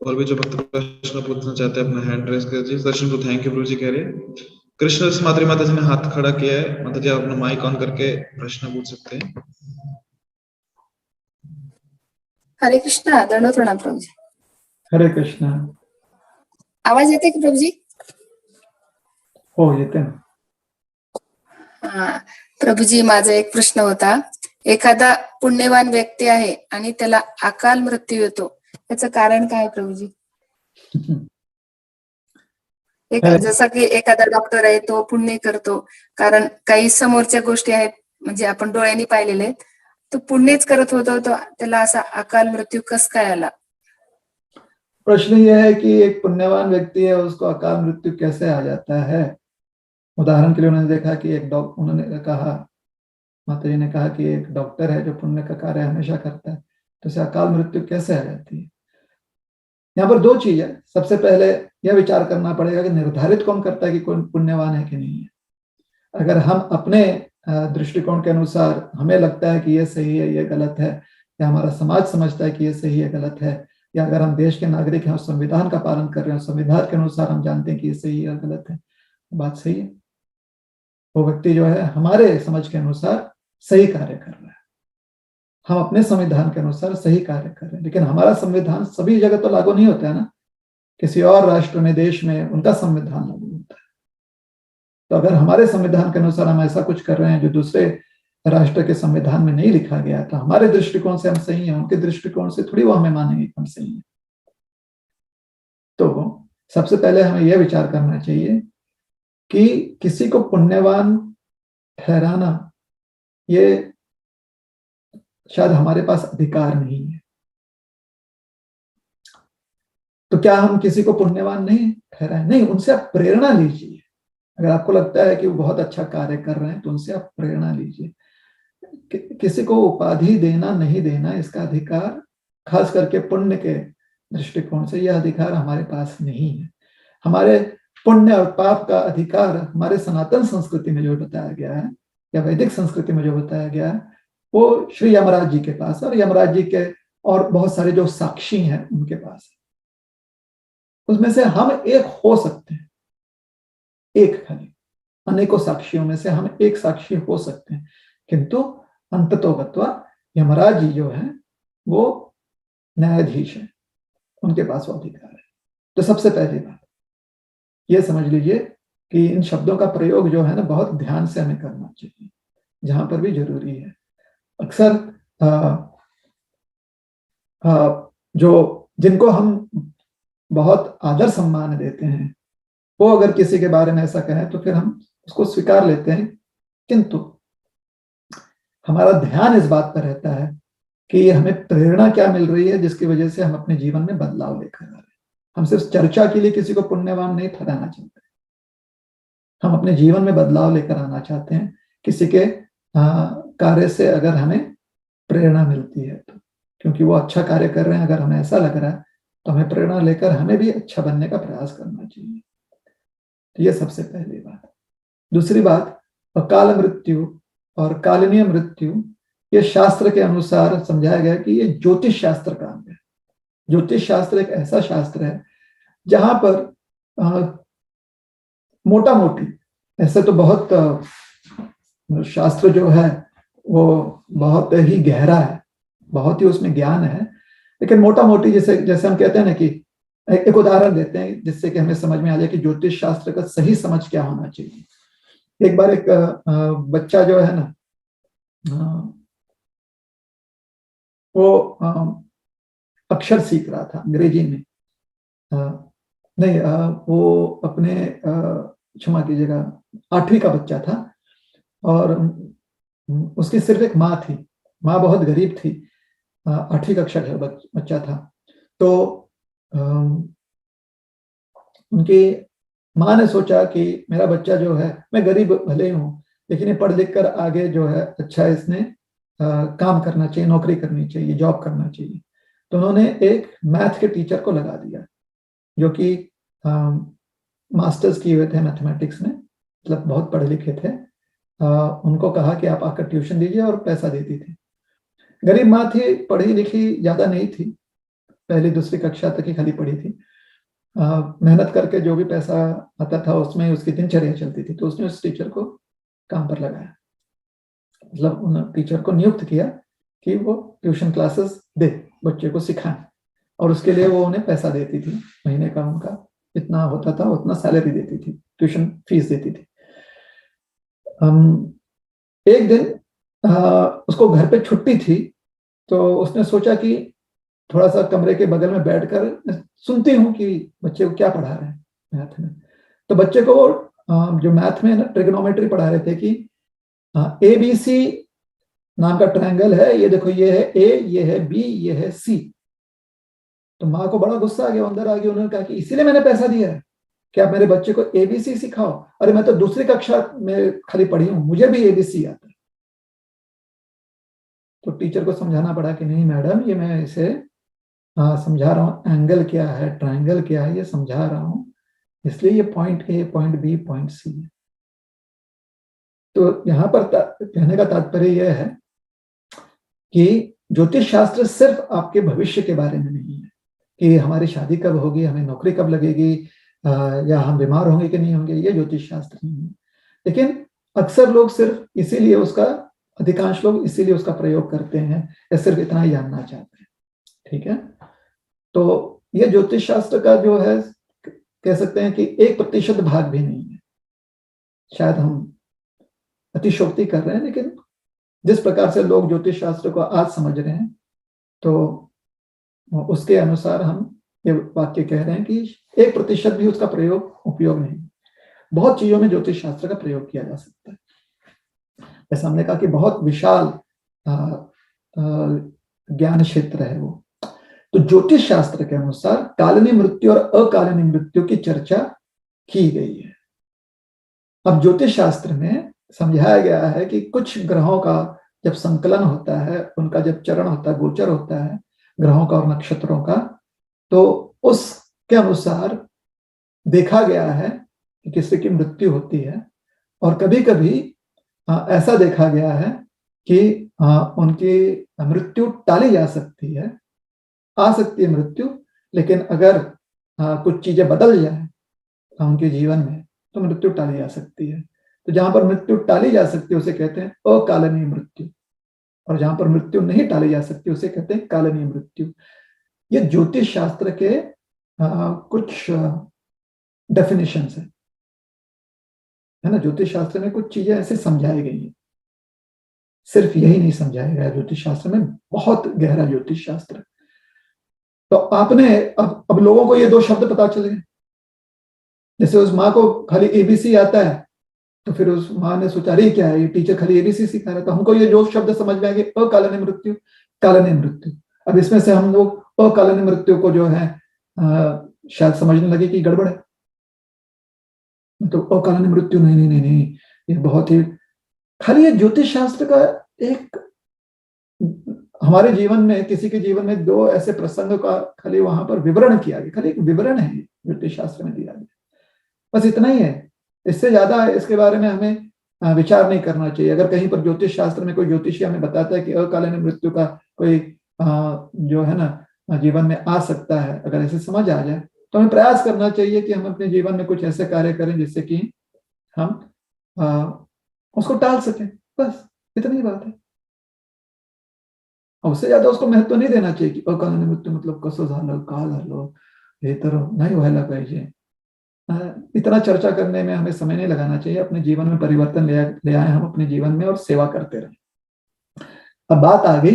[SPEAKER 1] और भी जो भक्त प्रश्न पूछना चाहते हैं अपना हैंड रेज कर दीजिए। सुदर्शन प्रभु थैंक यू प्रभु जी कह रहे हैं। कृष्ण मातृ माता जी ने हाथ खड़ा किया है, माता जी आप अपना माइक ऑन करके प्रश्न पूछ सकते हैं।
[SPEAKER 8] हरे कृष्णा, दंडवत प्रणाम प्रभु जी।
[SPEAKER 2] हरे कृष्णा।
[SPEAKER 8] आवाज येते की प्रभू जी?
[SPEAKER 2] हो येते ना।
[SPEAKER 8] प्रभूजी, माझा एक प्रश्न होता, एखादा पुण्यवान व्यक्ती आहे आणि त्याला अकाल मृत्यू येतो, त्याचं कारण काय प्रभूजी? जसं की एखादा डॉक्टर आहे, तो पुण्य करतो, कारण काही समोरच्या गोष्टी आहेत, म्हणजे आपण डोळ्यांनी पाहिलेले आहेत, तो पुण्यच करत होता, तो त्याला असा अकाल मृत्यू कस काय आला?
[SPEAKER 2] प्रश्न यह है कि एक पुण्यवान व्यक्ति है, उसको अकाल मृत्यु कैसे आ जाता है। उदाहरण के लिए उन्होंने देखा कि उन्होंने कहा, माता जी ने कहा कि एक डॉक्टर है जो पुण्य का कार्य हमेशा करता है, तो उसे अकाल मृत्यु कैसे आ जाती है। यहाँ पर दो चीज है। सबसे पहले यह विचार करना पड़ेगा कि निर्धारित कौन करता है कि कौन पुण्यवान है कि नहीं है। अगर हम अपने दृष्टिकोण के अनुसार हमें लगता है कि ये सही है, ये गलत है, या हमारा समाज समझता है कि ये सही है, गलत है, या अगर हम देश के नागरिक हैं, संविधान का पालन कर रहे हैं, संविधान के अनुसार हम जानते हैं कि ये सही है, गलत है, बात सही है, वो व्यक्ति जो है हमारे समझ के अनुसार सही कार्य कर रहा है, हम अपने संविधान के अनुसार सही कार्य कर रहे हैं। लेकिन हमारा संविधान सभी जगह तो लागू नहीं होता है ना, किसी और राष्ट्र में, देश में उनका संविधान लागू होता है। तो अगर हमारे संविधान के अनुसार हम ऐसा कुछ कर रहे हैं जो दूसरे राष्ट्र के संविधान में नहीं लिखा गया, तो हमारे दृष्टिकोण से हम सही हैं, उनके दृष्टिकोण से थोड़ी वो हमें मानेंगे कि हम सही हैं। तो सबसे पहले हमें यह विचार करना चाहिए कि किसी को पुण्यवान ठहराना ये शायद हमारे पास अधिकार नहीं है। तो क्या हम किसी को पुण्यवान नहीं ठहराएं? नहीं, उनसे आप प्रेरणा लीजिए अगर आपको लगता है कि वो बहुत अच्छा कार्य कर रहे हैं तो उनसे आप प्रेरणा लीजिए। किसी को उपाधि देना नहीं देना इसका अधिकार, खास करके पुण्य के दृष्टिकोण से यह अधिकार हमारे पास नहीं है। हमारे पुण्य और पाप का अधिकार हमारे सनातन संस्कृति में जो बताया गया है या वैदिक संस्कृति में जो बताया गया है वो श्री यमराज जी के पास और यमराज जी के और बहुत सारे जो साक्षी हैं उनके पास है। उसमें से हम एक हो सकते हैं, एक खाली अनेकों साक्षियों में से हम एक साक्षी हो सकते हैं, किंतु अंततोगत्वा यमराज जी जो है वो न्यायाधीश है, उनके पास वो अधिकार है। तो सबसे पहली बात ये समझ लीजिए कि इन शब्दों का प्रयोग जो है ना बहुत ध्यान से हमें करना चाहिए जहां पर भी जरूरी है। अक्सर जो जिनको हम बहुत आदर सम्मान देते हैं वो अगर किसी के बारे में ऐसा कहें तो फिर हम उसको स्वीकार लेते हैं, किंतु हमारा ध्यान इस बात पर रहता है कि हमें प्रेरणा क्या मिल रही है जिसकी वजह से हम अपने जीवन में बदलाव लेकर आ रहे हैं। हम सिर्फ चर्चा के लिए किसी को पुण्यवान नहीं ठहराना चाहते, हम अपने जीवन में बदलाव लेकर आना चाहते हैं। किसी के कार्य से अगर हमें प्रेरणा मिलती है तो, क्योंकि वो अच्छा कार्य कर रहे हैं, अगर हमें ऐसा लग रहा है तो हमें प्रेरणा लेकर हमें भी अच्छा बनने का प्रयास करना चाहिए। तो ये सबसे पहली बात। दूसरी बात, अकाल मृत्यु और कालनीय मृत्यु ये शास्त्र के अनुसार समझाया गया कि ये ज्योतिष शास्त्र का अंग है। ज्योतिष शास्त्र एक ऐसा शास्त्र है जहां पर मोटा मोटी, ऐसे तो बहुत शास्त्र जो है वो बहुत ही गहरा है, बहुत ही उसमें ज्ञान है, लेकिन मोटा मोटी जैसे हम कहते हैं ना कि एक उदाहरण देते हैं जिससे कि हमें समझ में आ जाए कि ज्योतिष शास्त्र का सही समझ क्या होना चाहिए। एक बार एक बच्चा जो है ना वो अक्षर सीख रहा था अंग्रेजी में, वो अपने क्षमा कीजिएगा 8वीं का बच्चा था और उसकी सिर्फ एक माँ थी, माँ बहुत गरीब थी, 8वीं कक्षा का बच्चा था। तो उनकी माँ ने सोचा कि मेरा बच्चा जो है, मैं गरीब भले ही हूँ लेकिन ये पढ़ लिख कर आगे जो है अच्छा इसने काम करना चाहिए, नौकरी करनी चाहिए, जॉब करना चाहिए। तो उन्होंने एक मैथ के टीचर को लगा दिया जो कि मास्टर्स किए हुए थे मैथमेटिक्स में, मतलब बहुत पढ़े लिखे थे। उनको कहा कि आप आकर ट्यूशन दीजिए और पैसा देती थी। गरीब माँ थी, पढ़ी लिखी ज्यादा नहीं थी, पहली दूसरी कक्षा तक ही खाली पढ़ी थी। मेहनत करके जो भी पैसा आता था उसमें उसकी दिनचर्या चलती थी। तो उसने उस टीचर को काम पर लगाया, मतलब उन टीचर को नियुक्त किया कि वो ट्यूशन क्लासेस दे, बच्चे को सिखाएं, और उसके लिए वो उन्हें पैसा देती थी। महीने का उनका इतना होता था, उतना सैलरी देती थी, ट्यूशन फीस देती थी। एक दिन उसको घर पे छुट्टी थी तो उसने सोचा कि थोड़ा सा कमरे के बगल में बैठकर सुनती हूँ कि बच्चे को क्या पढ़ा रहे हैं मैथ में। तो बच्चे को जो मैथ में ना ट्रिग्नोमेट्री पढ़ा रहे थे कि ABC नाम का ट्रायंगल है, ये देखो, ये है A, ये है B, ये है C। तो माँ को बड़ा गुस्सा आ गया, अंदर आ गया। उन्होंने कहा कि इसीलिए मैंने पैसा दिया है कि आप मेरे बच्चे को ABC सिखाओ। अरे मैं तो दूसरी कक्षा में खाली पढ़ी हूँ, मुझे भी ABC आता है। तो टीचर को समझाना पड़ा कि नहीं मैडम, ये मैं इसे समझा रहा हूँ, एंगल क्या है, ट्रायंगल क्या है, ये समझा रहा हूँ, इसलिए ये point A, point B, point C है। तो यहाँ पर कहने का तात्पर्य यह है कि ज्योतिष शास्त्र सिर्फ आपके भविष्य के बारे में नहीं है कि हमारी शादी कब होगी, हमें नौकरी कब लगेगी, या हम बीमार होंगे कि नहीं होंगे, ये ज्योतिष शास्त्र नहीं है। लेकिन अक्सर लोग सिर्फ इसीलिए उसका, अधिकांश लोग इसीलिए उसका प्रयोग करते हैं या सिर्फ इतना ही जानना चाहते हैं। ठीक है, तो ये ज्योतिष शास्त्र का जो है कह सकते हैं कि 1% भाग भी नहीं है। शायद हम अतिशोक्ति कर रहे हैं, लेकिन जिस प्रकार से लोग ज्योतिष शास्त्र को आज समझ रहे हैं तो उसके अनुसार हम ये वाक्य कह रहे हैं कि 1% भी उसका उपयोग नहीं। बहुत चीजों में ज्योतिष शास्त्र का प्रयोग किया जा सकता है। जैसा हमने कहा कि बहुत विशाल ज्ञान क्षेत्र है वो। तो ज्योतिष शास्त्र के अनुसार कालनी मृत्यु और अकालनी मृत्यु की चर्चा की गई है। अब ज्योतिष शास्त्र में समझाया गया है कि कुछ ग्रहों का जब संकलन होता है, उनका जब चरण होता है, गोचर होता है ग्रहों का और नक्षत्रों का, तो उसके अनुसार देखा गया है कि किसी की मृत्यु होती है। और कभी कभी ऐसा देखा गया है कि उनकी मृत्यु टाली जा सकती है, आ सकती है मृत्यु, लेकिन अगर कुछ चीजें बदल जाए उनके जीवन में तो मृत्यु टाली जा सकती है। तो जहां पर मृत्यु टाली जा सकती है उसे कहते हैं अकालनीय मृत्यु, और जहां पर मृत्यु नहीं टाली जा सकती उसे कहते हैं कालनीय मृत्यु। ये ज्योतिष शास्त्र के कुछ डेफिनेशंस है ना। ज्योतिष शास्त्र में कुछ चीजें ऐसे समझाई गई हैं, सिर्फ यही नहीं समझाया गया ज्योतिष शास्त्र में, बहुत गहरा ज्योतिष शास्त्र। तो आपने अब लोगों को ये दो शब्द पता चले, जैसे उस माँ को खाली एबीसी आता है तो फिर उस माँ ने सोचा रही क्या है, ये टीचर खाली एबीसी सिखा रहा था, हमको ये जो शब्द समझ में आ गए अकालनीय मृत्यु, कालनीय मृत्यु। अब इसमें से हम लोग अकालनीय मृत्यु को जो है शायद समझने लगे कि गड़बड़ है, तो अकालनीय मृत्यु नहीं नहीं नहीं नहीं, ये बहुत ही खाली ये ज्योतिष शास्त्र का एक, हमारे जीवन में किसी के जीवन में दो ऐसे प्रसंग का खाली वहां पर विवरण किया गया, खाली एक विवरण है ज्योतिष शास्त्र में दिया गया, बस इतना ही है। इससे ज्यादा इसके बारे में हमें विचार नहीं करना चाहिए। अगर कहीं पर ज्योतिष शास्त्र में कोई ज्योतिषी हमें बताता है कि अकालीन मृत्यु का कोई जो है ना जीवन में आ सकता है, अगर ऐसे समझ आ जाए तो हमें प्रयास करना चाहिए कि हम अपने जीवन में कुछ ऐसे कार्य करें जिससे कि हम उसको टाल सकें, बस इतनी बात है। और उससे ज्यादा उसको महत्व नहीं देना चाहिए कि अकालीन मृत्यू मतलब कसं झालं, का झालं, हे तर नाही व्हायला पाहिजे। इतना चर्चा करने में हमें समय नहीं लगाना चाहिए। अपने जीवन में परिवर्तन ले आए हम अपने जीवन में और सेवा करते रहे। अब बात आ गई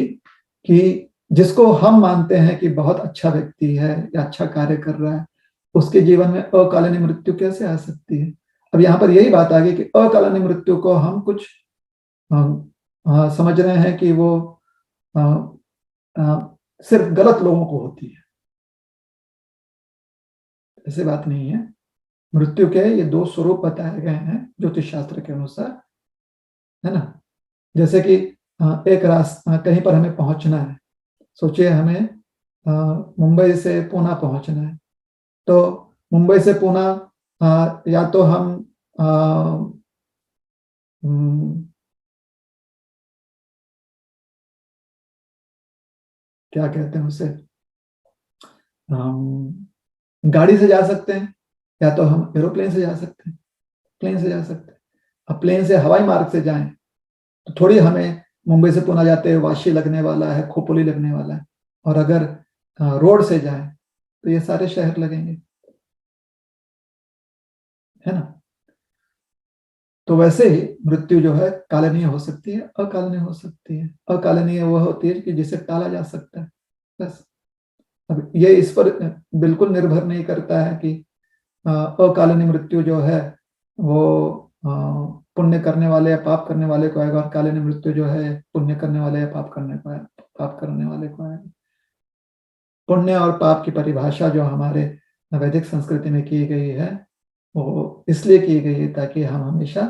[SPEAKER 2] कि जिसको हम मानते हैं कि बहुत अच्छा व्यक्ति है या अच्छा कार्य कर रहा है, उसके जीवन में अकालीन मृत्यु कैसे आ सकती है। अब यहाँ पर यही बात आ गई कि अकालीन मृत्यु को हम कुछ समझ रहे हैं कि वो सिर्फ गलत लोगों को होती है, ऐसी बात नहीं है। मृत्यु के ये दो स्वरूप बताए गए हैं ज्योतिष शास्त्र के अनुसार, है ना। जैसे कि एक रास्ता, कहीं पर हमें पहुंचना है, सोचिए हमें मुंबई से पुणे पहुंचना है, तो मुंबई से पुणे या तो हम क्या कहते हैं उसे, गाड़ी से जा सकते हैं, या तो हम एरोप्लेन से जा सकते हैं, प्लेन से जा सकते हैं। अब प्लेन से हवाई मार्ग से जाएं तो थोड़ी हमें मुंबई से पुणे जाते हुए वाशी लगने वाला है, खोपोली लगने वाला है, और अगर रोड से जाएं तो ये सारे शहर लगेंगे, है ना। तो वैसे ही मृत्यु जो है कालनीय हो सकती है, अकालनीय हो सकती है। अकालनीय वह होती है कि जिसे टाला जा सकता है, बस। अब ये इस पर बिल्कुल निर्भर नहीं करता है कि अकालनीय मृत्यु जो है वो पुण्य करने वाले या पाप करने वाले को आएगा, और कालनीय मृत्यु जो है पुण्य करने वाले या पाप करने वाले को आएगा। पुण्य और पाप की परिभाषा जो हमारे वैदिक संस्कृति में की गई है वो इसलिए की गई है ताकि हम हमेशा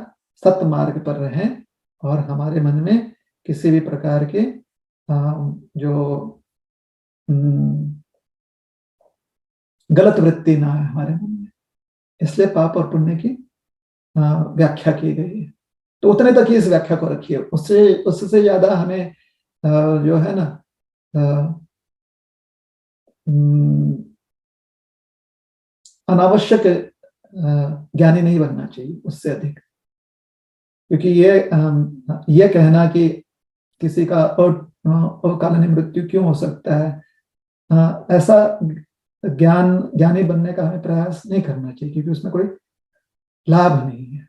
[SPEAKER 2] सत्य मार्ग पर रहें और हमारे मन में किसी भी प्रकार के जो गलत वृत्ति ना है हमारे मन में, इसलिए पाप और पुण्य की व्याख्या की गई है। तो उतने तक ही इस व्याख्या को रखिए, उससे ज्यादा हमें जो है ना अनावश्यक ज्ञानी नहीं बनना चाहिए उससे अधिक, क्योंकि ये कहना कि किसी का अकालनीय मृत्यु क्यों हो सकता है, ऐसा ज्ञानी बनने का हमें प्रयास नहीं करना चाहिए, क्योंकि उसमें कोई लाभ नहीं है।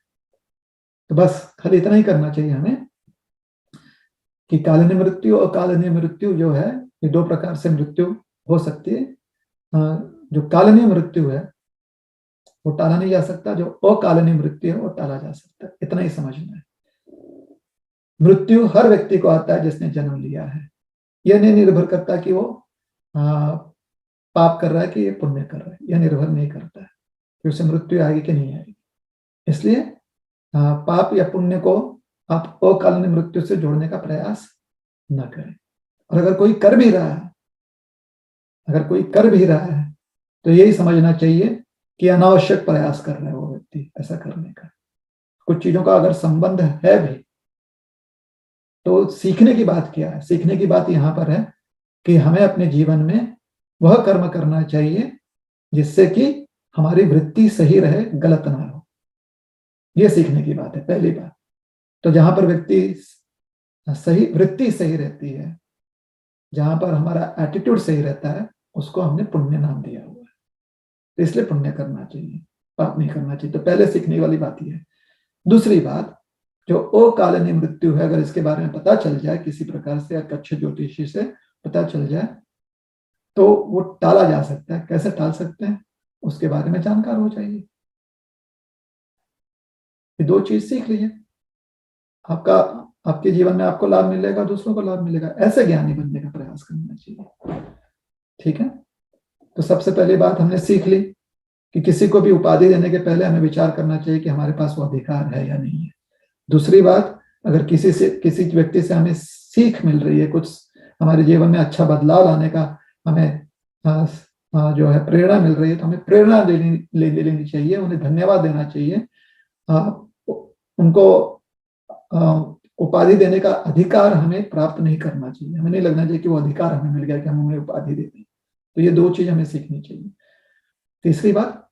[SPEAKER 2] तो बस खाली इतना ही करना चाहिए हमें कि कालनीय मृत्यु और अकालनीय मृत्यु जो है ये दो प्रकार से मृत्यु हो सकती है। जो कालनीय मृत्यु है वो टाला नहीं जा सकता, जो अकालनीय मृत्यु है वो टाला जा सकता है, इतना ही समझना है। मृत्यु हर व्यक्ति को आता है जिसने जन्म लिया है, यह नहीं निर्भर करता कि वो पाप कर रहा है कि ये पुण्य कर रहा है, यह निर्भर नहीं करता है कि उसे मृत्यु आएगी कि नहीं आएगी। इसलिए पाप या पुण्य को आप अकालीन मृत्यु से जोड़ने का प्रयास न करें। और अगर कोई कर भी रहा है, तो यही समझना चाहिए कि अनावश्यक प्रयास कर रहा है वो व्यक्ति ऐसा करने का। कुछ चीजों का अगर संबंध है भी, तो सीखने की बात क्या है? सीखने की बात यहां पर है कि हमें अपने जीवन में वह कर्म करना चाहिए जिससे कि हमारी वृत्ति सही रहे, गलत ना हो। यह सीखने की बात है, पहली बात। तो जहां पर वृत्ति सही रहती है, जहां पर हमारा एटीट्यूड सही रहता है, उसको हमने पुण्य नाम दिया हुआ है। तो इसलिए पुण्य करना चाहिए, पाप नहीं करना चाहिए। तो पहले सीखने वाली बात यह है। दूसरी बात, जो अकालीन मृत्यु है, अगर इसके बारे में पता चल जाए किसी प्रकार से या कच्छ ज्योतिषी से पता चल जाए, तो वो टाला जा सकता है। कैसे टाल सकते हैं, उसके बारे में जानकार हो जाइए। ये दो चीज सीख लीजिए, आपके जीवन में आपको लाभ मिलेगा, दूसरों को लाभ मिलेगा। ऐसे ज्ञानी बनने का प्रयास करना चाहिए। ठीक है, तो सबसे पहली बात हमने सीख ली कि किसी को भी उपाधि देने के पहले हमें विचार करना चाहिए कि हमारे पास वो अधिकार है या नहीं है। दूसरी बात, अगर किसी व्यक्ति से हमें सीख मिल रही है, कुछ हमारे जीवन में अच्छा बदलाव लाने का हमें जो है प्रेरणा मिल रही है, तो हमें प्रेरणा लेनी चाहिए, उन्हें धन्यवाद देना चाहिए। उनको उपाधि देने का अधिकार हमें प्राप्त नहीं करना चाहिए। हमें नहीं लगना चाहिए कि वो अधिकार हमें मिल गया कि हम उन्हें उपाधि दे दें। तो ये दो चीज हमें सीखनी चाहिए। तीसरी बात,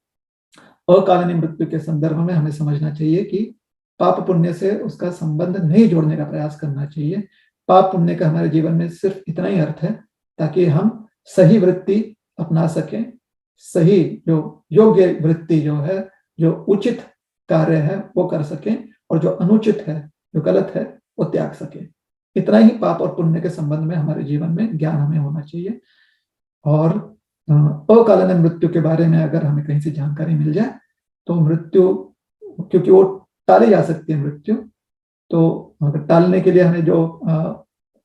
[SPEAKER 2] अकालीन मृत्यु के संदर्भ में हमें समझना चाहिए कि पाप पुण्य से उसका संबंध नहीं जोड़ने का प्रयास करना चाहिए। पाप पुण्य का हमारे जीवन में सिर्फ इतना ही अर्थ है ताकि हम सही वृत्ति अपना सकें, सही जो योग्य वृत्ति जो है, जो उचित कार्य है वो कर सकें, और जो अनुचित है, जो गलत है, वो त्याग सकें। इतना ही पाप और पुण्य के संबंध में हमारे जीवन में ज्ञान हमें होना चाहिए। और अकालीन मृत्यु के बारे में अगर हमें कहीं से जानकारी मिल जाए, तो मृत्यु, क्योंकि वो टाली जा सकती है मृत्यु, तो टालने के लिए हमें जो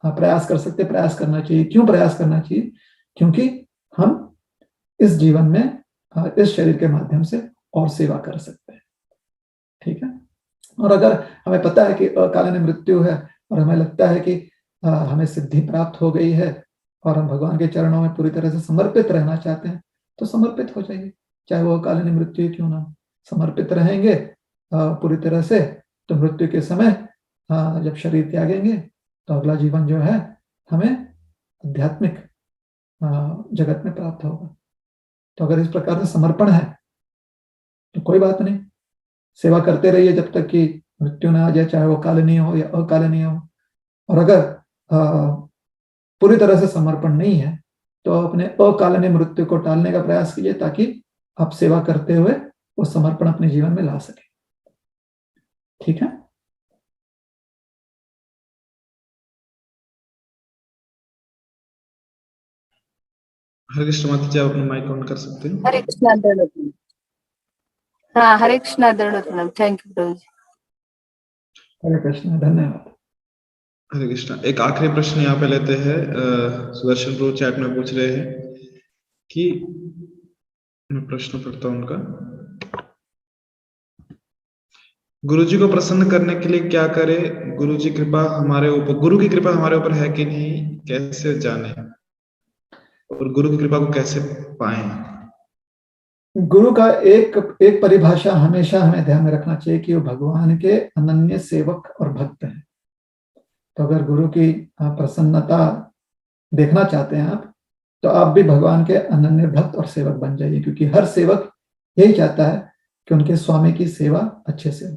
[SPEAKER 2] प्रयास कर सकते, प्रयास करना चाहिए। क्यों प्रयास करना चाहिए? क्योंकि हम इस जीवन में इस शरीर के माध्यम से और सेवा कर सकते हैं। ठीक है, और अगर हमें पता है कि अकालीन मृत्यु है और हमें लगता है कि हमें सिद्धि प्राप्त हो गई है और हम भगवान के चरणों में पूरी तरह से समर्पित रहना चाहते हैं, तो समर्पित हो जाइए, चाहे वो अकालीन मृत्यु क्यों ना। समर्पित रहेंगे पूरी तरह से, तो मृत्यु के समय जब शरीर त्यागेंगे, तो अगला जीवन जो है हमें आध्यात्मिक जगत में प्राप्त होगा। तो अगर इस प्रकार से समर्पण है तो कोई बात नहीं, सेवा करते रहिए जब तक कि मृत्यु ना आ जाए, चाहे वो कालीन हो या अकालीन हो। और अगर पूरी तरह से समर्पण नहीं है, तो अपने अकालीन मृत्यु को टालने का प्रयास कीजिए, ताकि आप सेवा करते हुए वो समर्पण अपने जीवन में ला सके। ठीक है,
[SPEAKER 1] हरे कृष्ण माता जी, आप अपना माइक ऑन कर सकते हैं।
[SPEAKER 8] हरे कृष्णा दंडवत। हाँ, हरे कृष्णा दंडवत। थैंक यू प्रभु जी।
[SPEAKER 2] हरे कृष्ण, धन्यवाद।
[SPEAKER 1] हरे कृष्णा। एक आखिरी प्रश्न यहाँ पे लेते हैं। सुदर्शन प्रभु चैट में पूछ रहे हैं कि, मैं प्रश्न पढ़ता हूँ उनका। गुरु जी को प्रसन्न करने के लिए क्या करें? गुरु की कृपा हमारे ऊपर है कि नहीं, कैसे जाने, और गुरु की कृपा को कैसे पाएं?
[SPEAKER 2] गुरु का एक परिभाषा हमेशा हमें ध्यान में रखना चाहिए कि वो भगवान के अनन्य सेवक और भक्त हैं। तो अगर गुरु की प्रसन्नता देखना चाहते हैं आप, तो आप भी भगवान के अनन्य भक्त और सेवक बन जाइए, क्योंकि हर सेवक यही चाहता है कि उनके स्वामी की सेवा अच्छे से हो।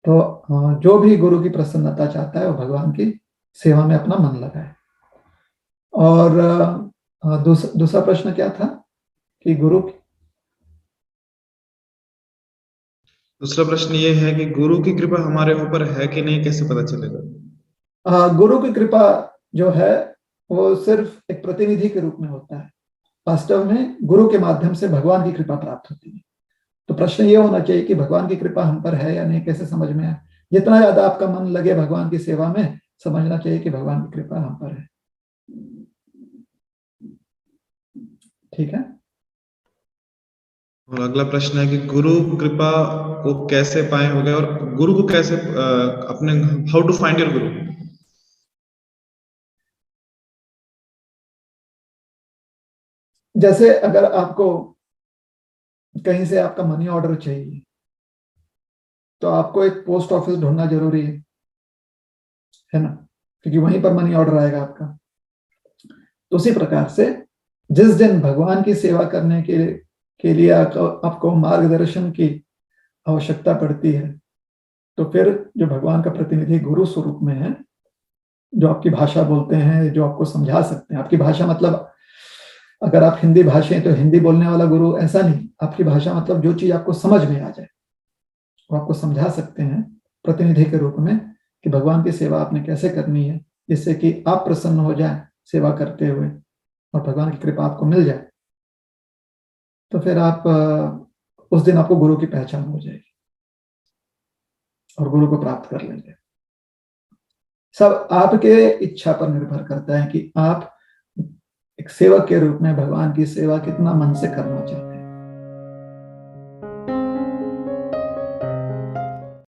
[SPEAKER 2] तो जो भी गुरु की प्रसन्नता चाहता है वो भगवान की सेवा में अपना मन लगाए। और दूसरा प्रश्न क्या था कि
[SPEAKER 1] दूसरा प्रश्न ये है कि गुरु की कृपा हमारे ऊपर है कि नहीं, कैसे पता चलेगा?
[SPEAKER 2] गुरु की कृपा जो है वो सिर्फ एक प्रतिनिधि के रूप में होता है। वास्तव में गुरु के माध्यम से भगवान की कृपा प्राप्त होती है। तो प्रश्न ये होना चाहिए कि भगवान की कृपा हम पर है या नहीं, कैसे समझ में आए। जितना ज्यादा आपका मन लगे भगवान की सेवा में, समझना चाहिए कि भगवान की कृपा हम पर है। ठीक है।
[SPEAKER 1] और अगला प्रश्न है कि गुरु कृपा को कैसे पाए हो गए और गुरु को कैसे अपने हाउ टू फाइंड योर गुरु।
[SPEAKER 2] जैसे अगर आपको कहीं से आपका मनी ऑर्डर चाहिए तो आपको एक पोस्ट ऑफिस ढूंढना जरूरी है ना, क्योंकि वहीं पर मनी ऑर्डर आएगा आपका। तो उसी प्रकार से जिस दिन भगवान की सेवा करने के लिए आपको मार्गदर्शन की आवश्यकता पड़ती है, तो फिर जो भगवान का प्रतिनिधि गुरु स्वरूप में है, जो आपकी भाषा बोलते हैं, जो आपको समझा सकते हैं। आपकी भाषा मतलब अगर आप हिंदी भाषी हैं तो हिंदी बोलने वाला गुरु, ऐसा नहीं। आपकी भाषा मतलब जो चीज आपको समझ में आ जाए वो आपको समझा सकते हैं प्रतिनिधि के रूप में कि भगवान की सेवा आपने कैसे करनी है, जिससे कि आप प्रसन्न हो जाए सेवा करते हुए और भगवान की कृपा आपको मिल जाए। तो फिर आप उस दिन आपको गुरु की पहचान हो जाएगी और गुरु को प्राप्त कर लेंगे। सब आपके इच्छा पर निर्भर करता है कि आप एक सेवक के रूप में भगवान की सेवा कितना मन से करना चाहते हैं।